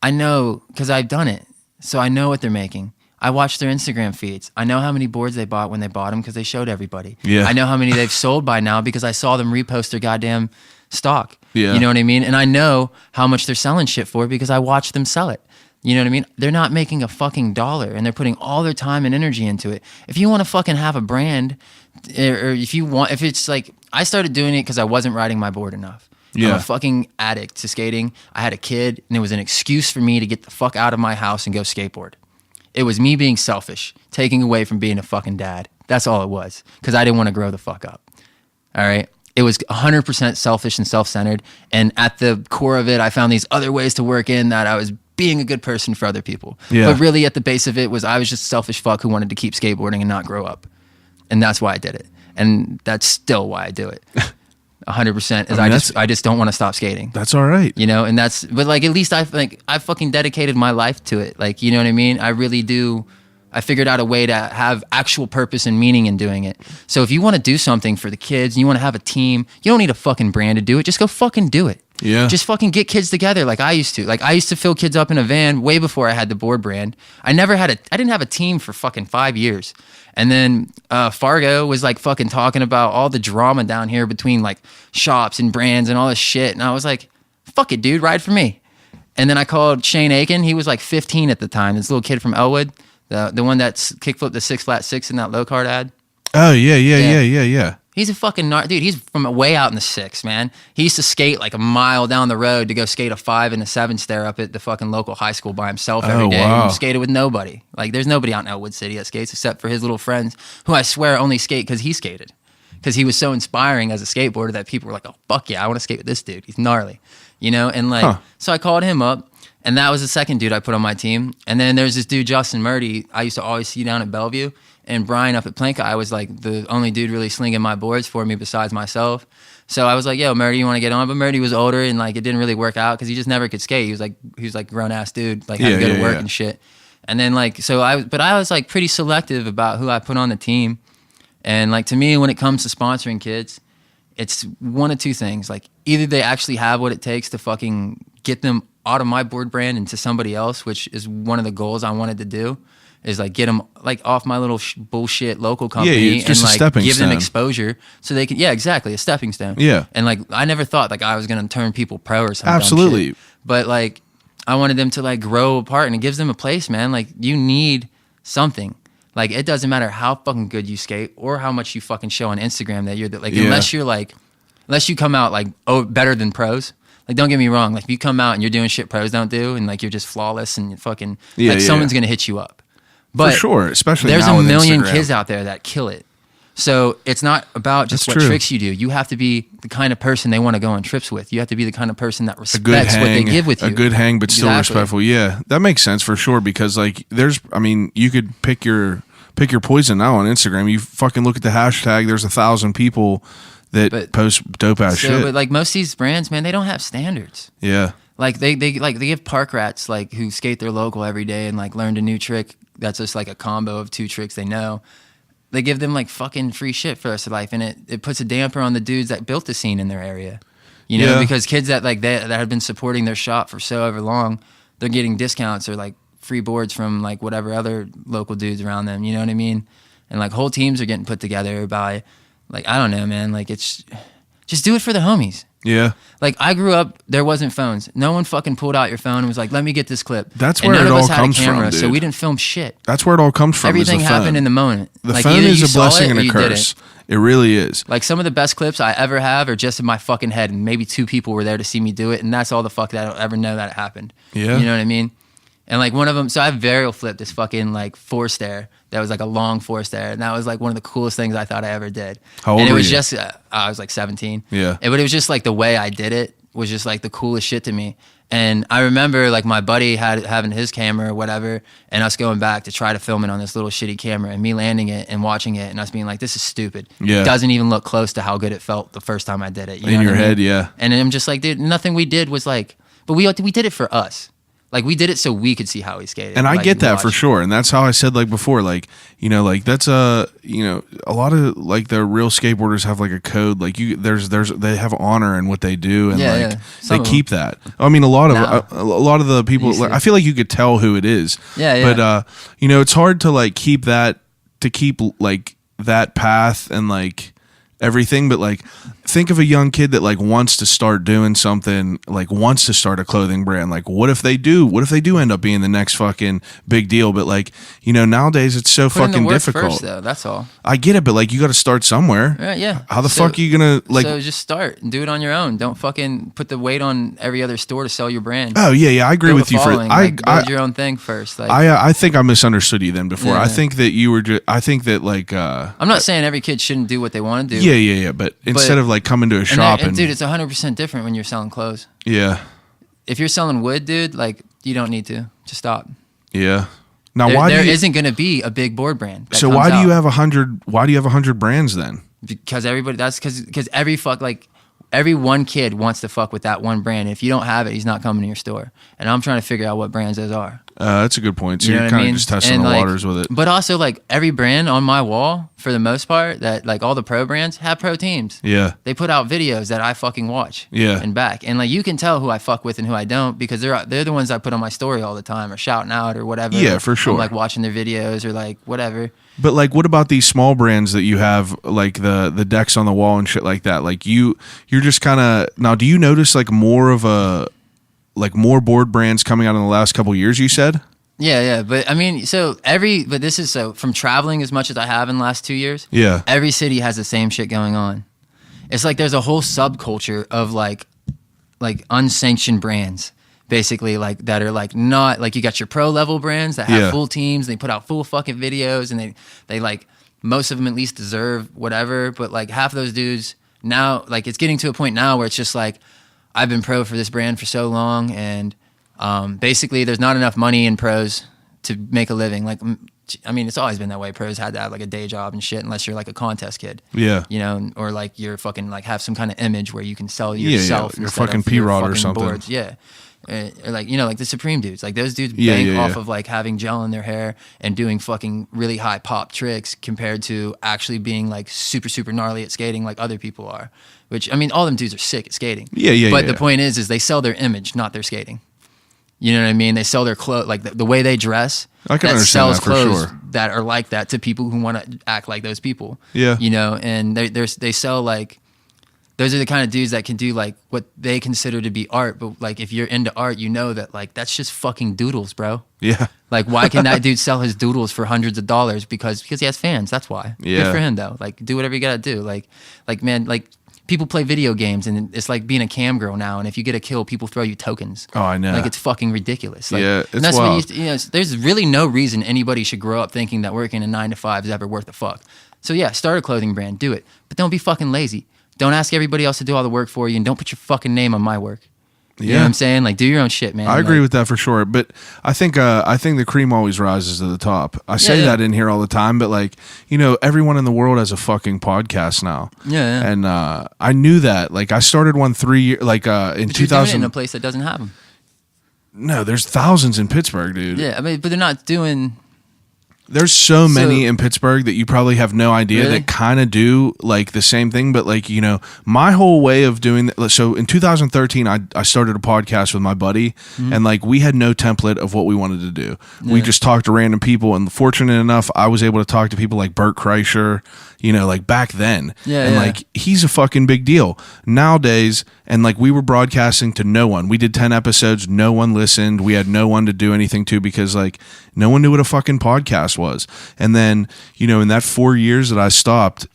I know because I've done it. So I know what they're making. I watch their Instagram feeds. I know how many boards they bought when they bought them because they showed everybody. Yeah. I know how many they've sold by now because I saw them repost their goddamn stock. Yeah. You know what I mean? And I know how much they're selling shit for because I watched them sell it. You know what I mean? They're not making a fucking dollar and they're putting all their time and energy into it. If you want to fucking have a brand or if it's like, I started doing it because I wasn't riding my board enough. Yeah. I'm a fucking addict to skating. I had a kid and it was an excuse for me to get the fuck out of my house and go skateboard. It was me being selfish, taking away from being a fucking dad. That's all it was, because I didn't want to grow the fuck up. All right? It was 100% selfish and self-centered, and at the core of it, I found these other ways to work in that I was being a good person for other people. Yeah. But really, at the base of it was I was just a selfish fuck who wanted to keep skateboarding and not grow up. And that's why I did it. And that's still why I do it. 100% is I just don't want to stop skating. That's all right. You know, and but like at least I fucking dedicated my life to it. Like, you know what I mean? I really do. I figured out a way to have actual purpose and meaning in doing it. So if you want to do something for the kids and you want to have a team, you don't need a fucking brand to do it. Just go fucking do it. Yeah. Just fucking get kids together like I used to. Like I used to fill kids up in a van way before I had the board brand. I didn't have a team for fucking 5 years. And then Fargo was like fucking talking about all the drama down here between like shops and brands and all this shit. And I was like, fuck it, dude, ride for me. And then I called Shane Aiken. He was like 15 at the time. This little kid from Elwood, the one that kickflipped the 6-flat-6 in that low card ad. Oh, yeah. He's a fucking dude. He's from way out in the 6, man. He used to skate like a mile down the road to go skate a 5 and a 7 stair up at the fucking local high school by himself every day. Wow. And skated with nobody. Like there's nobody out in Elwood City that skates except for his little friends, who I swear only skate because he skated. Because he was so inspiring as a skateboarder that people were like, oh fuck yeah, I want to skate with this dude. He's gnarly, you know. And like, so I called him up, and that was the second dude I put on my team. And then there's this dude Justin Murdy. I used to always see down at Bellevue. And Brian up at Planka, I was like the only dude really slinging my boards for me besides myself. So I was like, yo, Murdy, you want to get on? But Murdy was older and like it didn't really work out because he just never could skate. He was like grown ass dude, like had to go to work and shit. And then like, I was like pretty selective about who I put on the team. And like to me, when it comes to sponsoring kids, it's one of two things. Like either they actually have what it takes to fucking get them out of my board brand into somebody else, which is one of the goals I wanted to do. Is like get them like off my little bullshit local company and like give them exposure so they can, exactly, a stepping stone. Yeah. And like I never thought like I was gonna turn people pro or something. Absolutely. But like I wanted them to like grow apart, and it gives them a place, man. Like you need something. Like it doesn't matter how fucking good you skate or how much you fucking show on Instagram that you're like unless you come out like better than pros. Like don't get me wrong. Like if you come out and you're doing shit pros don't do, and like you're just flawless and fucking someone's gonna hit you up. But for sure, especially there's now a with million Instagram. kids out there that kill it. So it's not about just what tricks you do. You have to be the kind of person they want to go on trips with. You have to be the kind of person that respects what they give with you. A good hang, but still respectful. Yeah, that makes sense for sure. Because like, you could pick your poison now on Instagram. You fucking look at the hashtag. There's 1,000 people that post dope ass shit. But like most of these brands, man, they don't have standards. Yeah. Like they give park rats like who skate their local every day and like learned a new trick. That's just like a combo of 2 tricks they know. They give them like fucking free shit for the rest of life, and it puts a damper on the dudes that built the scene in their area. You know, because kids that like that have been supporting their shop for so ever long, they're getting discounts or like free boards from like whatever other local dudes around them. You know what I mean? And like whole teams are getting put together by like I don't know, man. Like it's just do it for the homies. Yeah. Like I grew up, there wasn't phones. No one fucking pulled out your phone and was like, "Let me get this clip." That's where it all comes from, dude. So we didn't film shit. That's where it all comes from. Everything happened in the moment. The like phone either is you a blessing saw it and a or you curse. didn't. It really is. Like some of the best clips I ever have are just in my fucking head, and maybe 2 people were there to see me do it, and that's all the fuck that I'll ever know that it happened. Yeah. You know what I mean? And like one of them, so I varial flipped this fucking like 4-stair that was like a long 4-stair, and that was like one of the coolest things I thought I ever did. How old and it were was you? just I was like 17. Yeah. But it was just like the way I did it was just like the coolest shit to me. And I remember like my buddy having his camera or whatever, and us going back to try to film it on this little shitty camera, and me landing it and watching it, and us being like, "This is stupid. Yeah. It doesn't even look close to how good it felt the first time I did it." You know In what your I mean? head, yeah. And I'm just like, dude, nothing we did was like, but we did it for us. Like we did it so we could see how he skated. And I like, get that for watch. sure. And that's how I said like before, like, you know, like that's a lot of like the real skateboarders have like a code, like they have honor in what they do, and Yeah, like yeah. they keep that. I mean, a lot of the people, Used to. like, I feel like you could tell who it is. Yeah, yeah. But you know, it's hard to like keep like that path and like everything, but like think of a young kid that like wants to start doing something, like wants to start a clothing brand. Like what if they do end up being the next fucking big deal? But like, you know, nowadays it's so Put in the fucking work difficult. first, though. That's all. I get it, but like you got to start somewhere. Yeah. How the fuck are you gonna like? So just start and do it on your own. Don't fucking put the weight on every other store to sell your brand. Oh yeah, I agree Build with a you. following. I Build your own thing first. Like, I think I misunderstood you then before. Yeah. I think that you were just. I think that like. I'm not saying every kid shouldn't do what they want to do. Yeah. But instead of like coming to a shop and dude, it's 100% different when you're selling clothes. yeah. If you're selling wood, dude, like you don't need to. Just stop. Yeah. Now There isn't going to be a big board brand. So why do you have 100? Why do you have 100 brands then? Because everybody. That's because every one kid wants to fuck with that one brand. If you don't have it, he's not coming to your store. And I'm trying to figure out what brands those are. That's a good point. So You know you're what I kind mean? of just testing And, the like, waters with it. But also, like, every brand on my wall, for the most part, that like all the pro brands have pro teams. Yeah. They put out videos that I fucking watch. Yeah. And back. And like you can tell who I fuck with and who I don't because they're the ones I put on my story all the time or shouting out or whatever. Yeah, for sure. I'm like watching their videos or like whatever. But like, what about these small brands that you have, like the decks on the wall and shit like that? Like you're just kind of now. Do you notice like more board brands coming out in the last couple of years? You said. Yeah, but I mean, but this is from traveling as much as I have in the last 2 years. Yeah. Every city has the same shit going on. It's like there's a whole subculture of like unsanctioned brands, basically, like that are like not like you got your pro level brands that have full teams. They put out full fucking videos, and they like most of them at least deserve whatever. But like half of those dudes now, like it's getting to a point now where it's just like I've been pro for this brand for so long, and basically there's not enough money in pros to make a living. Like, I mean, it's always been that way. Pros had to have like a day job and shit, unless you're like a contest kid. Yeah. You know, or like you're fucking like have some kind of image where you can sell yourself. Yeah. You're instead fucking of your P-Rod or fucking something. boards. Yeah. Or like, you know, like the Supreme dudes, like those dudes Yeah, bank yeah, off yeah. of like having gel in their hair and doing fucking really high pop tricks compared to actually being like super, super gnarly at skating like other people are, which, I mean, all them dudes are sick at skating. Yeah. But the point is they sell their image, not their skating. You know what I mean? They sell their clothes, like the way they dress. I can that understand sells that for clothes sure. that are like that to people who want to act like those people. Yeah. You know, and they sell like, those are the kind of dudes that can do like what they consider to be art. But like if you're into art, you know that like that's just fucking doodles, bro. Yeah. Like why can that dude sell his doodles for hundreds of dollars? Because he has fans. That's why. Yeah. Good for him though. Like do whatever you gotta do. Like man, like people play video games and it's like being a cam girl now. And if you get a kill, people throw you tokens. Oh, I know. Like it's fucking ridiculous. Like, Yeah, it's and that's wild. what you know. There's really no reason anybody should grow up thinking that working a 9 to 5 is ever worth a fuck. So yeah, start a clothing brand, do it, but don't be fucking lazy. Don't ask everybody else to do all the work for you, and don't put your fucking name on my work. You know what I'm saying? Like, do your own shit, man. I agree with that for sure. But I think the cream always rises to the top. I say that in here all the time, but like, you know, everyone in the world has a fucking podcast now. Yeah. And I knew that. Like, I started one 3 years, like in But you're doing it 2000. in a place that doesn't have them. No, there's thousands in Pittsburgh, dude. Yeah, I mean, but they're not doing. There's so many in Pittsburgh that you probably have no idea Really? that kind of do like the same thing. But like, you know, my whole way of doing that. So in 2013, I started a podcast with my buddy, and like we had no template of what we wanted to do. We just talked to random people, and fortunate enough, I was able to talk to people like Bert Kreischer, you know, like back then. Yeah, and yeah. like he's a fucking big deal nowadays. And like we were broadcasting to no one. We did 10 episodes. No one listened. We had no one to do anything to because like no one knew what a fucking podcast was. And then, you know, in that 4 years that I stopped,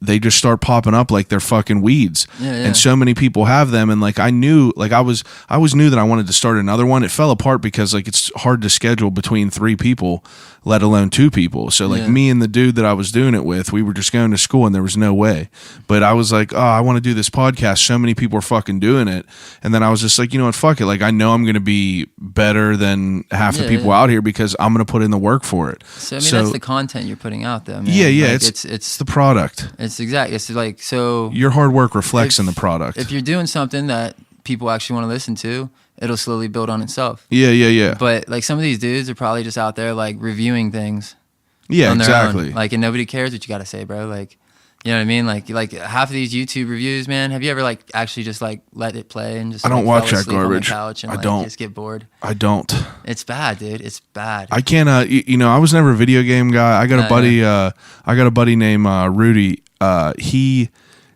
they just start popping up like they're fucking weeds. And so many people have them. And like I knew, like I was knew that I wanted to start another one. It fell apart because like it's hard to schedule between 3 people, let alone 2 people. So like me and the dude that I was doing it with, we were just going to school and there was no way. But I was like, oh, I want to do this podcast. So many people are fucking doing it. And then I was just like, you know what, fuck it. Like I know I'm going to be better than half the people out here because I'm going to put in the work for it. So I mean, that's the content you're putting out though, man. Yeah. Like, it's the product. It's exactly. It's like, so your hard work reflects in the product. If you're doing something that people actually want to listen to, it'll slowly build on itself. Yeah. But like some of these dudes are probably just out there like reviewing things. Yeah, on their exactly. own. Like, and nobody cares what you got to say, bro. Like, you know what I mean? Like half of these YouTube reviews, man. Have you ever like actually just like let it play and just? I don't like, watch fell that asleep on the garbage. couch and, I like, don't. Just get bored. I don't. It's bad, dude. It's bad. I can't. You know, I was never a video game guy. I got a buddy. I got a buddy named Rudy. He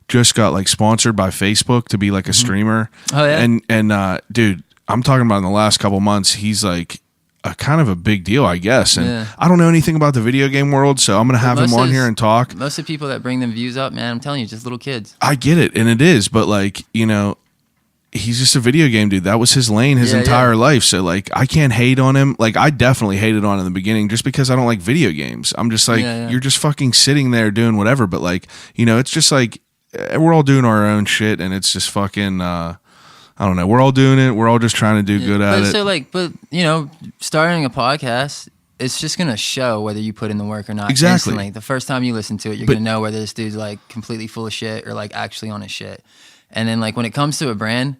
just got like sponsored by Facebook to be like a streamer. Oh yeah. And dude, I'm talking about in the last couple months, he's like a kind of a big deal, I guess. And I don't know anything about the video game world, so I'm gonna have him on here and talk. Most of the people that bring them views up, man, I'm telling you, just little kids. I get it, and it is, but like, you know, he's just a video game dude. That was his lane his entire life. So like, I can't hate on him. Like, I definitely hated on him in the beginning just because I don't like video games. I'm just like, you're just fucking sitting there doing whatever. But like, you know, it's just like we're all doing our own shit, and it's just fucking. I don't know. We're all doing it. We're all just trying to do good at it. So like, but you know, starting a podcast, it's just gonna show whether you put in the work or not. Exactly. Instantly. The first time you listen to it, you're gonna know whether this dude's like completely full of shit or like actually on his shit. And then like when it comes to a brand,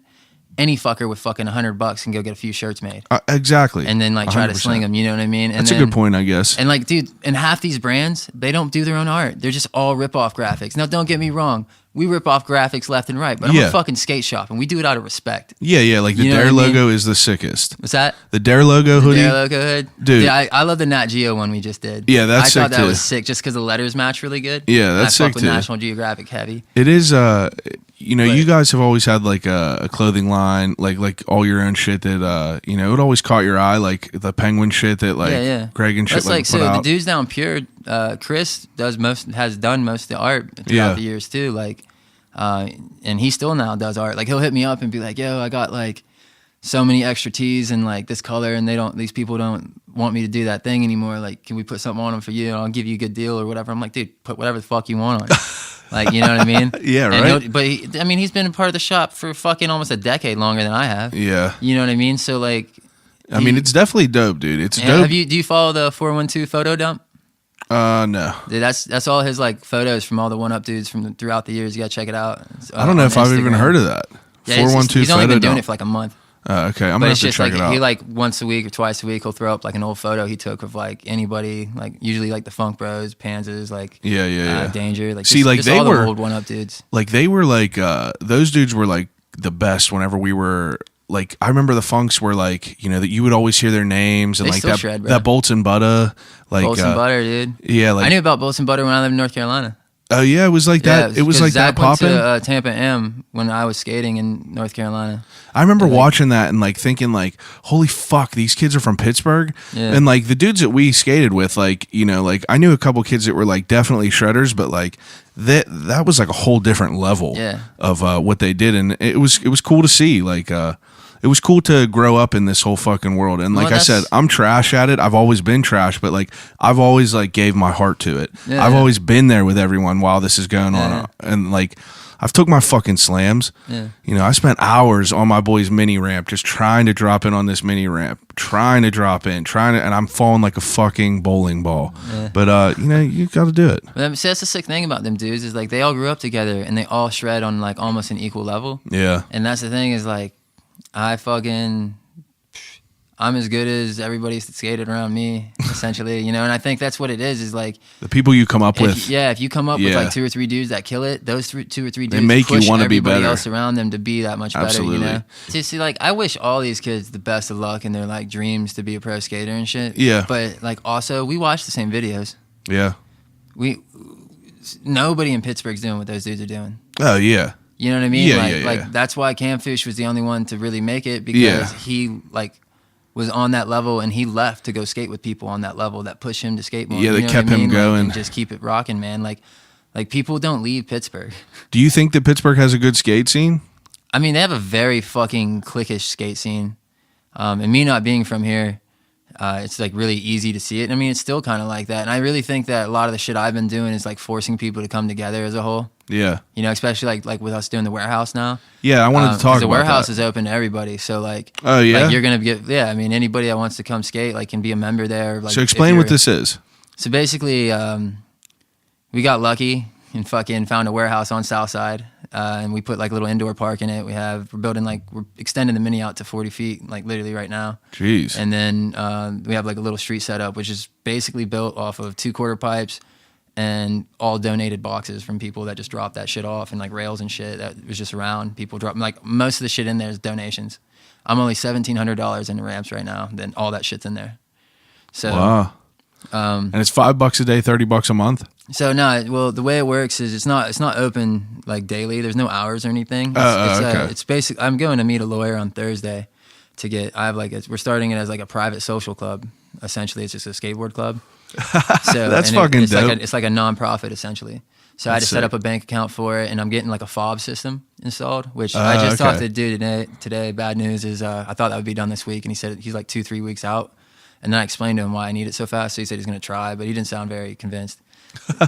any fucker with fucking $100 can go get a few shirts made. Exactly. And then like try 100%. to sling them. You know what I mean? And That's a good point, I guess. And like, dude, and half these brands, they don't do their own art. They're just all rip-off graphics. Now, don't get me wrong. We rip off graphics left and right, but I'm a fucking skate shop, and we do it out of respect. Yeah. Like the Dare logo is the sickest. What's that? The Dare logo hoodie. Dare logo hood, dude. Yeah, I love the Nat Geo one we just did. Yeah, that's sick too. I thought that was sick, just because the letters match really good. Yeah, that's sick fuck with too. National Geographic heavy. It is. You know, you guys have always had like a clothing line, like all your own shit that you know, it always caught your eye, like the Penguin shit that like Greg and shit. That's like put so out. the dudes down Pure, Chris has done most of the art throughout the years too, like. And he still now does art. Like he'll hit me up and be like, "Yo, I got like so many extra tees and like this color, and these people don't want me to do that thing anymore. Like, can we put something on them for you? And I'll give you a good deal or whatever." I'm like, "Dude, put whatever the fuck you want on." Like, you know what I mean? Yeah, right. But he's been a part of the shop for fucking almost a decade longer than I have. Yeah, you know what I mean? So like, I mean, it's definitely dope, dude. It's dope. Do you follow the 412 photo dump? No. Dude, that's all his like photos from all the one up dudes from throughout the years. You gotta check it out. I don't know if I've even heard of that. Yeah, 412 he's only photo been doing dump. it for like a month. Okay, I'm gonna have to check it out. He like once a week or twice a week he'll throw up like an old photo he took of like anybody, like usually like the Funk Bros, Panzas, like Danger, like see, like just they all were the old one up dudes. Like they were like those dudes were like the best whenever we were. Like I remember the Funks were like, you know, that you would always hear their names and They like still that shred, bro. that Bolts and Butter, like Bolts and Butter, dude. Yeah, like I knew about Bolts and Butter when I lived in North Carolina. Oh yeah, it was like that. It was like Zach that popping. Went to Tampa M when I was skating in North Carolina. I remember watching that and like thinking like, holy fuck, these kids are from Pittsburgh. Yeah. And like the dudes that we skated with, like, you know, like I knew a couple kids that were like definitely shredders, but like that was like a whole different level of what they did, and it was cool to see. Like it was cool to grow up in this whole fucking world. And like I said, I'm trash at it. I've always been trash, but like I've always like gave my heart to it. I've always been there with everyone while this is going on. And like I've took my fucking slams. You know, I spent hours on my boy's mini ramp just trying to drop in on this mini ramp, trying to drop in, and I'm falling like a fucking bowling ball. But you know, you got to do it. But see, that's the sick thing about them dudes is like they all grew up together and they all shred on like almost an equal level. Yeah. And that's the thing is like I'm as good as everybody skated around me, essentially, you know. And I think that's what it is like the people you come up with. If you come up with like 2 or 3 dudes that kill it, those 2 or 3 dudes they make push you want to be better. Everybody else around them to be that much Absolutely. better, you know. See, like I wish all these kids the best of luck in their like dreams to be a pro skater and shit. Yeah. But like also, we watch the same videos. Yeah. Nobody in Pittsburgh's doing what those dudes are doing. Oh yeah. You know what I mean? Yeah, like that's why Camfish was the only one to really make it because he like was on that level and he left to go skate with people on that level that pushed him to skate more. Yeah, they you know kept what I mean? him going. and just keep it rocking, man. Like Like, people don't leave Pittsburgh. Do you think that Pittsburgh has a good skate scene? I mean, they have a very fucking cliquish skate scene. And me not being from here, it's like really easy to see it. I mean, it's still kind of like that. And I really think that a lot of the shit I've been doing is like forcing people to come together as a whole. Yeah. You know, especially like with us doing the warehouse now. Yeah, I wanted to talk about the warehouse that. is open to everybody. So like, oh yeah, like you're gonna get I mean, anybody that wants to come skate like can be a member there. Like, so explain what this is. So basically, we got lucky and fucking found a warehouse on Southside, and we put like a little indoor park in it. We're extending the mini out to 40 feet, like literally right now. Jeez. And then we have like a little street setup, which is basically built off of 2-quarter pipes and all donated boxes from people that just dropped that shit off, and like rails and shit that was just around. People drop like most of the shit in there is donations. I'm only $1,700 in the ramps right now. Then all that shit's in there. So wow. And it's $5 a day, $30 a month. So no, well, the way it works is it's not open like daily. There's no hours or anything. Okay. It's basic. I'm going to meet a lawyer on Thursday to get. I have like we're starting it as like a private social club. Essentially, it's just a skateboard club. So that's fucking dope. It's like a non-profit essentially. So I had to set up a bank account for it, and I'm getting like a fob system installed, which I just talked to the dude today. Bad news is I thought that would be done this week, and he said he's like 2-3 weeks out. And then I explained to him why I need it so fast. So he said he's going to try, but he didn't sound very convinced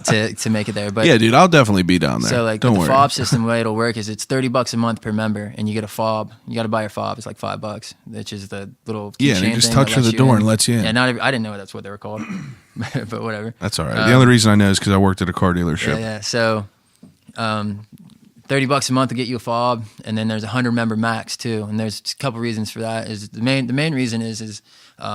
to make it there. But yeah, dude, I'll definitely be down there. So like Don't the worry. fob system, the way it'll work is it's $30 a month per member, and you get a fob. You got to buy your fob. It's like $5, which is the little yeah. And keychain you just thing touch that to the lets you door in. and lets you in. Yeah, I didn't know that's what they were called, but whatever. That's all right. The only reason I know is because I worked at a car dealership. Yeah. So, $30 a month to get you a fob, and then there's a 100-member max too. And there's a couple reasons for that. Is the main reason is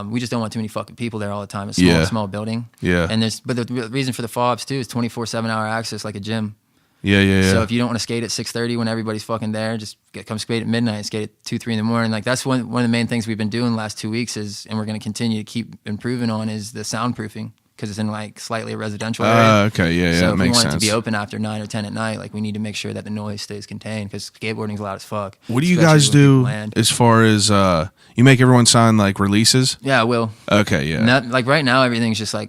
we just don't want too many fucking people there all the time. It's a small building. Yeah. And but the reason for the fobs too is 24/7 hour access, like a gym. Yeah. So if you don't want to skate at 6:30 when everybody's fucking there, just come skate at midnight. Skate at 2-3 in the morning. Like that's one of the main things we've been doing the last 2 weeks and we're going to continue to keep improving on is the soundproofing. Because it's in like slightly a residential area. Okay, yeah, so it makes sense. if we want it to be open after 9 or 10 at night, like we need to make sure that the noise stays contained because skateboarding's loud as fuck. What do you guys do as far as you make everyone sign like releases? Yeah, I will. Okay, yeah. Like right now, everything's just like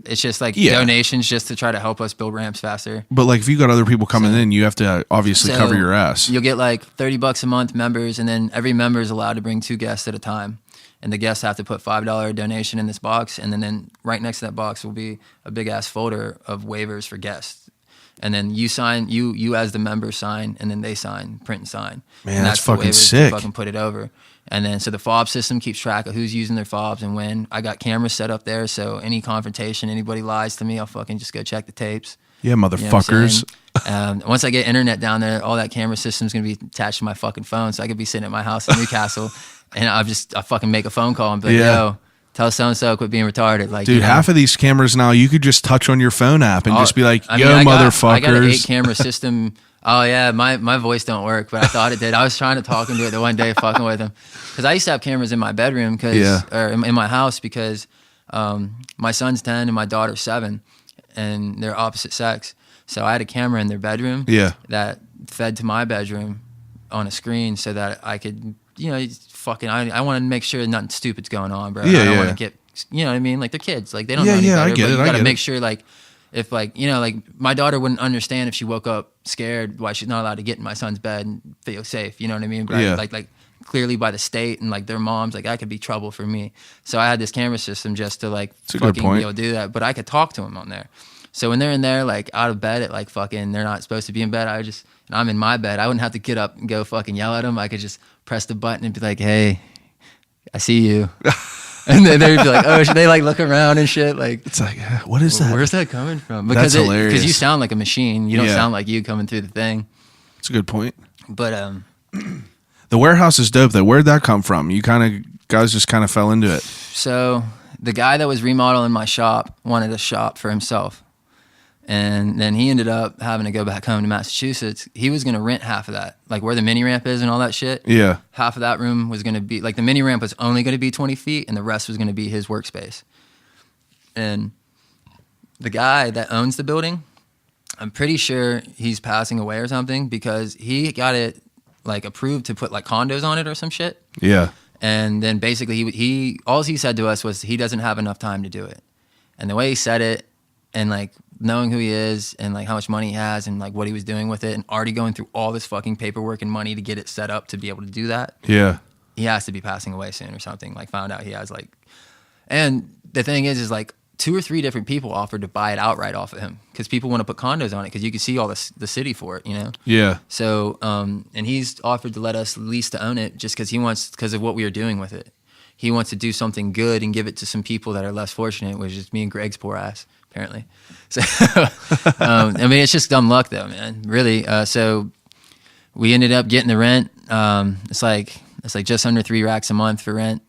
it's just like donations just to try to help us build ramps faster. But like if you got other people coming in, you have to obviously cover your ass. You'll get like $30 a month members, and then every member is allowed to bring 2 guests at a time. And the guests have to put $5 donation in this box, and then right next to that box will be a big ass folder of waivers for guests. And then you sign, you as the member sign, and then they sign, print and sign. Man, and that's fucking sick. To fucking put it over. And then so the fob system keeps track of who's using their fobs and when. I got cameras set up there, so any confrontation, anybody lies to me, I'll fucking just go check the tapes. Yeah, motherfuckers. You know once I get internet down there, all that camera system's gonna be attached to my fucking phone, so I could be sitting at my house in Newcastle, and I fucking make a phone call and be like, yo, tell so and so quit being retarded. Like, dude, half of these cameras now, you could just touch on your phone app and just be like, yo, motherfuckers. I got an 8 camera system. Oh yeah, my voice don't work, but I thought it did. I was trying to talk into it the one day, fucking with him, because I used to have cameras in my bedroom, or in my house, because my son's 10 and my daughter's 7, and they're opposite sex. So I had a camera in their bedroom that fed to my bedroom on a screen so that I could, I want to make sure nothing stupid's going on, bro. I don't want to get, you know what I mean? Like, they're kids. Like, they don't know any better, I get it. You got to make sure, like, if, like, like, my daughter wouldn't understand if she woke up scared why she's not allowed to get in my son's bed and feel safe, you know what I mean? But like clearly by the state and, like, their moms, like, that could be trouble for me. So I had this camera system just to, like, fucking be able to do that. But I could talk to them on there. So when they're in there, like, out of bed at, like, fucking, they're not supposed to be in bed, and I'm in my bed, I wouldn't have to get up and go fucking yell at them. I could just press the button and be like, hey, I see you. And then they'd be like, oh, should they, like, look around and shit? Like, it's like, what is that? Where's that coming from? That's hilarious. Because you sound like a machine. You don't sound like you coming through the thing. That's a good point. But, the warehouse is dope, though. Where'd that come from? Guys just kind of fell into it. So the guy that was remodeling my shop wanted a shop for himself. And then he ended up having to go back home to Massachusetts. He was going to rent half of that, like where the mini ramp is and all that shit. Yeah. Half of that room was going to be, like, the mini ramp was only going to be 20 feet and the rest was going to be his workspace. And the guy that owns the building, I'm pretty sure he's passing away or something, because he got it, like, approved to put, like, condos on it or some shit. Yeah. And then basically he all he said to us was he doesn't have enough time to do it. And the way he said it, and, like, knowing who he is and like how much money he has and like what he was doing with it and already going through all this fucking paperwork and money to get it set up to be able to do that. Yeah. He has to be passing away soon or something. Like found out he has like, and the thing is like 2 or 3 different people offered to buy it outright off of him because people want to put condos on it because you can see all the city for it, you know? Yeah. So, and he's offered to let us lease to own it just because of what we are doing with it. He wants to do something good and give it to some people that are less fortunate, which is me and Greg's poor ass, apparently. So, I mean, it's just dumb luck though, man, really. So we ended up getting the rent. It's like just under 3 racks a month for rent.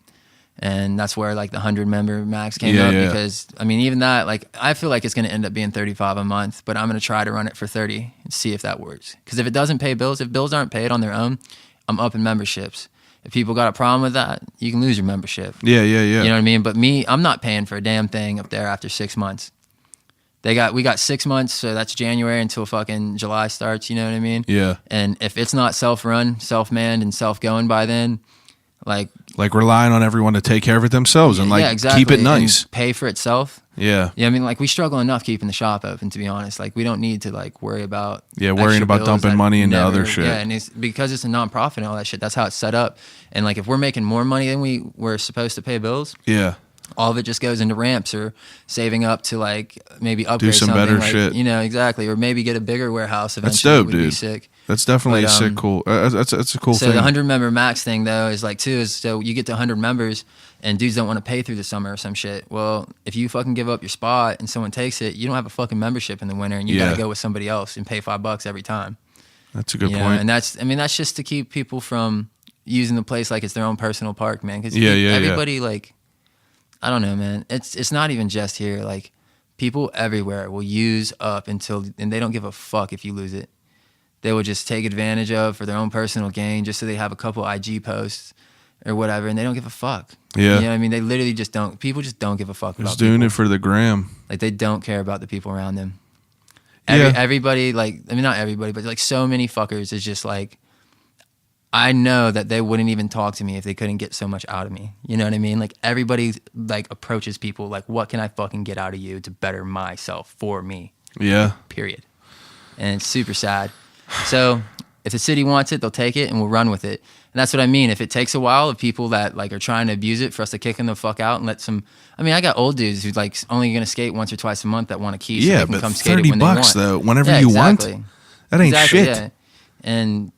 And that's where like the 100 member max came up because I mean, even that, like, I feel like it's going to end up being 35 a month, but I'm going to try to run it for 30 and see if that works. Because if it doesn't pay bills, if bills aren't paid on their own, I'm up in memberships. If people got a problem with that, you can lose your membership. Yeah. You know what I mean? But me, I'm not paying for a damn thing up there after 6 months. We got 6 months, so that's January until fucking July starts, you know what I mean? Yeah. And if it's not self-run, self-manned, and self-going by then, like relying on everyone to take care of it themselves and keep it nice. And pay for itself. Yeah. Yeah, I mean, like, we struggle enough keeping the shop open, to be honest. Like, we don't need to, like, worry about... worrying about dumping money into other shit. Yeah, and it's because it's a nonprofit and all that shit, that's how it's set up. And, like, if we're making more money than we were supposed to pay bills... Yeah. All of it just goes into ramps or saving up to, like, maybe upgrade do some something. better like, shit. You know, exactly. Or maybe get a bigger warehouse eventually. That's dope, would dude. Be sick. That's definitely sick, cool. That's a cool So thing. the 100 member max thing though is like too is so you get to 100 members and dudes don't want to pay through the summer or some shit. Well, if you fucking give up your spot and someone takes it, you don't have a fucking membership in the winter and you gotta go with somebody else and pay $5 every time. That's a good point. And that's just to keep people from using the place like it's their own personal park, man. Because everybody like, I don't know, man. It's not even just here. Like people everywhere will use up and they don't give a fuck if you lose it. They will just take advantage of for their own personal gain just so they have a couple IG posts or whatever, and they don't give a fuck. Yeah. You know what I mean? They literally just don't. People just don't give a fuck about just doing people. it for the gram. Like, they don't care about the people around them. Yeah. Everybody, like, I mean, not everybody, but like so many fuckers is just like, I know that they wouldn't even talk to me if they couldn't get so much out of me. You know what I mean? Like, everybody, like, approaches people like, what can I fucking get out of you to better myself for me? Yeah. Period. And it's super sad. So if the city wants it, they'll take it and we'll run with it. And that's what I mean. If it takes a while of people that like are trying to abuse it for us to kick them the fuck out and let some, I mean, I got old dudes who's like only going to skate once or twice a month that want a key so they can come skate it when they want. $30 though, whenever you want, that ain't shit. Yeah. And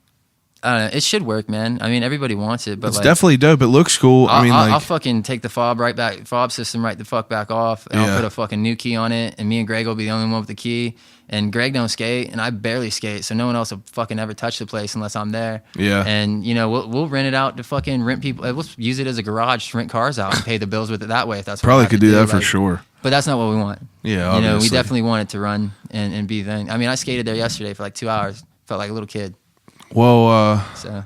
I don't know, it should work, man. I mean, everybody wants it, but it's like, definitely dope. It looks cool. I'll fucking take the fob system right the fuck back off, and I'll put a fucking new key on it, and me and Greg will be the only one with the key. And Greg don't skate, and I barely skate, so no one else will fucking ever touch the place unless I'm there. Yeah. And you know, we'll rent it out to fucking rent people. We'll use it as a garage to rent cars out and pay the bills with it that way. If that's what probably could do that for sure. But that's not what we want. Yeah, obviously. You know, we definitely want it to run and be then. I mean, I skated there yesterday for like 2 hours. Felt like a little kid. Well,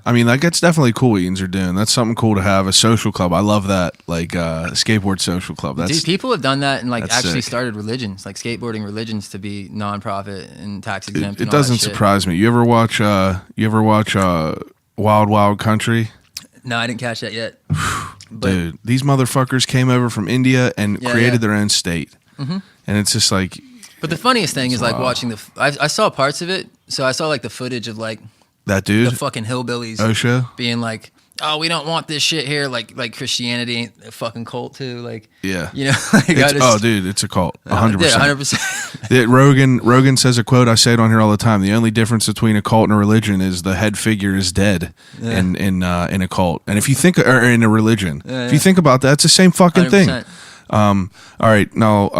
I mean, that's definitely cool what Eaton's are doing. That's something cool to have, a social club. I love that, like skateboard social club. Dude, people have done that and like actually sick. Started religions, like skateboarding religions to be non-profit and tax exempt. It doesn't surprise me. You ever watch Wild Wild Country? No, I didn't catch that yet. Dude, these motherfuckers came over from India and created their own state. Mm-hmm. And it's just like... But the funniest thing is like watching I saw parts of it, so I saw like the footage of like... That dude? The fucking hillbillies. Osho? Being like, oh, we don't want this shit here. Like Christianity ain't a fucking cult too. Like, yeah. You know? Like dude, it's a cult. 100%. Yeah, 100%. Rogan says a quote, I say it on here all the time. The only difference between a cult and a religion is the head figure is dead in a cult. And if you think, or in a religion, if you think about that, it's the same fucking 100%. thing. All right. Now,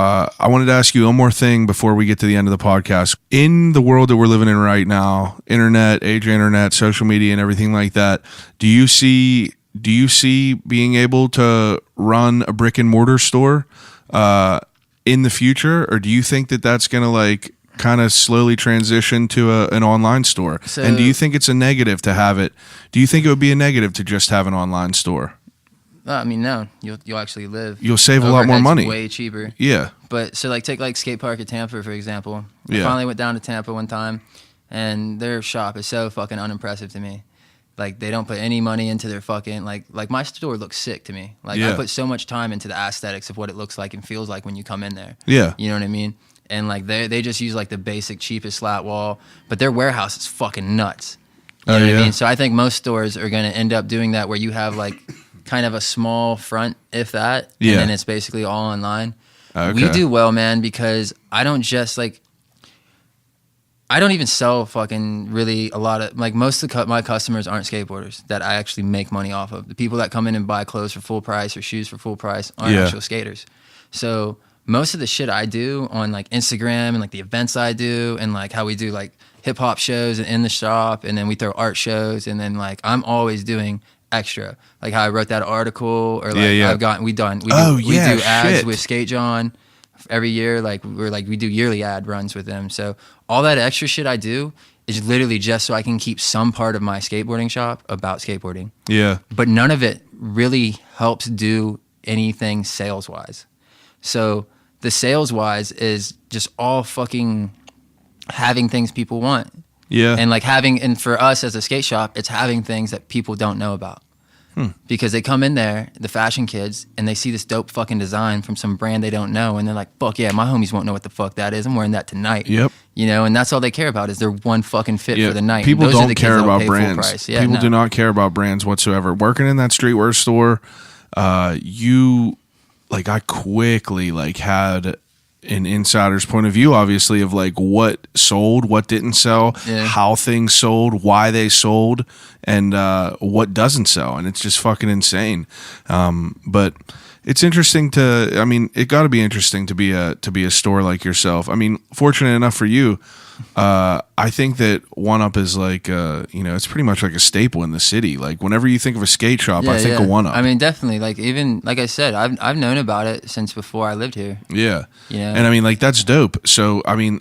I wanted to ask you one more thing before we get to the end of the podcast. In the world that we're living in right now, internet, age of internet, social media, and everything like that, do you see being able to run a brick and mortar store in the future, or do you think that that's going to like kind of slowly transition to an online store? So, and do you think it's a negative to have it? Do you think it would be a negative to just have an online store? I mean, no. You'll actually live. You'll save a lot more money. Way cheaper. Yeah. But so like take like skate park at Tampa for example. I Yeah. finally went down to Tampa one time, and their shop is so fucking unimpressive to me. Like they don't put any money into their fucking like my store looks sick to me. Like I put so much time into the aesthetics of what it looks like and feels like when you come in there. Yeah. You know what I mean? and like they just use like the basic cheapest slat wall, but their warehouse is fucking nuts. You know what I mean? So I think most stores are going to end up doing that, where you have like kind of a small front, if that, and then it's basically all online. Okay. We do well, man, because I don't just like, I don't even sell fucking really a lot of, like most of my customers aren't skateboarders that I actually make money off of. The people that come in and buy clothes for full price or shoes for full price aren't actual skaters. So most of the shit I do on like Instagram and like the events I do and like how we do like hip hop shows in the shop, and then we throw art shows, and then like I'm always doing extra, like how I wrote that article, or like we do ads with Skate John every year. Like we do yearly ad runs with them. So all that extra shit I do is literally just so I can keep some part of my skateboarding shop about skateboarding. Yeah. But none of it really helps do anything sales wise. So the sales wise is just all fucking having things people want. Yeah. And like and for us as a skate shop, it's having things that people don't know about. Because they come in there, the fashion kids, and they see this dope fucking design from some brand they don't know, and they're like, fuck yeah, my homies won't know what the fuck that is. I'm wearing that tonight. Yep. You know, and that's all they care about is their one fucking fit for the night. People don't care about brands. Yeah, people do not care about brands whatsoever. Working in that streetwear store, I quickly like had an insider's point of view, obviously, of like what sold, what didn't sell, how things sold, why they sold, and what doesn't sell. And it's just fucking insane. But it's interesting it got to be interesting to be a store like yourself. I mean, fortunate enough for you, I think that One Up is like, it's pretty much like a staple in the city. Like whenever you think of a skate shop, I think of One Up. I mean, definitely. Like even like I said, I've known about it since before I lived here. Yeah. And I mean, like that's dope. So I mean,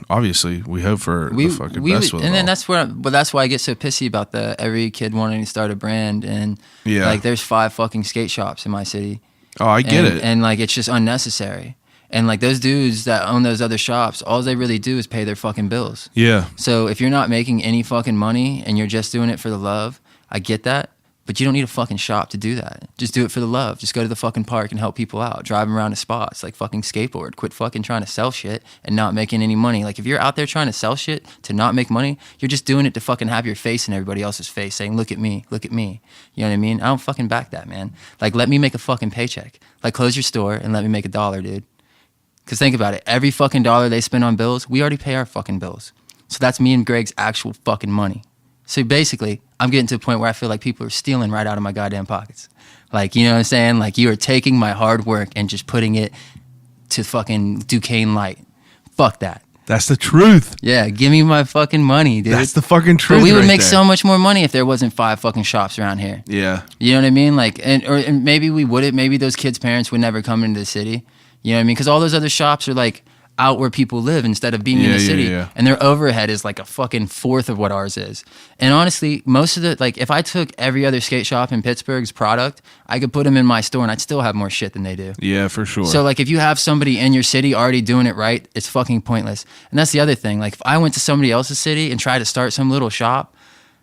obviously we hope for the fucking best with it. And then that's why I get so pissy about every kid wanting to start a brand, and like there's 5 fucking skate shops in my city. Oh, I get it. And like it's just unnecessary. And like those dudes that own those other shops, all they really do is pay their fucking bills. Yeah. So if you're not making any fucking money and you're just doing it for the love, I get that. But you don't need a fucking shop to do that. Just do it for the love. Just go to the fucking park and help people out. Drive them around to spots. Like fucking skateboard. Quit fucking trying to sell shit and not making any money. Like if you're out there trying to sell shit to not make money, you're just doing it to fucking have your face in everybody else's face saying, look at me, look at me. You know what I mean? I don't fucking back that, man. Like let me make a fucking paycheck. Like close your store and let me make $1, dude. Because think about it. Every fucking dollar they spend on bills, we already pay our fucking bills. So that's me and Greg's actual fucking money. So basically, I'm getting to a point where I feel like people are stealing right out of my goddamn pockets. Like, you know what I'm saying? Like you are taking my hard work and just putting it to fucking Duquesne Light. Fuck that. That's the truth. Yeah, give me my fucking money, dude. That's the fucking truth. But we would make so much more money if there wasn't 5 fucking shops around here. Yeah. You know what I mean? Like, and maybe we wouldn't. Maybe those kids' parents would never come into the city. You know what I mean? Because all those other shops are like out where people live instead of being in the city. Yeah. And their overhead is like a fucking 1/4 of what ours is. And honestly, most of the, like if I took every other skate shop in Pittsburgh's product, I could put them in my store and I'd still have more shit than they do. Yeah, for sure. So like if you have somebody in your city already doing it right, it's fucking pointless. And that's the other thing. Like if I went to somebody else's city and tried to start some little shop,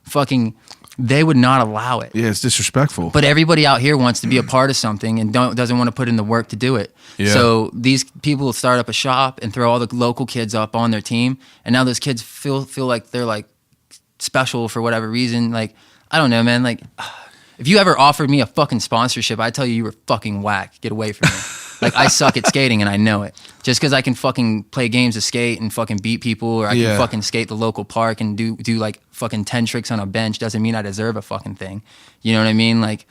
fucking... they would not allow it. Yeah, it's disrespectful. But everybody out here wants to be a part of something and doesn't want to put in the work to do it. Yeah. So these people start up a shop and throw all the local kids up on their team, and now those kids feel like they're like special for whatever reason. Like I don't know, man. Like if you ever offered me a fucking sponsorship, I'd tell you were fucking whack. Get away from me. Like I suck at skating and I know it. Just because I can fucking play games of skate and fucking beat people, or I can fucking skate the local park and do like fucking 10 tricks on a bench doesn't mean I deserve a fucking thing. You know what I mean? Like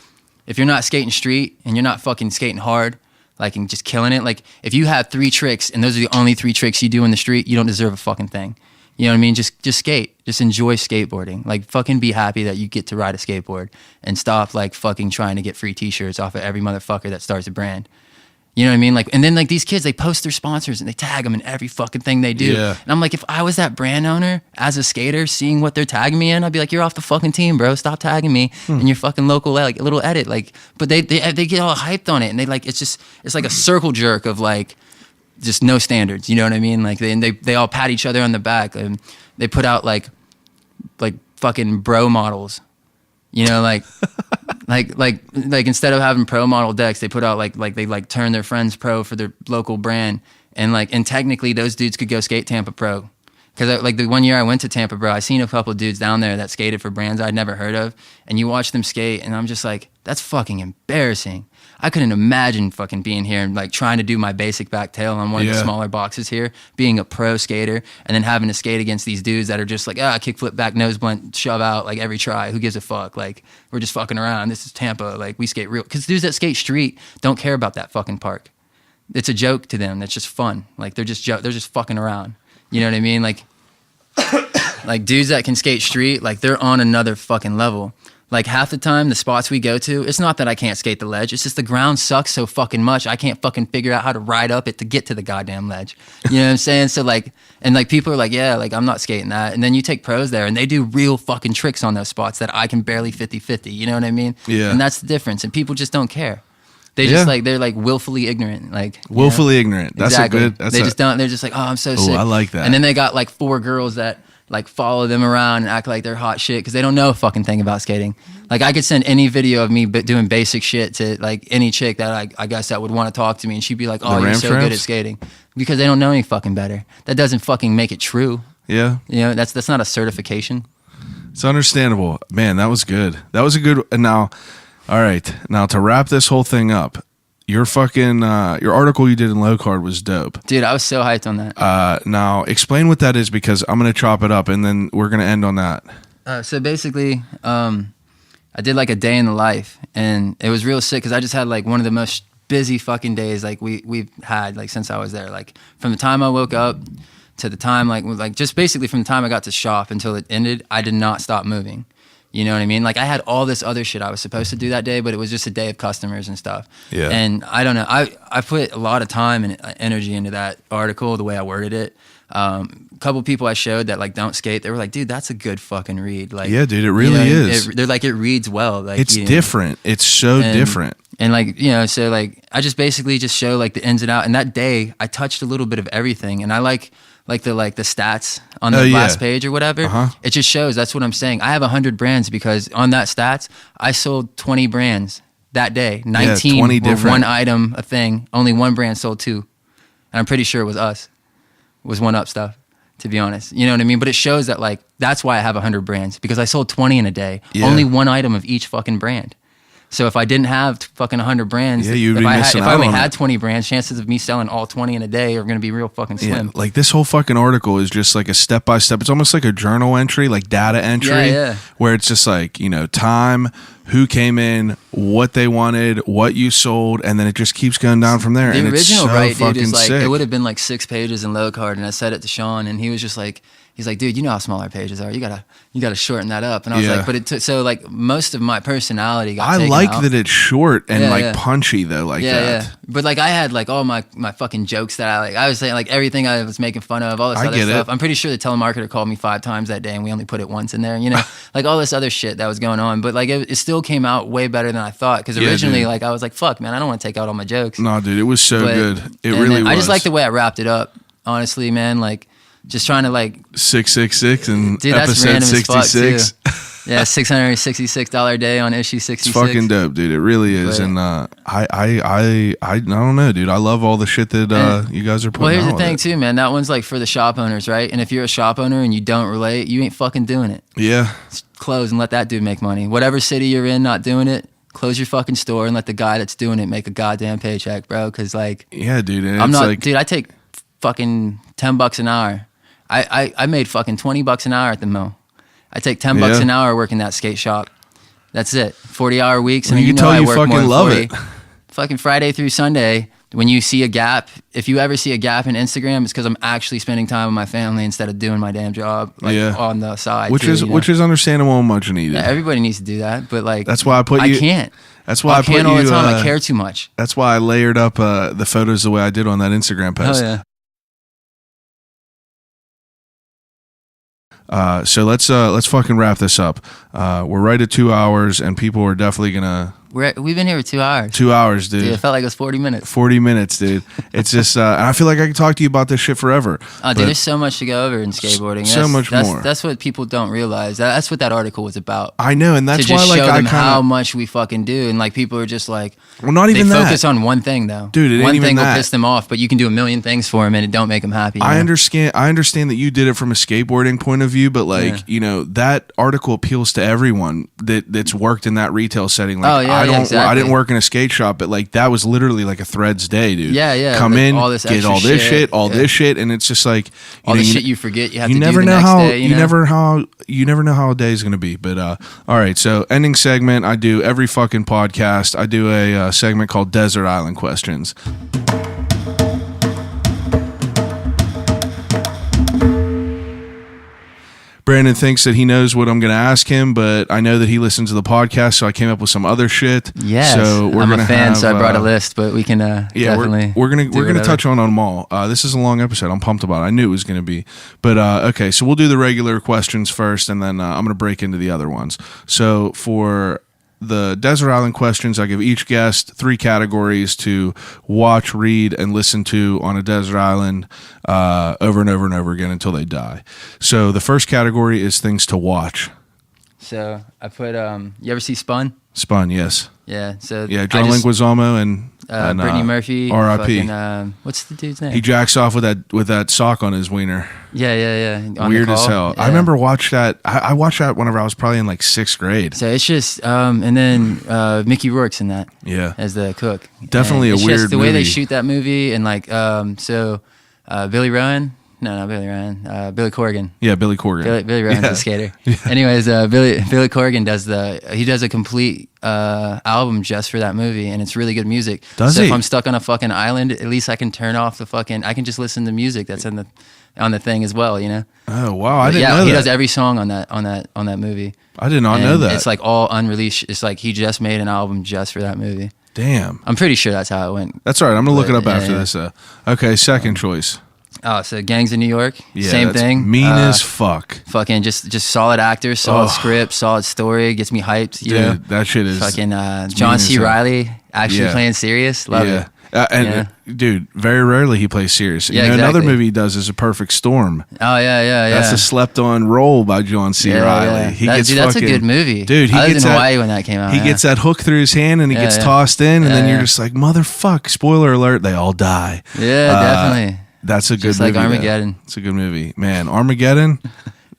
if you're not skating street and you're not fucking skating hard, like and just killing it, like if you have 3 tricks and those are the only 3 tricks you do in the street, you don't deserve a fucking thing. You know what I mean? Just skate. Just enjoy skateboarding. Like fucking be happy that you get to ride a skateboard and stop like fucking trying to get free t-shirts off of every motherfucker that starts a brand. You know what I mean? Like, and then like these kids, they post their sponsors and they tag them in every fucking thing they do. Yeah. And I'm like, if I was that brand owner as a skater, seeing what they're tagging me in, I'd be like, you're off the fucking team, bro. Stop tagging me in your fucking local like little edit. Like, but they get all hyped on it, and they like it's like a circle jerk of like just no standards. You know what I mean? Like they all pat each other on the back, and they put out like fucking bro models. You know, like instead of having pro model decks, they put out like they like turn their friends pro for their local brand, And technically those dudes could go skate Tampa Pro. Because like the one year I went to Tampa Pro, I seen a couple of dudes down there that skated for brands I'd never heard of. And you watch them skate and I'm just like, that's fucking embarrassing. I couldn't imagine fucking being here and like trying to do my basic back tail on one of the smaller boxes here, being a pro skater, and then having to skate against these dudes that are just like, kickflip back, nose blunt, shove out, like every try. Who gives a fuck? Like, we're just fucking around. This is Tampa. Like, we skate real. Because dudes that skate street don't care about that fucking park. It's a joke to them. That's just fun. Like, they're just fucking around. You know what I mean? Like, like dudes that can skate street, like they're on another fucking level. Like half the time, the spots we go to, it's not that I can't skate the ledge. It's just the ground sucks so fucking much. I can't fucking figure out how to ride up it to get to the goddamn ledge. You know what I'm saying? So like, and like people are like, yeah, like I'm not skating that. And then you take pros there and they do real fucking tricks on those spots that I can barely 50-50. You know what I mean? Yeah. And that's the difference. And people just don't care. They just like, they're like willfully ignorant. Like willfully ignorant. That's exactly. a good, that's they just don't, they're just like, oh, I'm so sick. I like that. And then they got like 4 girls that like follow them around and act like they're hot shit because they don't know a fucking thing about skating. Like I could send any video of me doing basic shit to like any chick that I guess that would want to talk to me and she'd be like, oh, you're so good at skating, because they don't know any fucking better. That doesn't fucking make it true. Yeah. You know, that's not a certification. It's understandable. Man, that was good. That was a good, and now, all right, now to wrap this whole thing up, your fucking your article you did in Low Card was dope, dude. I was so hyped on that. Now explain what that is, because I'm gonna chop it up and then we're gonna end on that. So basically, I did like a day in the life, and it was real sick because I just had like one of the most busy fucking days like we've had like since I was there. Like from the time I woke up to the time like just basically from the time I got to shop until it ended, I did not stop moving. You know what I mean? Like I had all this other shit I was supposed to do that day, but it was just a day of customers and stuff. Yeah. And I don't know. I put a lot of time and energy into that article, the way I worded it. A couple people I showed that like don't skate, they were like, dude, that's a good fucking read. Like, yeah, dude, it really is. They're like, it reads well. Like it's different. It's so different. And like, you know, so like I just basically just show like the ins and outs. And that day I touched a little bit of everything. And I like the stats on the last page or whatever. It just shows. That's what I'm saying. I have 100 brands because on that stats, I sold 20 brands that day. 19 were different. One item, a thing. Only one brand sold 2. And I'm pretty sure it was us. It was One Up stuff, to be honest. You know what I mean? But it shows that like, that's why I have 100 brands, because I sold 20 in a day. Yeah. Only one item of each fucking brand. So if I didn't have fucking 100 brands, you'd be missing out. If I only had 20 brands, chances of me selling all 20 in a day are going to be real fucking slim. Yeah, like this whole fucking article is just like a step by step. It's almost like a journal entry, like data entry, where it's just like, you know, time, who came in, what they wanted, what you sold, and then it just keeps going down from there. The and original it's so right, dude, is like sick. It would have been like 6 pages in Low Card, and I said it to Sean, and he was just like, he's like, dude, you know how small our pages are. You gotta shorten that up. And I was like, but it took, so like most of my personality got taken out. That it's short and punchy though, like that. Yeah. But like I had like all my fucking jokes that I was saying, like everything I was making fun of, all this other stuff. I'm pretty sure the telemarketer called me 5 times that day and we only put it once in there, you know, like all this other shit that was going on. But like it still came out way better than I thought, because originally like I was like, fuck man, I don't want to take out all my jokes. No, dude, it was so good. It really was. I just like the way I wrapped it up, honestly, man. Like just trying to like 666 and dude, that's episode random 66. As fuck too. Yeah, $666 day on issue 66. It's fucking dope, dude. It really is. But, and I don't know, dude. I love all the shit that you guys are putting out. Well, here's the thing too, man. That one's like for the shop owners, right? And if you're a shop owner and you don't relate, you ain't fucking doing it. Yeah. Just close and let that dude make money. Whatever city you're in, not doing it, close your fucking store and let the guy that's doing it make a goddamn paycheck, bro. Because like, yeah, dude. I'm not, like, dude. I take fucking $10 an hour. I made fucking $20 an hour at the mill. I take $10 an hour working that skate shop. That's it. 40-hour weeks, and you know I work more than 40. Fucking Friday through Sunday. When you see a gap, if you ever see a gap in Instagram, it's because I'm actually spending time with my family instead of doing my damn job on the side. Which is understandable and much needed. Yeah, everybody needs to do that, but like that's why I can't. That's why I can't all the time. I care too much. That's why I layered up the photos the way I did on that Instagram post. Oh yeah. So let's fucking wrap this up. We're right at 2 hours, and people are definitely gonna We've been here for 2 hours. 2 hours, dude. Dude, it felt like it was 40 minutes. 40 minutes, dude. It's just, and I feel like I can talk to you about this shit forever. Oh, dude, there's so much to go over in skateboarding. So much more. That's what people don't realize. That's what that article was about. I know, and that's to just why, like, show I them kind how of much we fucking do, and like people are just like, well, not even they that. focus on one thing though, dude. It ain't one even thing that. will piss them off, but you can do a million things for them, and it don't make them happy. I understand that you did it from a skateboarding point of view, but like that article appeals to everyone that's worked in that retail setting. Like, exactly. I didn't work in a skate shop, but like that was literally like a Threads day, dude. Yeah. Come like, in, all this get all this shit, this shit, and it's just like all the shit you forget you have to never do the know next how day. You never know how a day is gonna be. But all right, so ending segment. I do every fucking podcast. I do a segment called Desert Island Questions. Brandon thinks that he knows what I'm going to ask him, but I know that he listens to the podcast, so I came up with some other shit. Yes, so I'm a fan, so I brought a list, but we can definitely. We're gonna touch on them all. This is a long episode. I'm pumped about it. I knew it was going to be, but okay. So we'll do the regular questions first, and then I'm going to break into the other ones. So for the Desert Island questions, I give each guest 3 categories to watch, read, and listen to on a desert island over and over and over again until they die. So the first category is things to watch. So I put, you ever see Spun? Spun, yes. Yeah. So yeah, John Leguizamo and Brittany Murphy. R.I.P. What's the dude's name? He jacks off with that sock on his wiener. Yeah. On Weird as hell. Yeah. I remember watched that. I watched that whenever I was probably in like 6th grade. So it's just, and then Mickey Rourke's in that. Yeah. As the cook. Definitely and a weird just the way movie. they shoot that movie, and like, Billy Rowan. No, not Billy Ryan. Billy Corgan. Yeah, Billy Corgan. Billy Ryan's a skater. Yeah. Anyways, Billy Corgan does a complete album just for that movie, and it's really good music. Does so he? If I'm stuck on a fucking island, at least I can turn off I can just listen to music that's on the thing as well, you know? Oh wow, I didn't know that. He does every song on that movie. I did not know that. It's like all unreleased. It's like he just made an album just for that movie. Damn. I'm pretty sure that's how it went. That's all right. I'm gonna look it up after this. Okay, second choice. Oh, so Gangs of New York, Yeah, same that's thing. Mean as fuck. Fucking just solid actors, solid script, solid story. Gets me hyped. You know? That shit is fucking John C. Reilly actually playing serious. Love it. Dude, very rarely he plays serious. Yeah, Another exactly. movie he does is A Perfect Storm. Oh yeah. That's a slept-on role by John C. Reilly. Yeah. That's a good movie. Dude, I lived in Hawaii when that came out. He gets that hook through his hand and he gets tossed in, and then you're just like, motherfuck! Spoiler alert: they all die. Yeah, definitely. That's a good just movie. Like Armageddon. It's a good movie, man. Armageddon.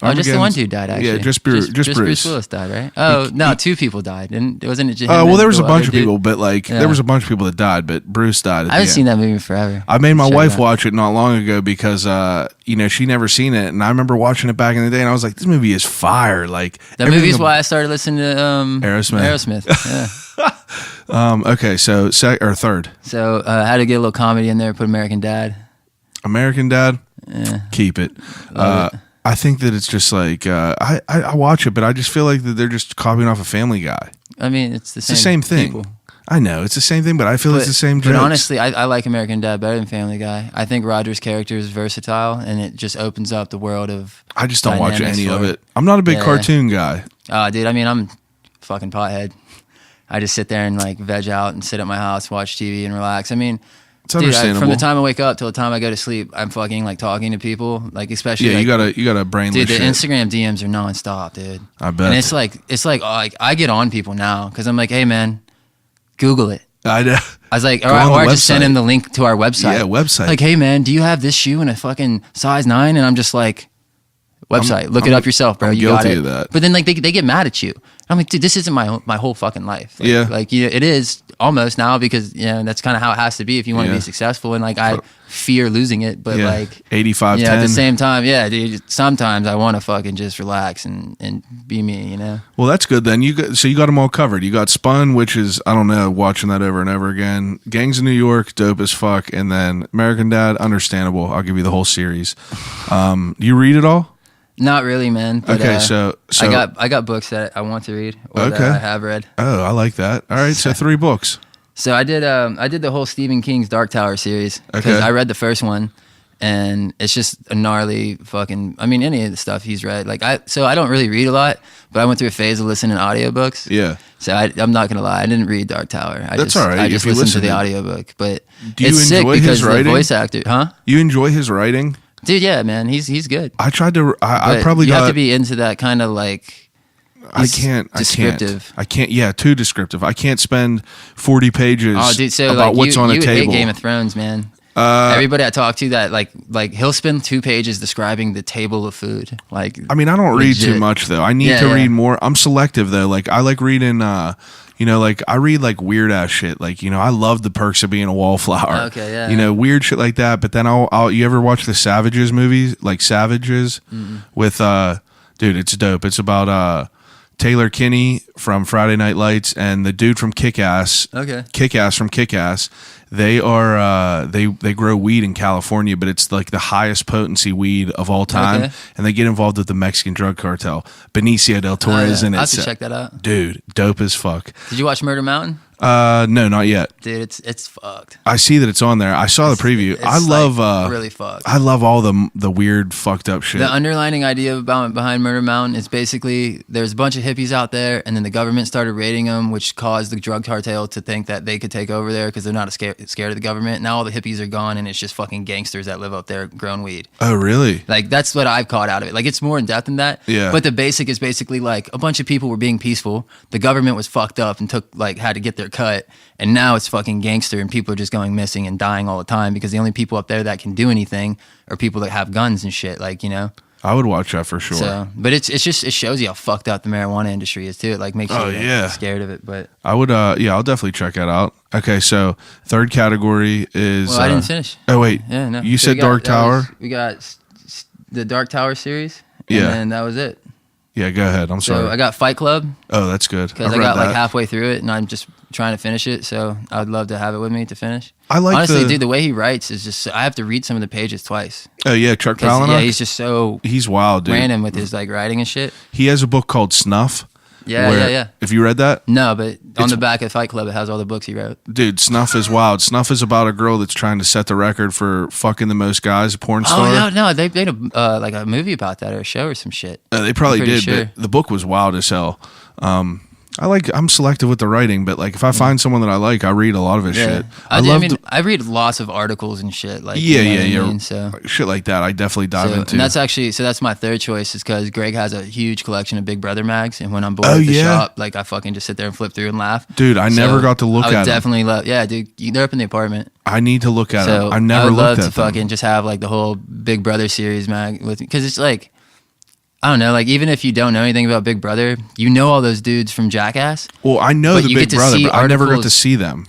Oh, just the one dude died, actually. Yeah, just Bruce. Bruce Willis died, right? Oh, no, 2 people died. And wasn't it just Oh, well, there was a bunch of people, but like, there was a bunch of people that died, but Bruce died. I haven't seen that movie forever. I made my wife watch it not long ago because, she never seen it. And I remember watching it back in the day and I was like, this movie is fire. Like, that movie's why I started listening to Aerosmith. Yeah. Okay, so third. So I had to get a little comedy in there, put American Dad. American Dad? Yeah. Keep it. I think that it's just like I watch it, but I just feel like that they're just copying off a Family Guy. I mean, it's the same thing. People. I know it's the same thing, but I feel it's the same jokes. But honestly, I like American Dad better than Family Guy. I think Roger's character is versatile, and it just opens up the world of. I just don't watch any of it. I'm not a big cartoon guy. Dude, I mean, I'm fucking pothead. I just sit there and like veg out and sit at my house, watch TV, and relax. I mean. It's understandable. From the time I wake up till the time I go to sleep, I'm fucking like talking to people, like especially. Yeah, like, you gotta brainless. Dude, the shit. Instagram DMs are nonstop, dude. I bet. And it's like I get on people now because I'm like, hey man, Google it. I know. I was like, or I just send him the link to our website. Yeah, website. Like, hey man, do you have this shoe in a fucking size 9? And I'm just like, website, look it up yourself, bro. You got it. Of that. But then like they get mad at you. I'm like, dude, this isn't my whole fucking life. Like, yeah. Like it is almost now because that's kind of how it has to be if you want to be successful. And like I fear losing it, but like 85. At the same time, dude. Sometimes I want to fucking just relax and be me, you know. Well, that's good then. You got them all covered. You got Spun, which is I don't know, watching that over and over again. Gangs of New York, dope as fuck, and then American Dad, understandable. I'll give you the whole series. You read it all? Not really, man. But, okay, so I got books that I want to read or that I have read. Oh, I like that. All right, so 3 books. So I did the whole Stephen King's Dark Tower series because I read the first one, And it's just a gnarly fucking. I mean, any of the stuff he's read. Like I don't really read a lot, but I went through a phase of listening to audiobooks. Yeah. So I'm not gonna lie, I didn't read Dark Tower. That's all right. I just listened to the audiobook. But do you it's enjoy sick because his writing? The voice actor, huh? You enjoy his writing, dude? Yeah, man, he's good. I tried to. I probably you got. have to be into that kind of like. I can't. Descriptive. I can't. Yeah, too descriptive. I can't spend 40 pages so about like, what's on a table. Hate Game of Thrones, man. Everybody I talk to that like he'll spend 2 pages describing the table of food. Like, I mean, I don't read too much though. I need to read more. I'm selective though. Like I like reading. Like I read like weird ass shit. Like I love The Perks of Being a Wallflower. Okay, yeah. Weird shit like that. But then I'll. You ever watch the Savages movies? Like Savages with dude, it's dope. It's about Taylor Kinney from Friday Night Lights and the dude from Kick-Ass. Okay. Kick-Ass from Kick-Ass. They are they grow weed in California, but it's like the highest potency weed of all time. Okay. And they get involved with the Mexican drug cartel. Benicio del Toro is in it. I have to check that out. Dude, dope as fuck. Did you watch Murder Mountain? No, not yet. Dude, it's fucked. I see that it's on there. I saw the preview. I love really fucked. I love all the weird fucked up shit. The underlining idea behind Murder Mountain is basically there's a bunch of hippies out there, and then the government started raiding them, which caused the drug cartel to think that they could take over there because they're not scared of the government. Now all the hippies are gone, and it's just fucking gangsters that live up there growing weed. Oh, really? Like that's what I've caught out of it. Like it's more in depth than that. Yeah. But the basic is basically like a bunch of people were being peaceful. The government was fucked up and had to get their cut. And now it's fucking gangster and people are just going missing and dying all the time because the only people up there that can do anything are people that have guns and shit, like, I would watch that for sure. So, but it shows you how fucked up the marijuana industry is too. It like makes you scared of it. But I would I'll definitely check that out. Okay, so third category is I didn't finish. Oh wait. Yeah, no. You said Dark Tower? We got the Dark Tower series. Yeah. And that was it. Yeah, go ahead. I'm sorry. So I got Fight Club. Oh, that's good. Because I got like halfway through it and I'm just trying to finish it. So I would love to have it with me to finish. Honestly, dude, the way he writes is just, I have to read some of the pages twice. Oh yeah, Chuck Palahniuk? Yeah, he's just so he's wild, dude. Random with his like writing and shit. He has a book called Snuff. Yeah. Have you read that? No, but on the back of Fight Club, it has all the books he wrote. Dude, Snuff is wild. Snuff is about a girl that's trying to set the record for fucking the most guys, a porn star. Oh, no, they made a movie about that or a show or some shit. They probably did, sure. but the book was wild as hell. I'm selective with the writing, but like if I find someone that I like, I read a lot of his shit. I read lots of articles and shit. Like So shit like that, I definitely dive into. And that's my third choice is because Greg has a huge collection of Big Brother mags, and when I'm bored at the shop, like I fucking just sit there and flip through and laugh. Dude, I never got to look at them. I would definitely love. Yeah, dude, they're up in the apartment. I need to look at them. I never looked at them. I would love to them. fucking just have like the whole Big Brother series mag with, because it's like, I don't know, like even if you don't know anything about Big Brother, you know all those dudes from Jackass. Well, I know the Big Brother, but I never got to see them.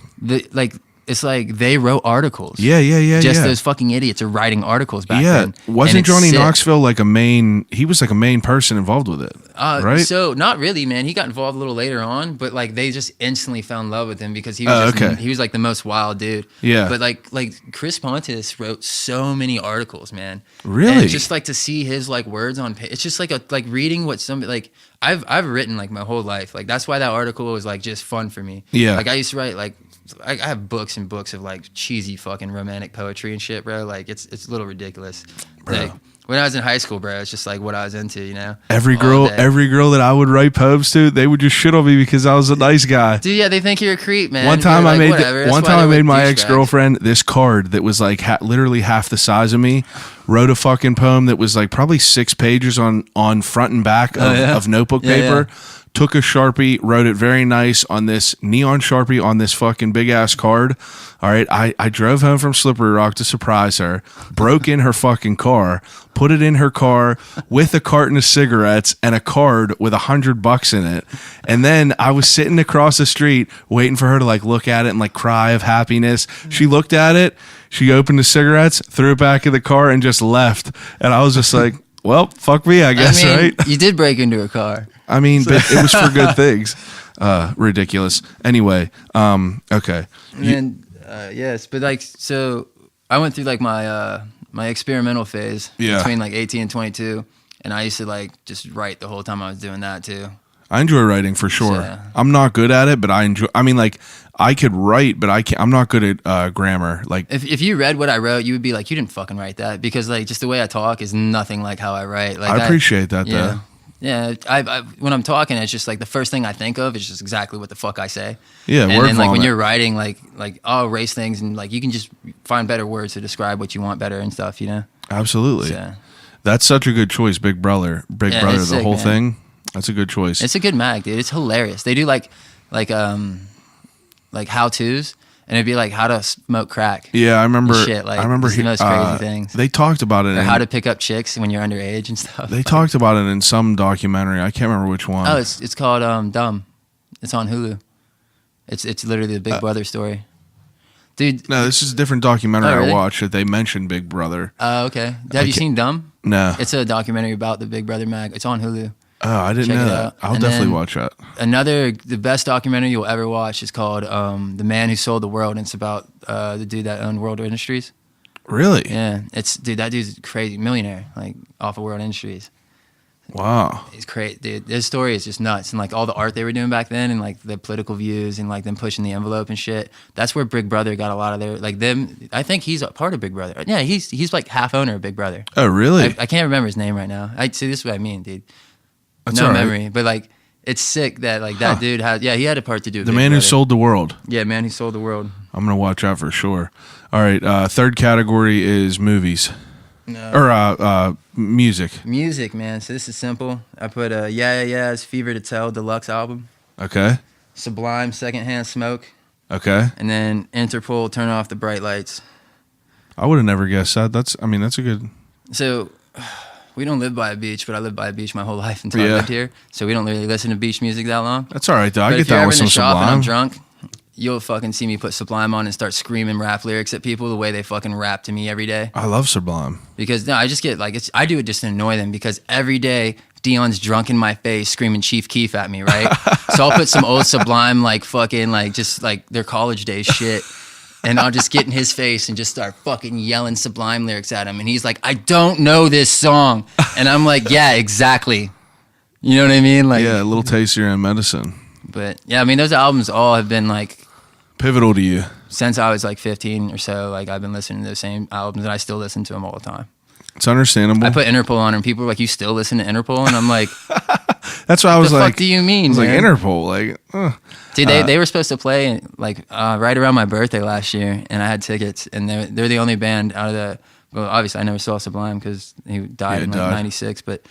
It's like they wrote articles. Yeah. Those fucking idiots are writing articles back then. Wasn't Johnny Knoxville like he was like a main person involved with it, right? So not really, man. He got involved a little later on, but like they just instantly found in love with him because he was he was like the most wild dude. Yeah. But like Chris Pontius wrote so many articles, man. Really? And just like to see his like words on page. It's just like reading what somebody like I've written like my whole life. Like that's why that article was like just fun for me. Yeah. Like I used to write like I have books and books of like cheesy fucking romantic poetry and shit, bro. Like it's a little ridiculous. Like when I was in high school, bro, it's just like what I was into, you know. Every girl that I would write poems to, they would just shit on me because I was a nice guy. Dude, yeah, they think you're a creep, man. One time I made my ex-girlfriend this card that was like literally half the size of me. Wrote a fucking poem that was like probably 6 pages on front and back of notebook paper. Yeah. Took a Sharpie, wrote it very nice on this neon Sharpie on this fucking big ass card. All right, I drove home from Slippery Rock to surprise her, broke in her fucking car, put it in her car with a carton of cigarettes and a card with $100 in it. And then I was sitting across the street waiting for her to like look at it and like cry of happiness. She looked at it, she opened the cigarettes, threw it back in the car and just left. And I was just like, well, fuck me, I guess, right? You did break into a car. I mean, but it was for good things. Ridiculous. Anyway, okay. Yes, but like, so I went through like my my experimental phase between like 18 and 22, and I used to like just write the whole time I was doing that too. I enjoy writing for sure. So, I'm not good at it, but I enjoy. I mean, like I could write, but I'm not good at grammar. Like if you read what I wrote, you would be like, you didn't fucking write that, because like just the way I talk is nothing like how I write. Like I appreciate that yeah. though. Yeah, I when I'm talking, it's just like the first thing I think of is just exactly what the fuck I say. Yeah, and word then like when vomit. you're writing, like I'll erase things, and like you can just find better words to describe what you want better and stuff, you know. Absolutely. So, That's such a good choice, Big Brother. Yeah, Brother, it's the sick, whole man. thing. That's a good choice. it's a good mag, dude. It's hilarious. They do like how tos, and it'd be like how to smoke crack. Yeah, I remember. Shit, like, I remember it's the most crazy things. They talked about it. Or how to pick up chicks when you're underage and stuff. They talked about it in some documentary. I can't remember which one. Oh, it's called Dumb. It's on Hulu. It's literally the Big Brother story, dude. No, this is a different documentary Oh, really? I watched that they mentioned Big Brother. Oh, okay. Have you seen Dumb? No. It's a documentary about the Big Brother mag. It's on Hulu. Oh, I didn't Check know it that. out. I'll And definitely then watch that. The best documentary you'll ever watch is called The Man Who Sold the World, and it's about the dude that owned World Industries. Really? Yeah, that dude's crazy, millionaire, like off of World Industries. Wow. He's crazy, dude. His story is just nuts, and like all the art they were doing back then, and like the political views, and like them pushing the envelope and shit. That's where Big Brother got a lot of their like them. I think he's a part of Big Brother. Yeah, he's like half owner of Big Brother. Oh, really? I can't remember his name right now. I see. This is what I mean, dude. That's No all right. memory, but like it's sick that like that dude had. Yeah, he had a part to do. With The Big Man Who Brother. Sold the World. Yeah, Man Who Sold the World. I'm going to watch out for sure. All right. Third category is movies. No. Or music. Music, man. So this is simple. I put Yeah's Fever to Tell deluxe album, Okay. Sublime Secondhand Smoke, Okay. and then Interpol Turn Off the Bright Lights. I would have never guessed that. That's a good. So we don't live by a beach, but I lived by a beach my whole life until I Yeah. lived here. So we don't really listen to beach music that long. That's all right, though. I But get if you're that ever with in the some shop and I'm Sublime. drunk, you'll fucking see me put Sublime on and start screaming rap lyrics at people the way they fucking rap to me every day. I love Sublime. Because no, I just get like I do it just to annoy them, because every day Dion's drunk in my face screaming Chief Keef at me, right? So I'll put some old Sublime like fucking like just like their college days shit, and I'll just get in his face and just start fucking yelling Sublime lyrics at him, and he's like, I don't know this song, and I'm like, yeah, exactly. You know what I mean? Like, Yeah, a little taste of your own medicine. But yeah, I mean those albums all have been like Pivotal to you. since I was like 15 or so. Like I've been listening to those same albums, and I still listen to them all the time. It's understandable. I put Interpol on, and people were like, "You still listen to Interpol?" And I'm like, That's what I was "The like. fuck do you mean?" I was like man? Interpol. Like, Dude, they were supposed to play like right around my birthday last year, and I had tickets, and they're the only band out of the. Well, obviously I never saw Sublime because he died in like '96, but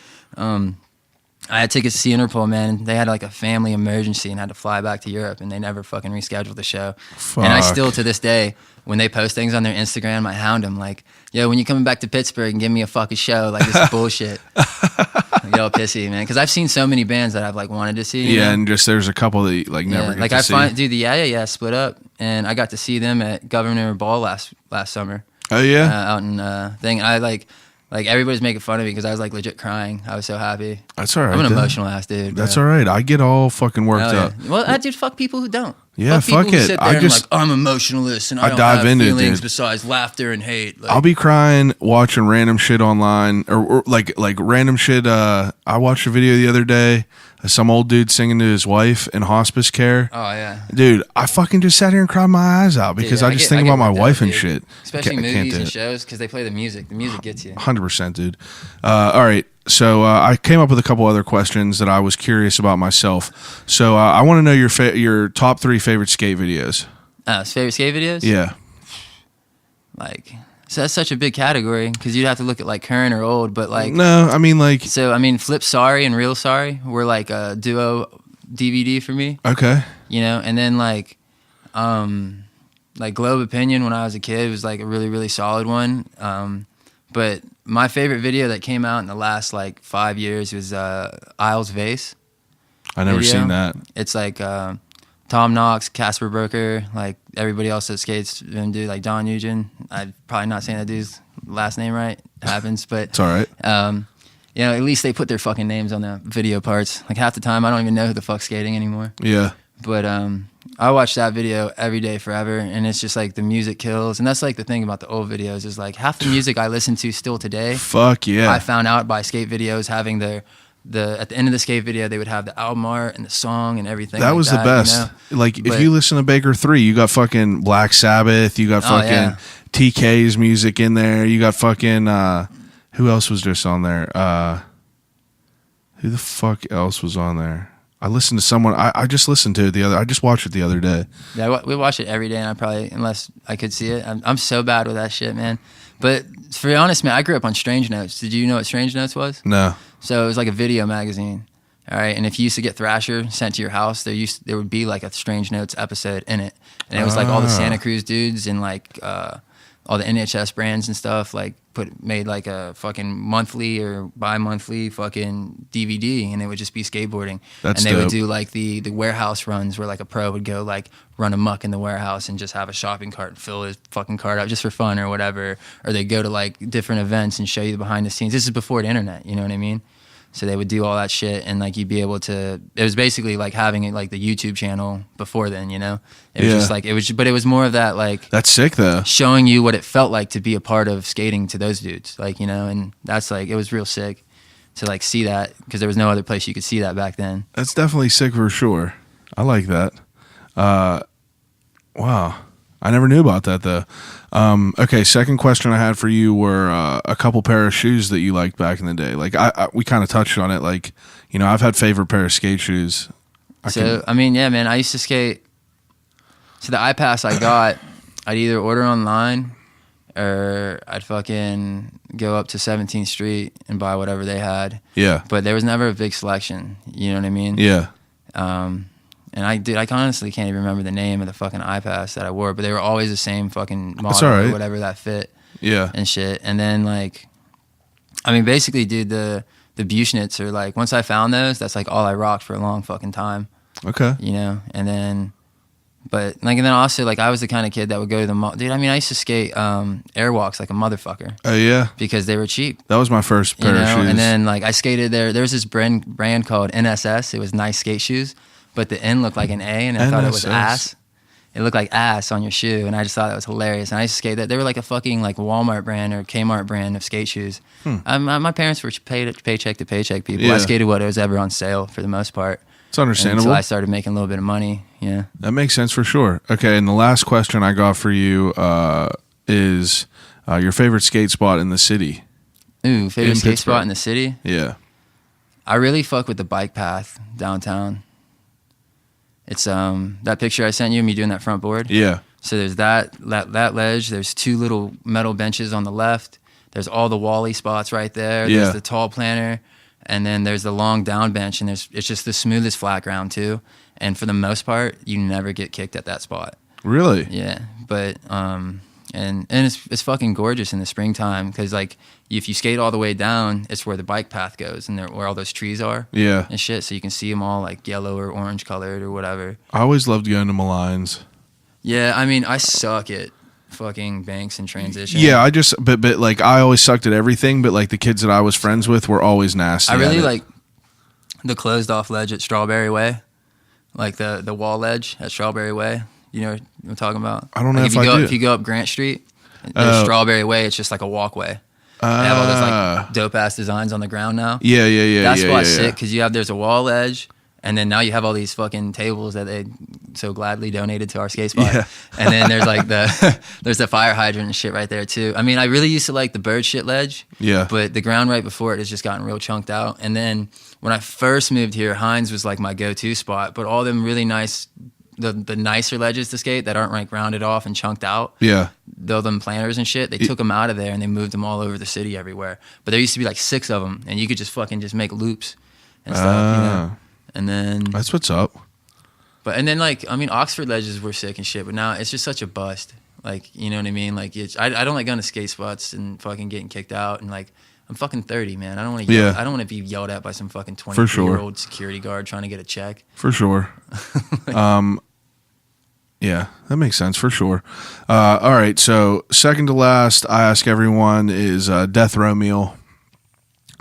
I had tickets to see Interpol, man. And they had like a family emergency and had to fly back to Europe, and they never fucking rescheduled the show. Fuck. And I still, to this day, when they post things on their Instagram, I hound them like, "Yo, when you coming back to Pittsburgh and give me a fucking show, like this is bullshit." Like, yo, pissy, man, because I've seen so many bands that I've like wanted to see. You yeah, know? and just there's a couple that you, like never get like to I see. find, dude, the Yeah split up, and I got to see them at Governor Ball last summer. Oh yeah. Out in thing. I like everybody's making fun of me because I was like legit crying. I was so happy. That's all right. I'm an though. emotional ass dude. That's bro. all right. I get all fucking worked Hell yeah. up. Well, I dude, fuck people who don't. Yeah, people fuck who it. Sit I there just- and like, I'm emotionalist and I I don't dive have into it, feelings dude. besides laughter and hate. Like, I'll be crying watching random shit online or like random shit. I watched a video the other day of some old dude singing to his wife in hospice care. oh yeah. Dude, I fucking just sat here and cried my eyes out because Dude, I just get think about my worked wife out, and dude. shit. Especially I can't movies do and it. shows because they play the music. The music gets you. 100%, dude. All right. So I came up with a couple other questions that I was curious about myself. So I want to know your top 3 favorite skate videos. Favorite skate videos? Yeah. Like, so that's such a big category because you'd have to look at like current or old, but like. No, I mean like. So I mean, Flip Sorry and Real Sorry were like a duo DVD for me, Okay. you know. And then like Globe Opinion when I was a kid was like a really really solid one. But my favorite video that came out in the last like 5 years was Isles Vase. I never video. seen that. It's like Tom Knox, Casper Broker, like everybody else that skates and do like Don Nugent. I'm probably not saying that dude's last name right. It happens, but It's all right. you know, at least they put their fucking names on the video parts. Like half the time, I don't even know who the fuck's skating anymore. Yeah. But I watch that video every day forever, and it's just like the music kills. And that's like the thing about the old videos is like half the music I listen to still today. Fuck yeah. I found out by skate videos having at the end of the skate video, they would have the album art and the song and everything. That like was the best. You know? Like if you listen to Baker 3, you got fucking Black Sabbath, you got fucking TK's music in there, you got fucking who else was just on there? Who the fuck else was on there? I listened to someone. I just listened to it I just watched it the other day. Yeah, we watch it every day, and unless I could see it, I'm so bad with that shit, man. But to be honest, man, I grew up on Strange Notes. Did you know what Strange Notes was? No. So it was like a video magazine, all right. And if you used to get Thrasher sent to your house, there would be like a Strange Notes episode in it, and it was like all the Santa Cruz dudes and like all the NHS brands and stuff like made like a fucking monthly or bi-monthly fucking DVD, and it would just be skateboarding. That's and they dope. would do like the warehouse runs where like a pro would go like run amok in the warehouse and just have a shopping cart and fill his fucking cart up just for fun or whatever. Or they go to like different events and show you the behind the scenes. This is before the internet, you know what I mean? So they would do all that shit, and like you'd be able to. It was basically like having it like the YouTube channel before then, you know. It was just like but it was more of that like. That's sick though. Showing you what it felt like to be a part of skating to those dudes, like, you know, and that's like it was real sick to like see that because there was no other place you could see that back then. That's definitely sick for sure. I like that. Wow. I never knew about that though. Okay, second question I had for you were a couple pair of shoes that you liked back in the day. Like we kind of touched on it. Like, you know, I've had favorite pair of skate shoes. I mean, yeah, man, I used to skate. So the iPass I got, I'd either order online or I'd fucking go up to 17th Street and buy whatever they had. Yeah. But there was never a big selection. You know what I mean? Yeah. And I honestly can't even remember the name of the fucking iPass that I wore, but they were always the same fucking model or whatever that fit. Yeah. And shit. And then like, I mean, basically, dude, the Buchnits are like, once I found those, that's like all I rocked for a long fucking time. Okay. You know? And then, but like, and then also like, I was the kind of kid that would go to the mall. Dude, I mean, I used to skate airwalks like a motherfucker. Oh, yeah. Because they were cheap. That was my first pair of shoes. And then like, I skated there. There was this brand called NSS. It was nice skate shoes. But the N looked like an A, and I thought it was ass. It looked like ass on your shoe, and I just thought that was hilarious. And I used to skate that. They were like a fucking like Walmart brand or Kmart brand of skate shoes. My parents were paycheck to paycheck people. Yeah. I skated what it was ever on sale for the most part. It's understandable. Until I started making a little bit of money. Yeah, that makes sense for sure. Okay, and the last question I got for you is your favorite skate spot in the city. Ooh, favorite skate spot in the city? Yeah, I really fuck with the bike path downtown. It's that picture I sent you, me doing that front board. Yeah. So there's that ledge. There's two little metal benches on the left. There's all the Wally spots right there. Yeah. There's the tall planter, and then there's the long down bench, and it's just the smoothest flat ground too. And for the most part, you never get kicked at that spot. Really? Yeah, but and it's fucking gorgeous in the springtime because like if you skate all the way down, it's where the bike path goes and where all those trees are. Yeah. And shit, so you can see them all like yellow or orange colored or whatever. I always loved going to Malines. Yeah, I mean, I suck at fucking banks and transition. Yeah, but like I always sucked at everything, but like the kids that I was friends with were always nasty. I really like the closed off ledge at Strawberry Way, like the wall ledge at Strawberry Way. You know what I'm talking about? I don't know like if you go up Grant Street, there's Strawberry Way. It's just like a walkway. They have all those like dope ass designs on the ground now. Yeah. That's why it's sick because there's a wall edge, and then now you have all these fucking tables that they so gladly donated to our skate spot. Yeah. And then there's like there's the fire hydrant and shit right there too. I mean, I really used to like the bird shit ledge. Yeah. But the ground right before it has just gotten real chunked out. And then when I first moved here, Hines was like my go-to spot. But all them really nice. The nicer ledges to skate that aren't like rounded off and chunked out. Yeah. Though them planters and shit, they took them out of there and they moved them all over the city everywhere. But there used to be like 6 of them and you could just fucking just make loops and stuff, you know? And then... That's what's up. And then like, I mean, Oxford ledges were sick and shit, but now it's just such a bust. Like, you know what I mean? Like, I don't like going to skate spots and fucking getting kicked out and like... I'm fucking 30, man. I don't want to. I don't want to be yelled at by some fucking 23-year-old security guard trying to get a check. For sure. Yeah, that makes sense for sure. All right, so second to last, I ask everyone is death row meal.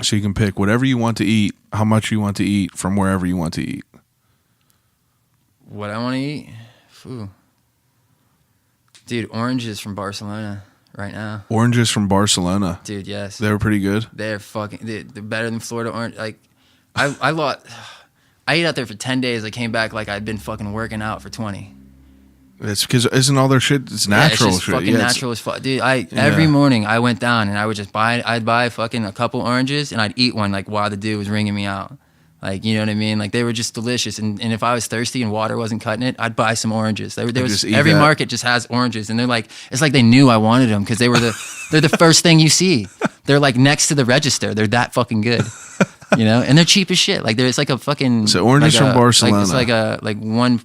So you can pick whatever you want to eat, how much you want to eat, from wherever you want to eat. What I want to eat, dude. Oranges from Barcelona. Right now. Oranges from Barcelona. Dude, yes. They were pretty good? They're better than Florida orange. Like, I ate out there for 10 days. I came back like I'd been fucking working out for 20. It's because isn't all their shit? It's natural it's just shit. fucking natural as fuck, dude. Every morning I went down and I would just I'd buy fucking a couple oranges and I'd eat one like while the dude was ringing me out. Like, you know what I mean? Like, they were just delicious. And if I was thirsty and water wasn't cutting it, I'd buy some oranges. Every market just has oranges. And they're like, it's like they knew I wanted them because they're the first thing you see. They're like next to the register. They're that fucking good. You know? And they're cheap as shit. Like, it's like a fucking. So oranges from Barcelona. It's like one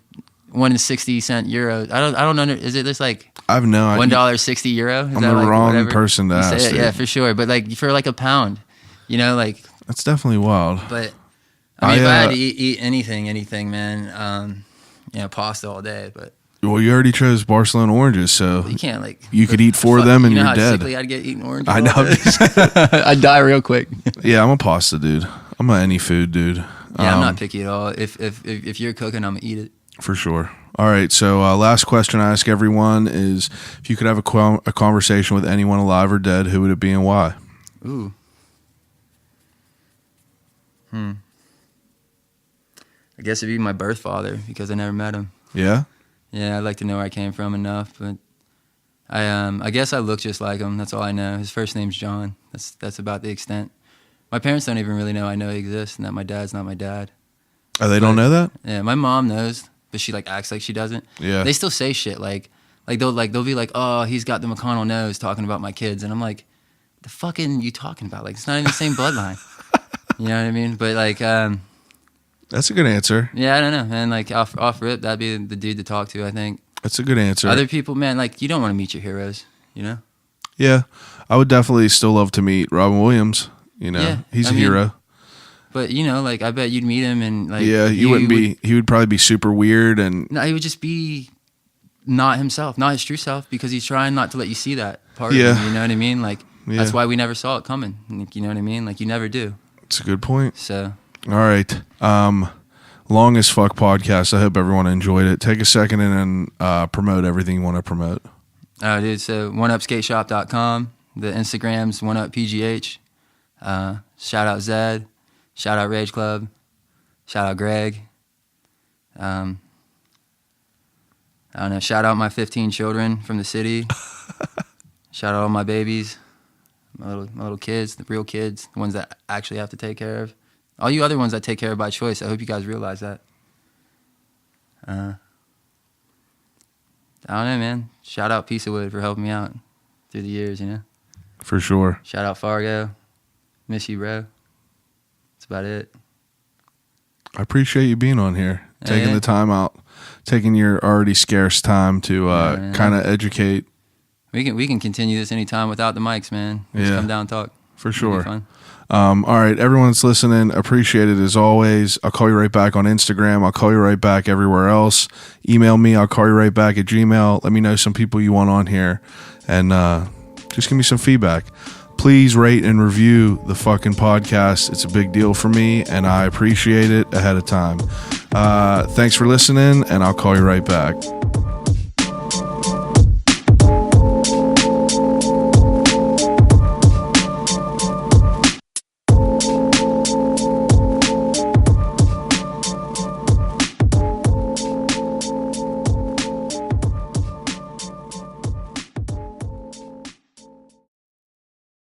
and 60 cent euro. I don't know. Is it just like. I've no idea. $1.60 I'm the wrong person to ask. Yeah, for sure. But like for like a pound, you know, like. That's definitely wild. But. I mean, if I had to eat anything, man, pasta all day. But well, you already chose Barcelona oranges, so you can't like. You could eat 4 of them and you're dead. How sickly I'd get eating oranges. I know. I'd die real quick. Yeah, I'm a pasta dude. I'm an any food dude. Yeah, I'm not picky at all. If you're cooking, I'm gonna eat it for sure. All right. So last question I ask everyone is: if you could have a conversation with anyone alive or dead, who would it be and why? Ooh. I guess it'd be my birth father because I never met him. Yeah? Yeah, I'd like to know where I came from enough, but I guess I look just like him. That's all I know. His first name's John. That's about the extent. My parents don't even really know I know he exists and that my dad's not my dad. Oh, they don't know that? Yeah, my mom knows, but she like acts like she doesn't. Yeah. They still say shit like they'll be like, "Oh, he's got the McConnell nose," talking about my kids, and I'm like, "The fucking you talking about? Like, it's not even the same bloodline." You know what I mean? But like. That's a good answer. Yeah, I don't know, man. Like off rip, that'd be the dude to talk to. I think that's a good answer. Other people, man, like you don't want to meet your heroes, you know. Yeah, I would definitely still love to meet Robin Williams. You know, he's a hero. But you know, like I bet you'd meet him and like he wouldn't be. He would probably be super weird and. No, he would just be not himself, not his true self, because he's trying not to let you see that part of him. You know what I mean? Like that's why we never saw it coming. Like, you know what I mean? Like you never do. That's a good point. So. All right. Long as fuck podcast. I hope everyone enjoyed it. Take a second and promote everything you want to promote. Oh, dude. So oneupskateshop.com. The Instagram's oneuppgh. Shout out Zed. Shout out Rage Club. Shout out Greg. I don't know. Shout out my 15 children from the city. Shout out all my babies. My little kids, the real kids, the ones that I actually have to take care of. All you other ones I take care of by choice. I hope you guys realize that. I don't know, man. Shout out Piece of Wood for helping me out through the years, you know? For sure. Shout out Fargo. Miss you, bro. That's about it. I appreciate you being on here. Taking the time out. Taking your already scarce time to kind of educate. We can continue this anytime without the mics, man. Just come down and talk. For sure. It'll be fun. All right, everyone's listening. Appreciate it as always. I'll call you right back on Instagram. I'll call you right back everywhere else. Email me. I'll call you right back at Gmail. Let me know some people you want on here. And just give me some feedback. Please rate and review the fucking podcast. It's a big deal for me, and I appreciate it ahead of time. Thanks for listening, and I'll call you right back.